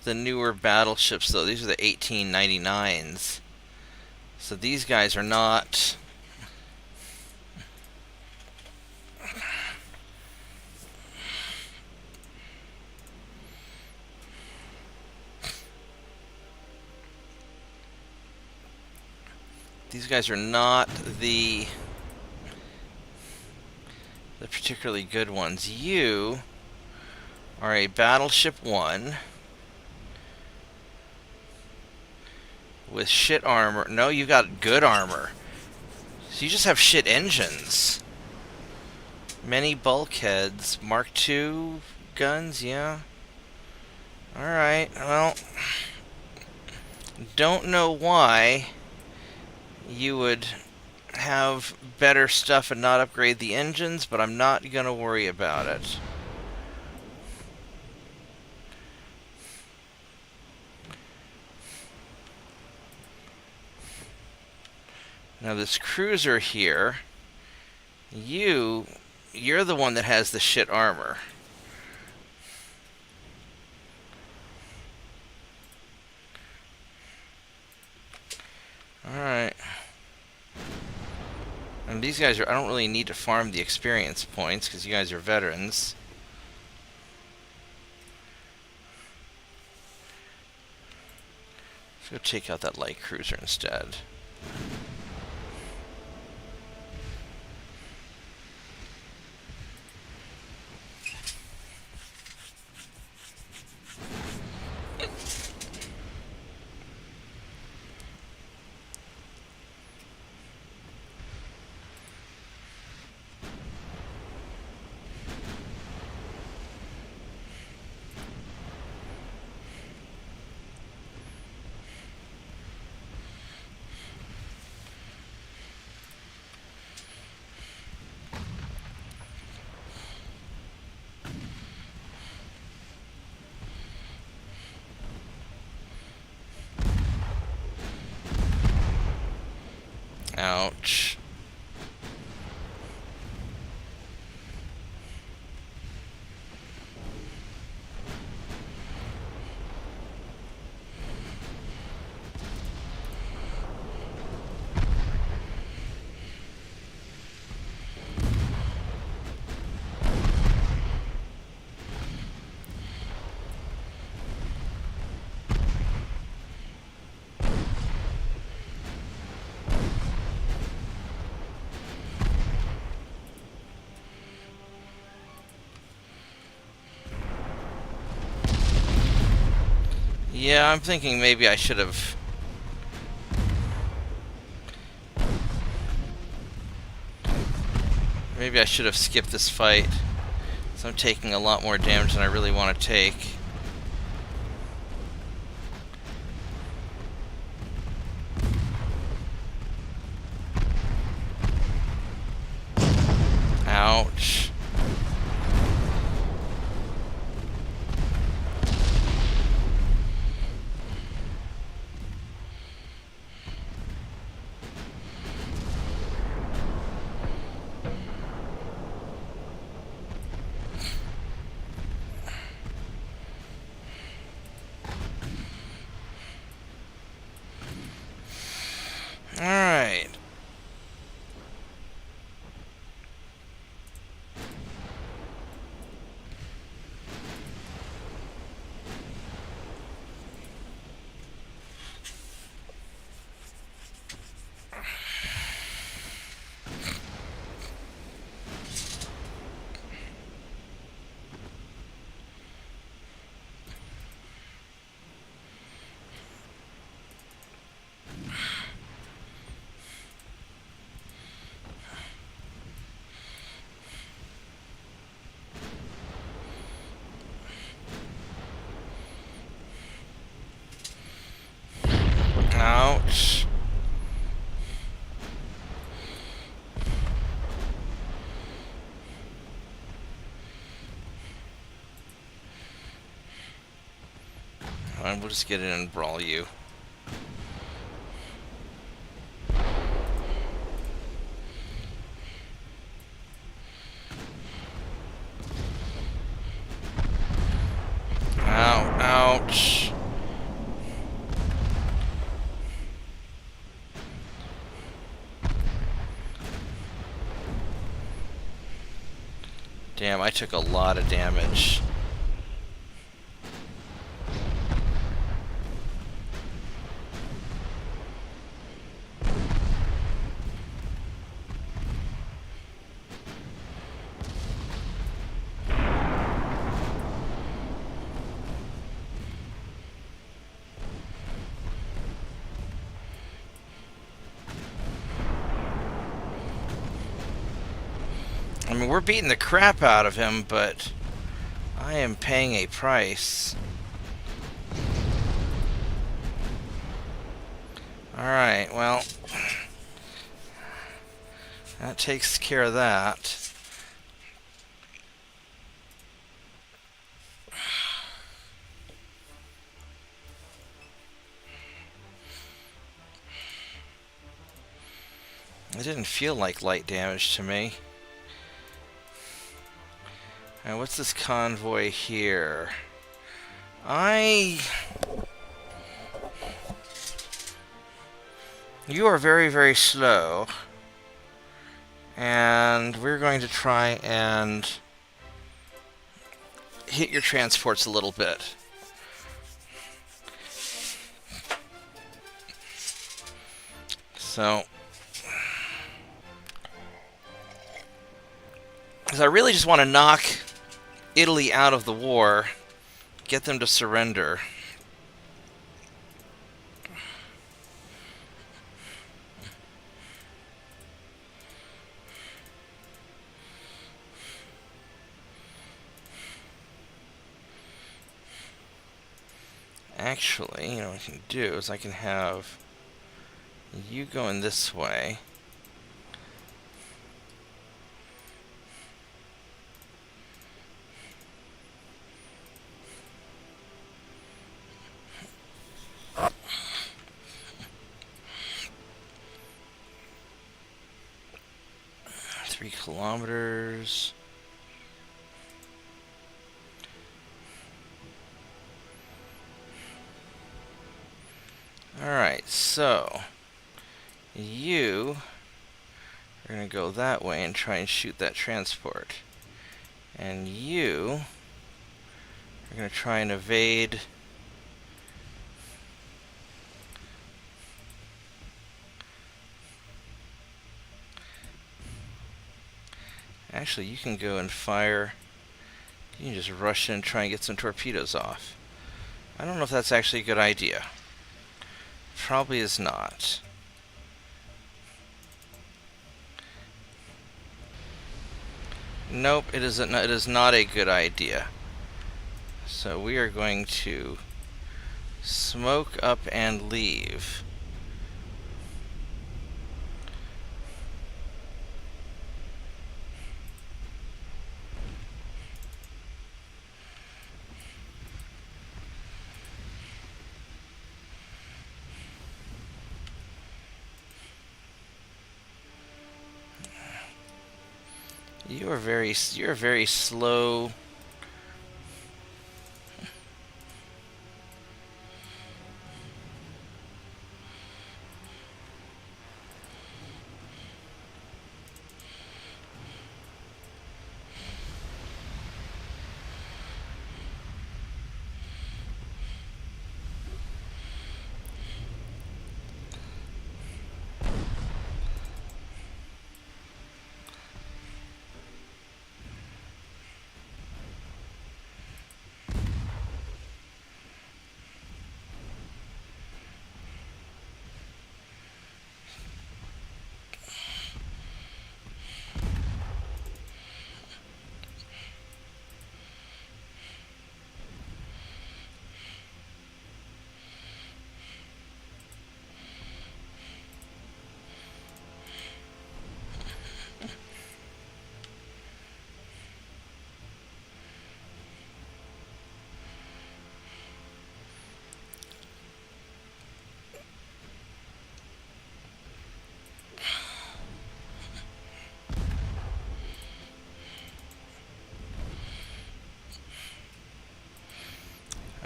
the newer battleships, though. These are the 1899s. So these guys are not... These guys are not the particularly good ones. You are a Battleship 1 with shit armor. No, you got good armor. So you just have shit engines. Many bulkheads. Mark II guns, yeah. Alright, well, don't know why you would have better stuff and not upgrade the engines, but I'm not going to worry about it. Now this cruiser here, you're the one that has the shit armor. Alright. And these guys are, I don't really need to farm the experience points because you guys are veterans. Let's go take out that light cruiser instead. Ouch. Yeah, I'm thinking maybe I should have... Maybe I should have skipped this fight. So I'm taking a lot more damage than I really want to take. We'll just get in and brawl you. Ow, ouch. Damn, I took a lot of damage. I mean, we're beating the crap out of him, but I am paying a price. Alright, well, that takes care of that. It didn't feel like light damage to me. Alright, what's this convoy here? You are very, very slow. And we're going to try and hit your transports a little bit. So, because I really just want to knock Italy out of the war, get them to surrender. Actually, you know what I can do is I can have you going this way. Three kilometers. Alright, so you are going to go that way and try and shoot that transport. And you are going to try and evade actually, you can go and fire. You can just rush in and try and get some torpedoes off. I don't know if that's actually a good idea. Probably is not. Nope, it is not a good idea. So we are going to smoke up and leave. You're very slow.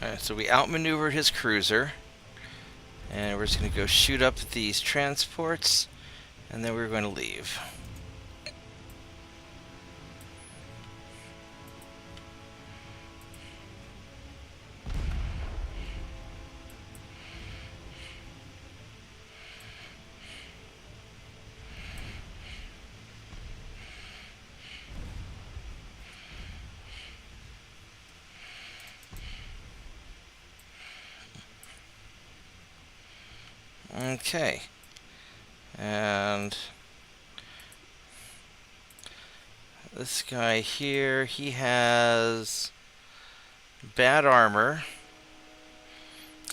Alright, so we outmaneuvered his cruiser. And we're just going to go shoot up these transports. And then we're going to leave. Okay. And this guy here, he has bad armor.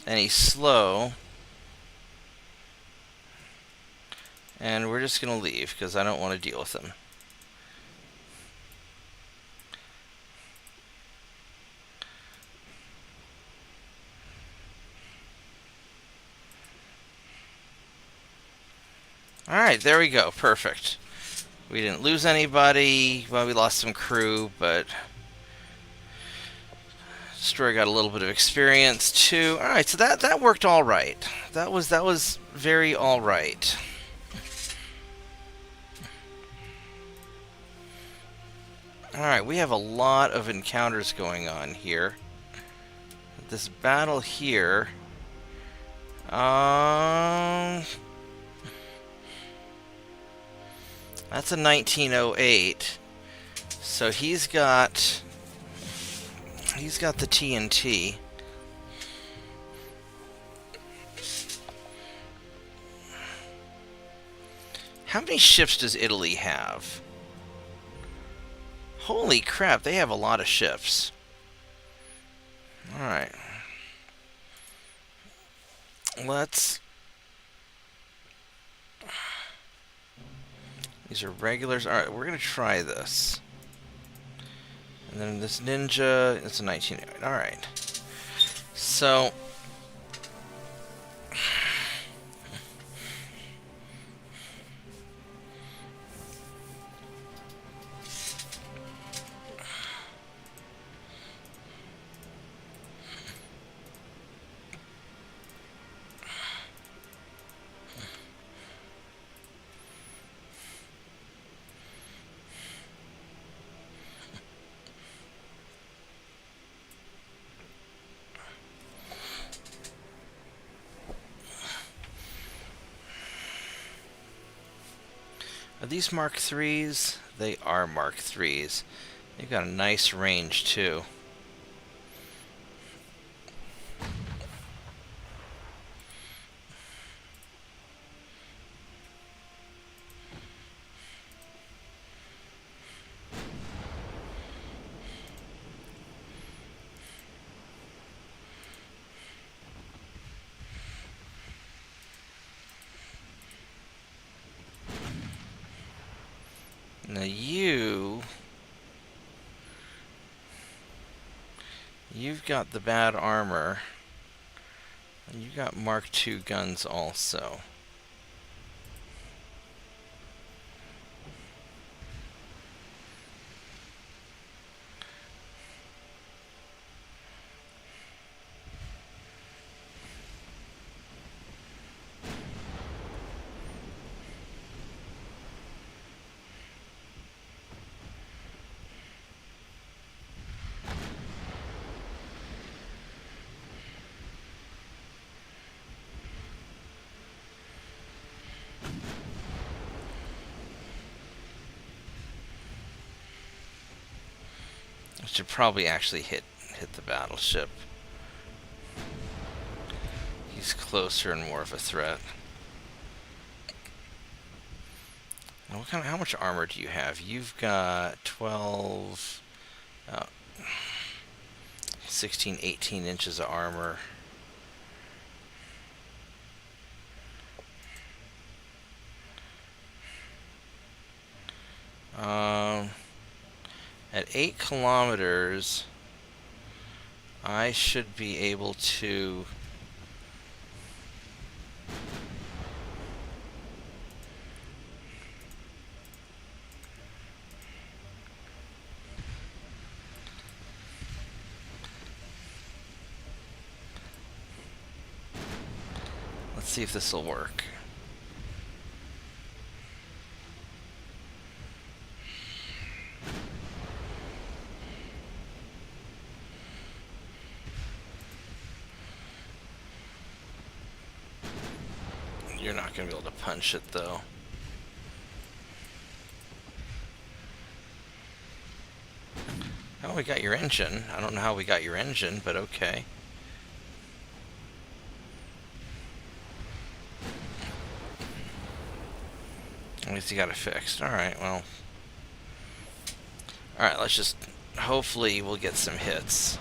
And he's slow. And we're just going to leave because I don't want to deal with him. Alright, there we go. Perfect. We didn't lose anybody. Well, we lost some crew, but Destroyer got a little bit of experience too. Alright, so that worked alright. That was very alright. Alright, we have a lot of encounters going on here. This battle here. That's a 1908. So he's got the TNT. How many ships does Italy have? Holy crap, they have a lot of ships. Alright. These are regulars. Alright, we're going to try this. And then this ninja, it's a 1908. Alright. So are these Mark IIIs? They are Mark IIIs. They've got a nice range too. Now you've got the bad armor, and you got Mark II guns also. I should probably actually hit the battleship. He's closer and more of a threat. Now how much armor do you have? You've got 12, 16, 18 inches of armor. At 8 kilometers, I should be able to... see if this will work. You're not going to be able to punch it, though. Oh, we got your engine. I don't know how we got your engine, but okay. At least you got it fixed. Alright, well. Alright, let's just... Hopefully we'll get some hits.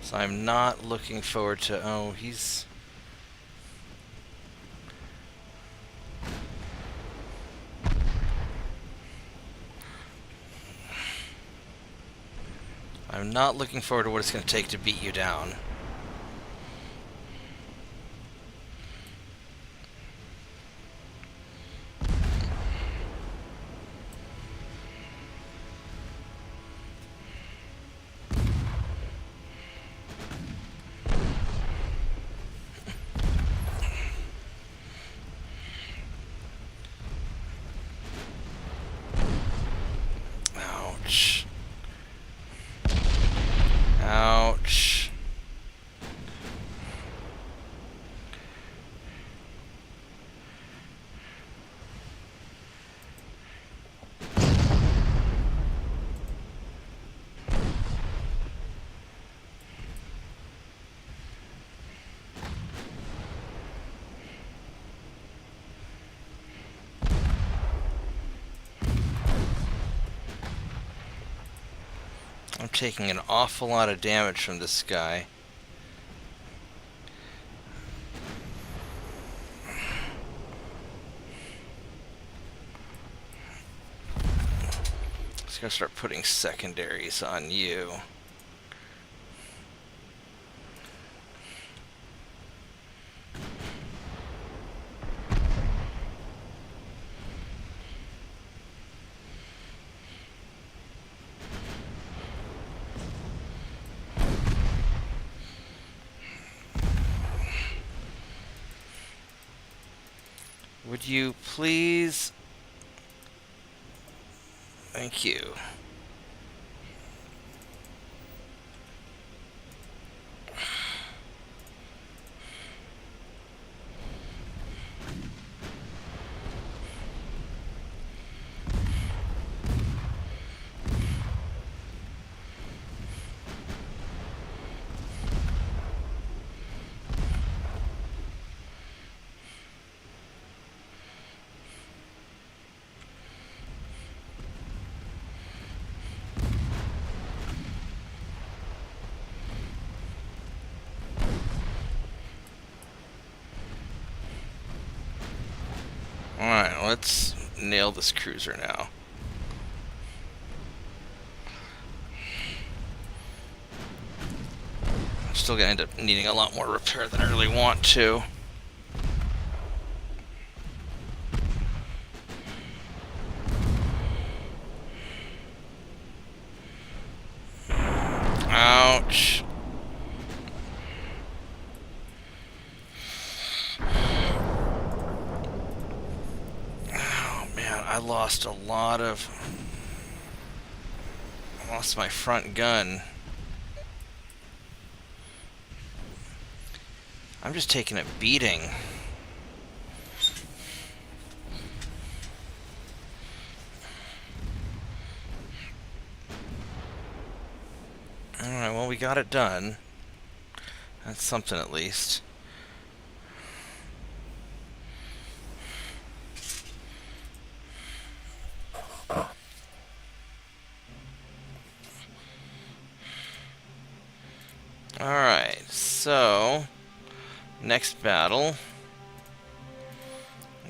So I'm not looking forward to... Oh, he's... I'm not looking forward to what it's going to take to beat you down. Ouch. Ouch. I'm taking an awful lot of damage from this guy. Just gotta start putting secondaries on you. Would you please? Thank you. Alright, let's nail this cruiser now. I'm still gonna end up needing a lot more repair than I really want to. Ouch. I lost a lot of... I lost my front gun. I'm just taking a beating. Alright, well, we got it done. That's something at least. Alright, so next battle.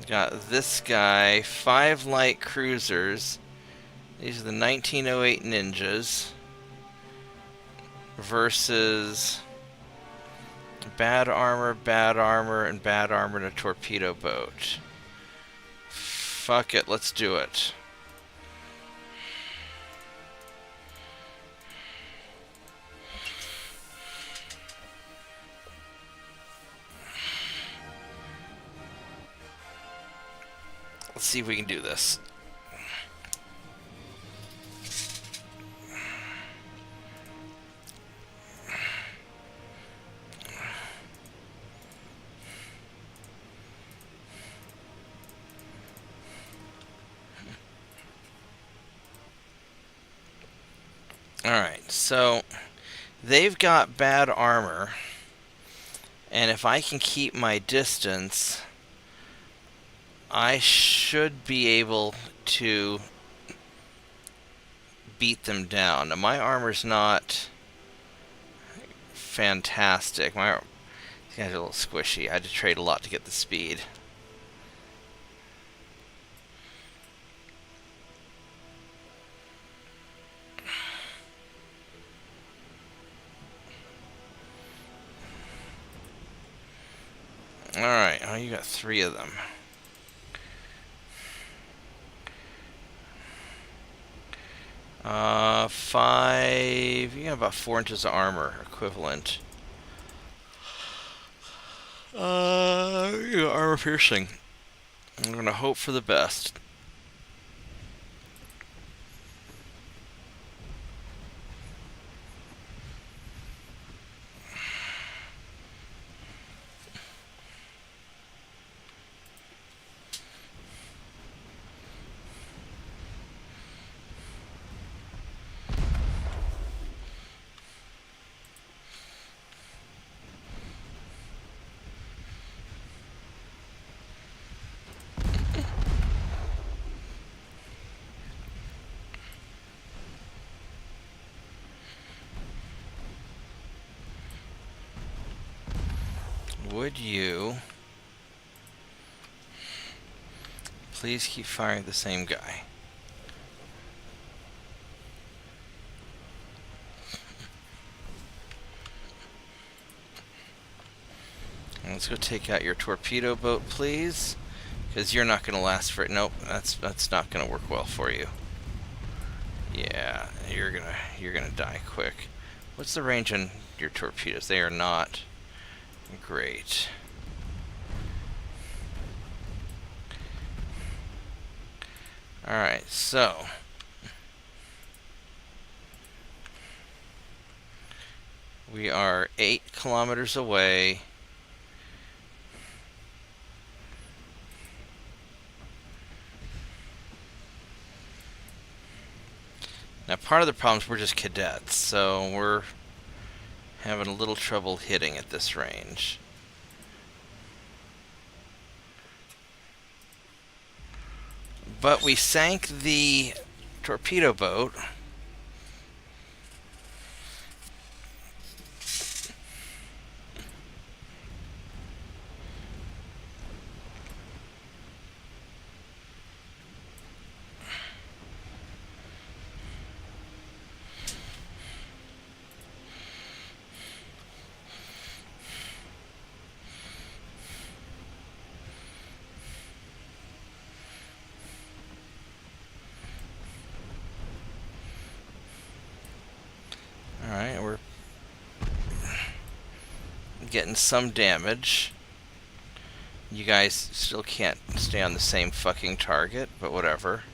Got this guy, 5 light cruisers. These are the 1908 Ninjas versus bad armor, and bad armor, and a torpedo boat. Fuck it, let's do it. Let's see if we can do this. Alright, so they've got bad armor, and if I can keep my distance, I should be able to beat them down. Now, my armor's not fantastic. These guys are a little squishy. I had to trade a lot to get the speed. Alright, oh, you got 3 of them. Five. You got about 4 inches of armor equivalent. You got armor piercing. I'm gonna hope for the best. Would you please keep firing at the same guy? And let's go take out your torpedo boat, please, because you're not going to last for it. Nope, that's not going to work well for you. Yeah, you're gonna die quick. What's the range on your torpedoes? They are not great. Alright, so we are 8 kilometers away. Now, part of the problem is we're just cadets, so we're having a little trouble hitting at this range. But we sank the torpedo boat. Alright, we're getting some damage. You guys still can't stay on the same fucking target, but whatever.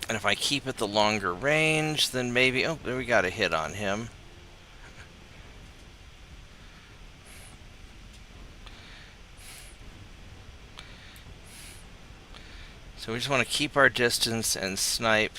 And if I keep it the longer range, then maybe... Oh, there we got a hit on him. So we just want to keep our distance and snipe.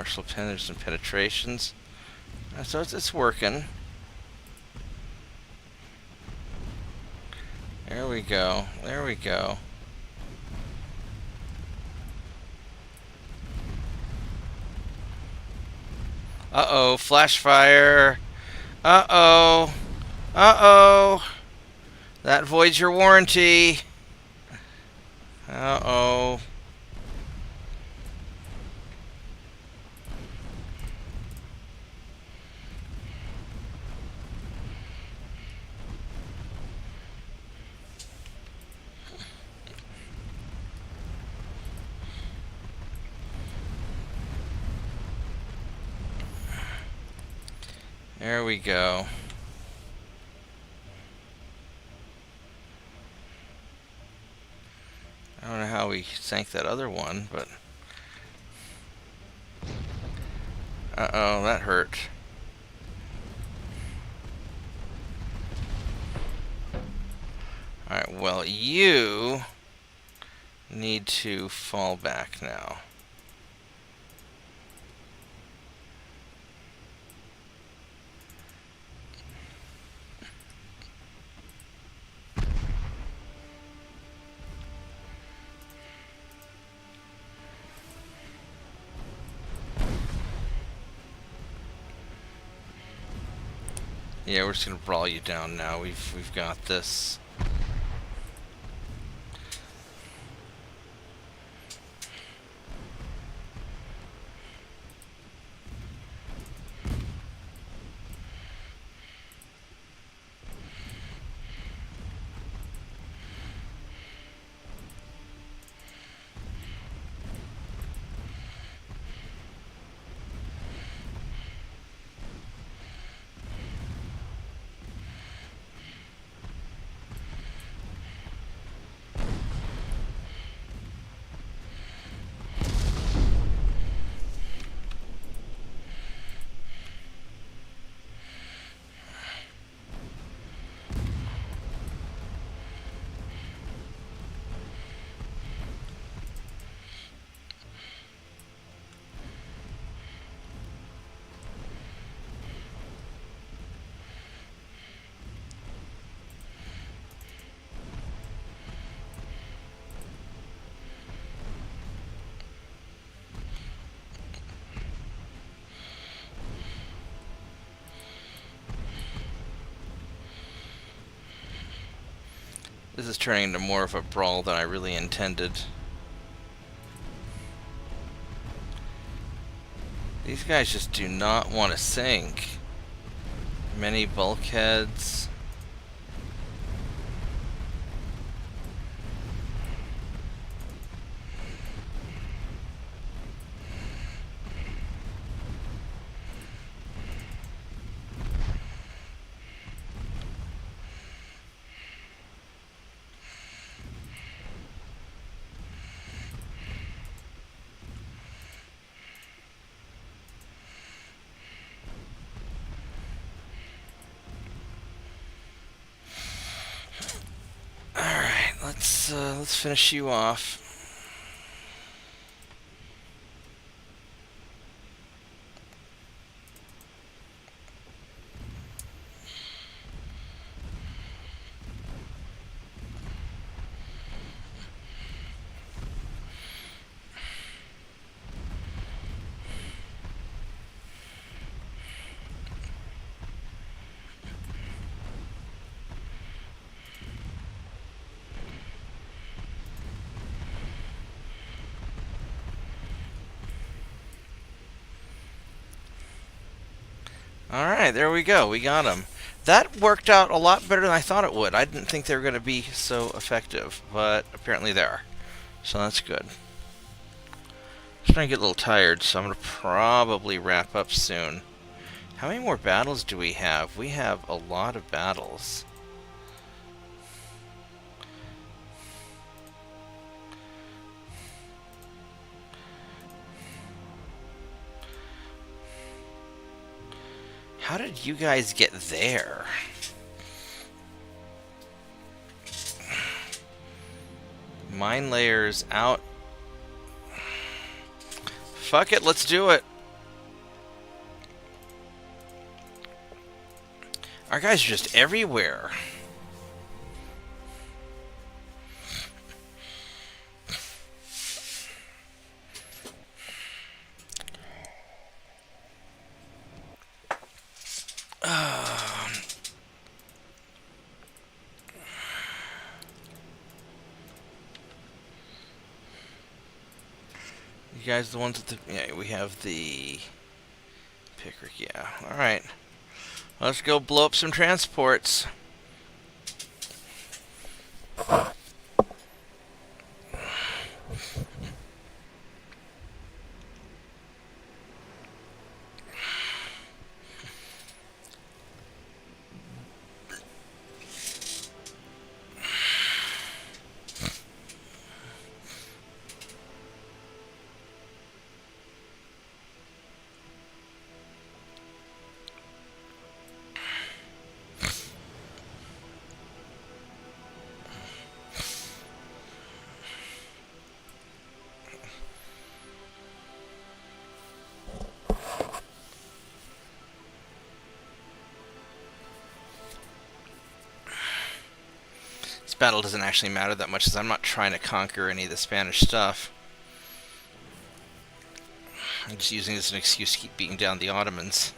Partial penetration and penetrations. So it's working. There we go. There we go. Uh-oh, flash fire. Uh-oh. Uh-oh. That voids your warranty. Uh-oh. There we go. I don't know how we sank that other one, but... Uh-oh, that hurt. Alright, well, you need to fall back now. Yeah, we're just gonna brawl you down now. We've got this. This is turning into more of a brawl than I really intended. These guys just do not want to sink. Many bulkheads. Let's finish you off. Alright, there we go. We got them. That worked out a lot better than I thought it would. I didn't think they were going to be so effective, but apparently they are. So that's good. I'm starting to get a little tired, so I'm going to probably wrap up soon. How many more battles do we have? We have a lot of battles. How did you guys get there? Mine layers out. Fuck it, let's do it. Our guys are just everywhere. You guys the ones with the... Yeah, we have the... Pickrick, yeah. Alright. Let's go blow up some transports. This battle doesn't actually matter that much, as I'm not trying to conquer any of the Spanish stuff. I'm just using this as an excuse to keep beating down the Ottomans.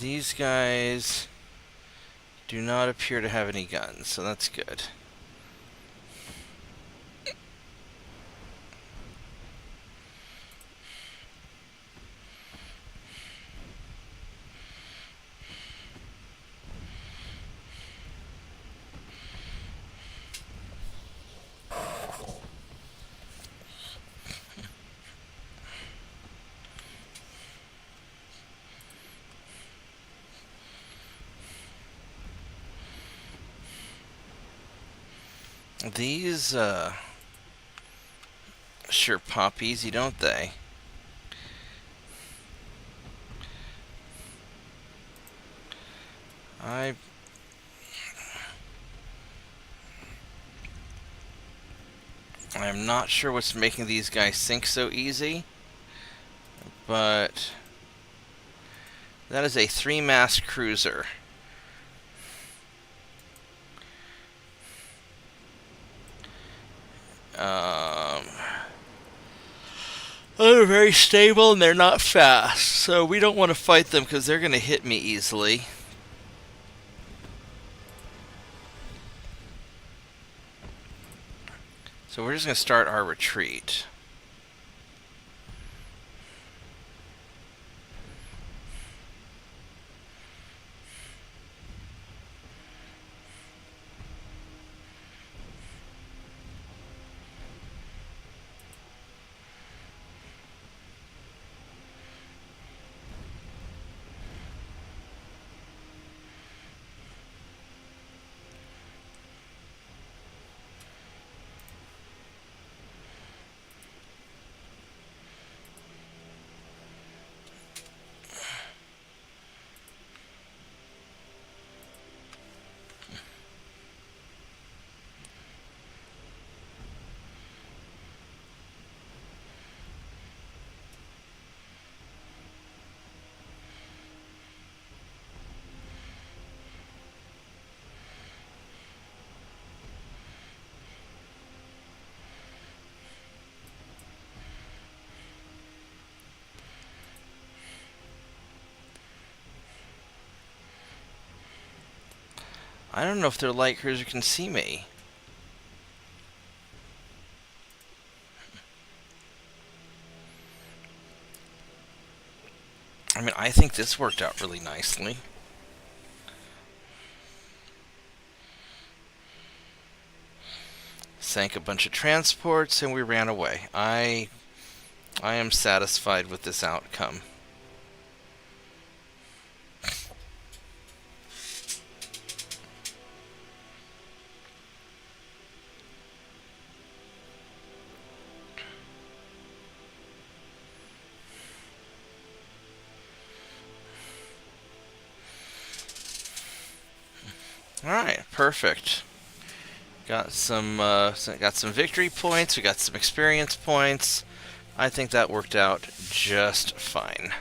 These guys do not appear to have any guns, so that's good. These, sure pop easy, don't they? I'm not sure what's making these guys sink so easy, but that is a 3-mast cruiser. They're very stable and they're not fast, so we don't want to fight them because they're going to hit me easily. So we're just going to start our retreat. I don't know if their light cruiser can see me. I mean, I think this worked out really nicely. Sank a bunch of transports and we ran away. I am satisfied with this outcome. Alright, perfect. Got some victory points, we got some experience points. I think that worked out just fine.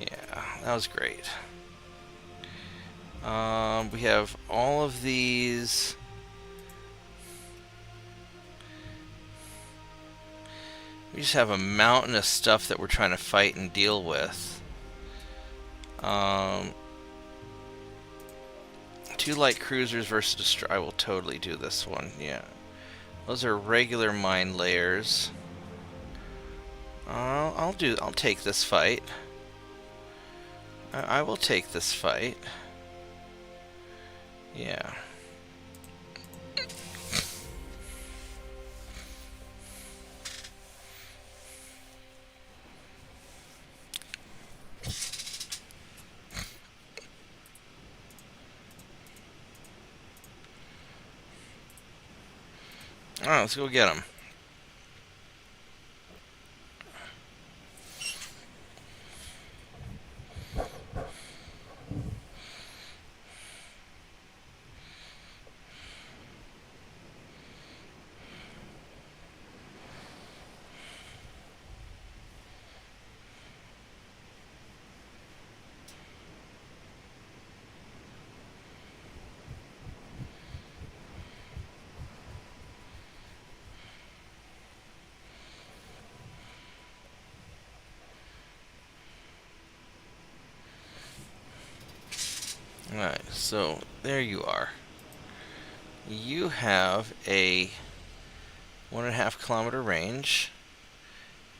Yeah, that was great. We have all of these. We just have a mountain of stuff that we're trying to fight and deal with. 2 light cruisers versus destroy. I will totally do this one. Yeah, those are regular mine layers. I'll take this fight. I will take this fight. Yeah. Alright, let's go get him. Alright, so there you are. You have a 1.5 kilometer range,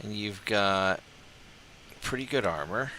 and you've got pretty good armor.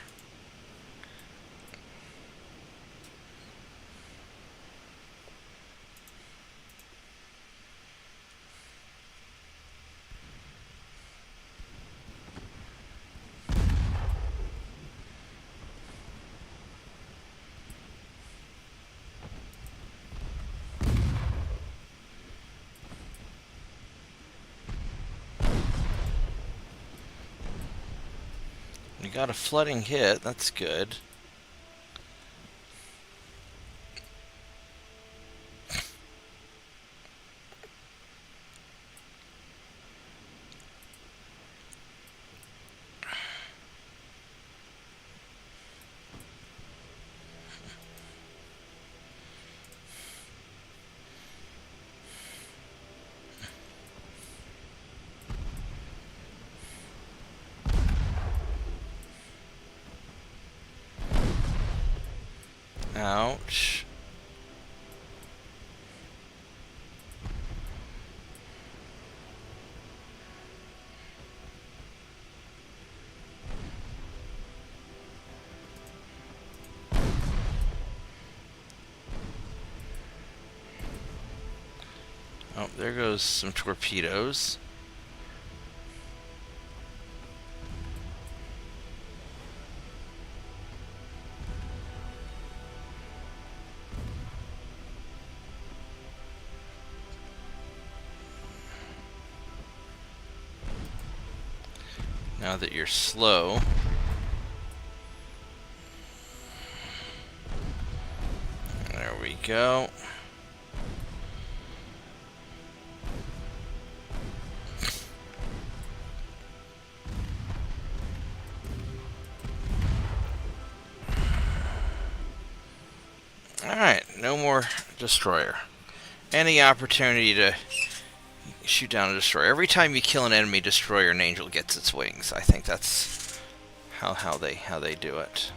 You got a flooding hit, that's good. Ouch. Oh, there goes some torpedoes. Now that you're slow, there we go. Alright, no more destroyer. Any opportunity to shoot down a destroyer. Every time you kill an enemy destroyer, an angel gets its wings. I think that's how they do it.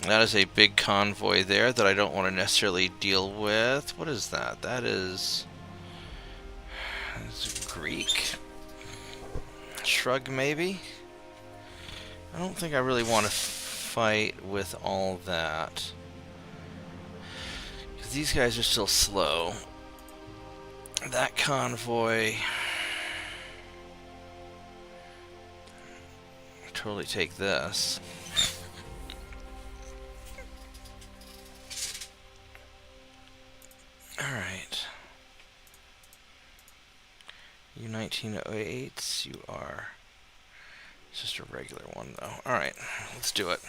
That is a big convoy there that I don't want to necessarily deal with. What is that? That's Greek. Shrug, maybe? I don't think I really want to fight with all that. Because these guys are still slow. That convoy... totally take this. Alright. You 1908s, you are... It's just a regular one, though. Alright, let's do it.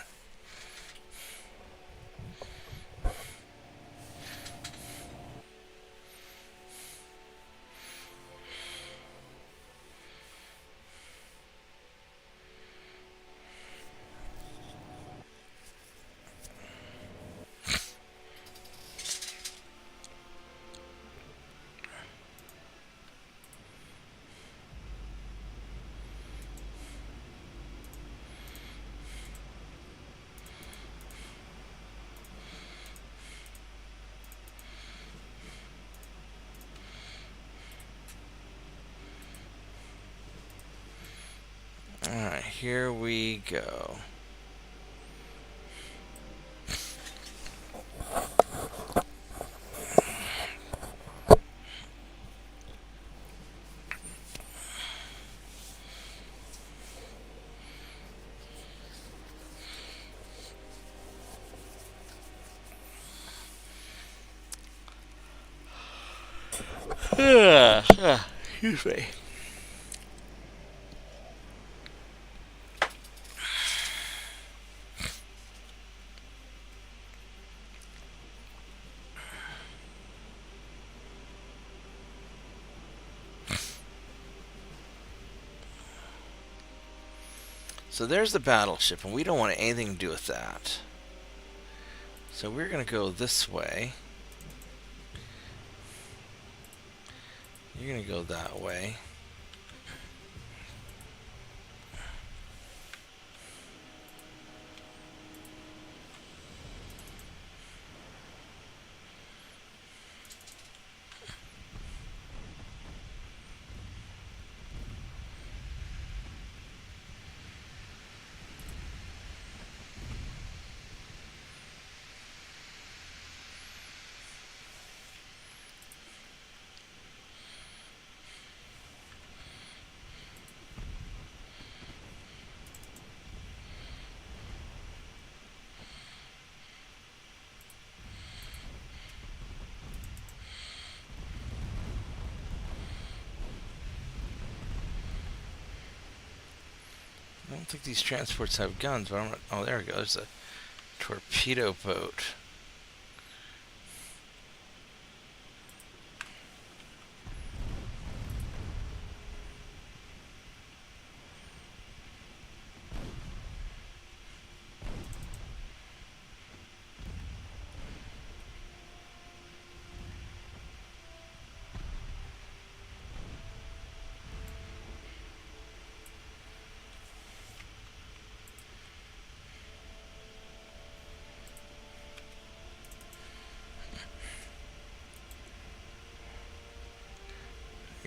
here we go. Excuse me. So there's the battleship, and we don't want anything to do with that. So we're going to go this way. You're going to go that way. I don't think these transports have guns, but I'm not, oh, there we go. There's a torpedo boat.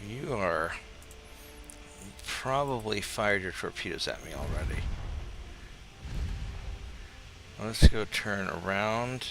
You are probably fired your torpedoes at me already. Let's go turn around.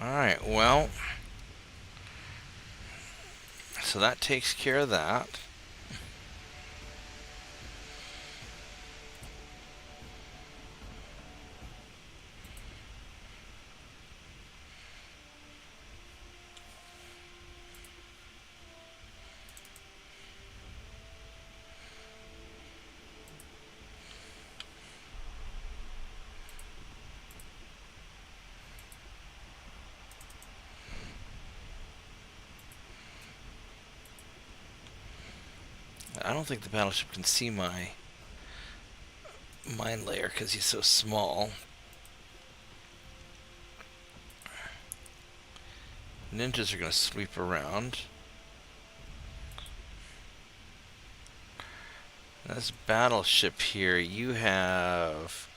Alright, well, so that takes care of that. I don't think the battleship can see my mine layer because he's so small. Ninjas are going to sweep around. This battleship here, you have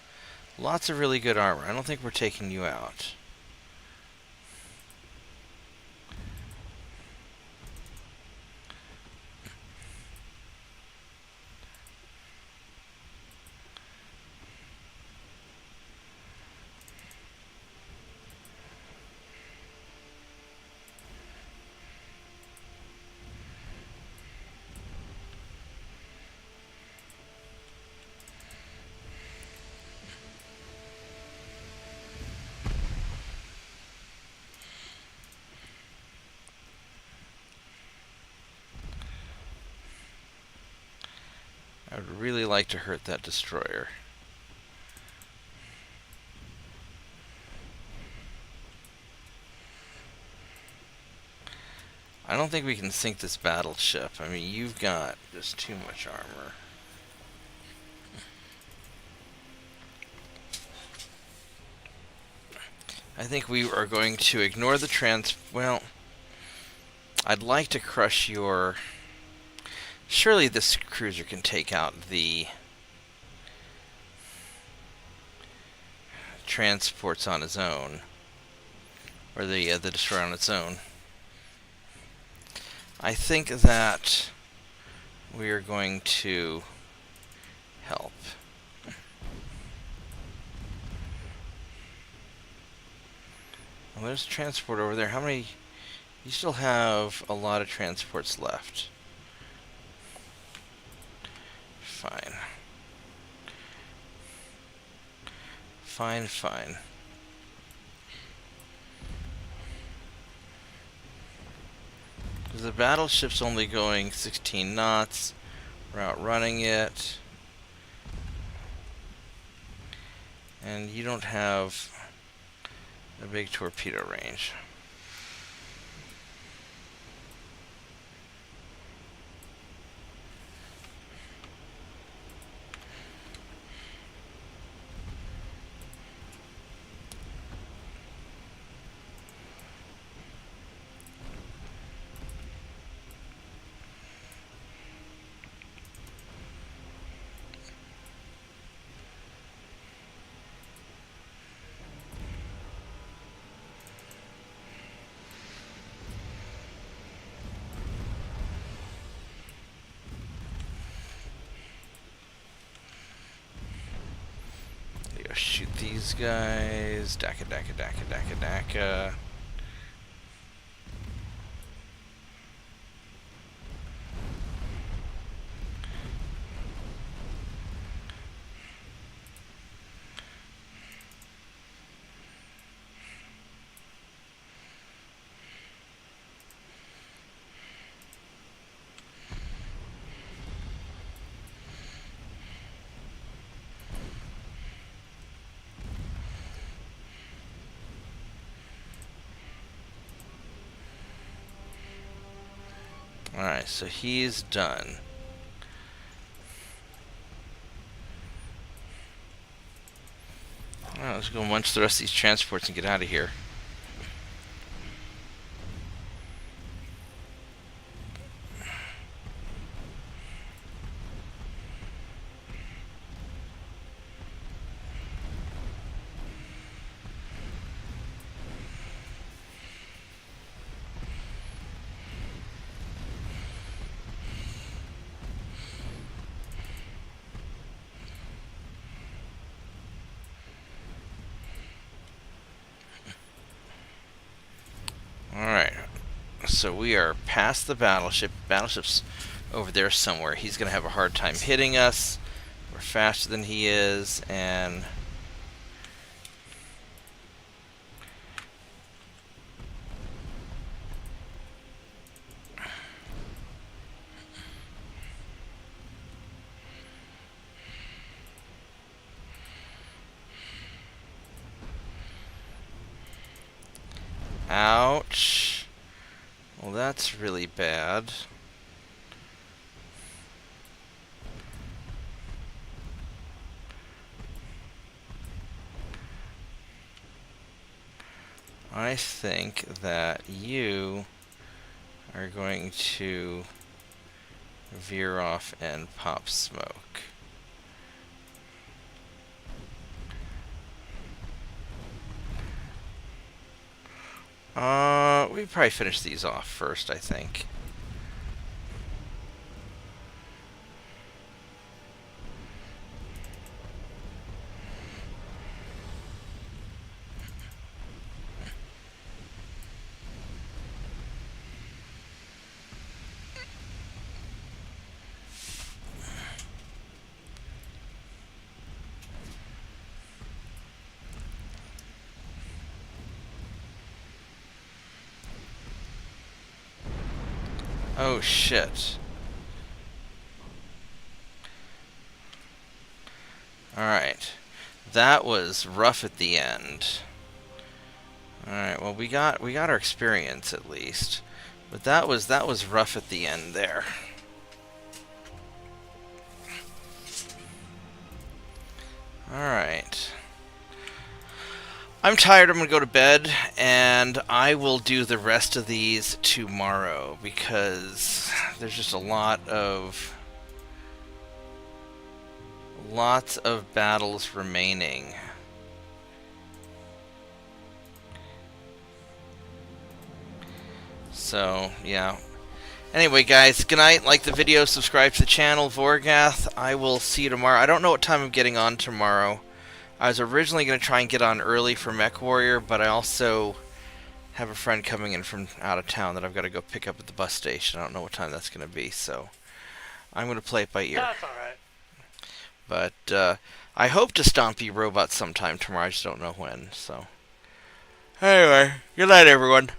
lots of really good armor. I don't think we're taking you out. I would really like to hurt that destroyer. I don't think we can sink this battleship. I mean, you've got just too much armor. I think we are going to ignore the well, I'd like to crush your... Surely this cruiser can take out the transports on its own. Or the destroyer on its own. I think that we are going to help. Well, there's a transport over there. How many... You still have a lot of transports left. Fine. Fine, fine. Because the battleship's only going 16 knots. We're outrunning it. And you don't have a big torpedo range. Shoot these guys. Daka, daka, daka, daka, daka. Alright, so he's done. Alright, let's go munch the rest of these transports and get out of here. Alright, so we are past the battleship. Battleship's over there somewhere. He's going to have a hard time hitting us. We're faster than he is, and... Ouch. Well, that's really bad. I think that you are going to veer off and pop smoke. We probably finish these off first, I think. Oh shit. Alright. That was rough at the end. Alright, well we got our experience at least. But that was rough at the end there. Alright. I'm tired. I'm going to go to bed, and I will do the rest of these tomorrow because there's just lots of battles remaining. So, yeah. Anyway, guys, good night. Like the video, subscribe to the channel, Vorgath. I will see you tomorrow. I don't know what time I'm getting on tomorrow. I was originally going to try and get on early for Mech Warrior, but I also have a friend coming in from out of town that I've got to go pick up at the bus station. I don't know what time that's going to be, so I'm going to play it by ear. That's alright. But I hope to stomp you robots sometime tomorrow. I just don't know when, so. Anyway, good night, everyone.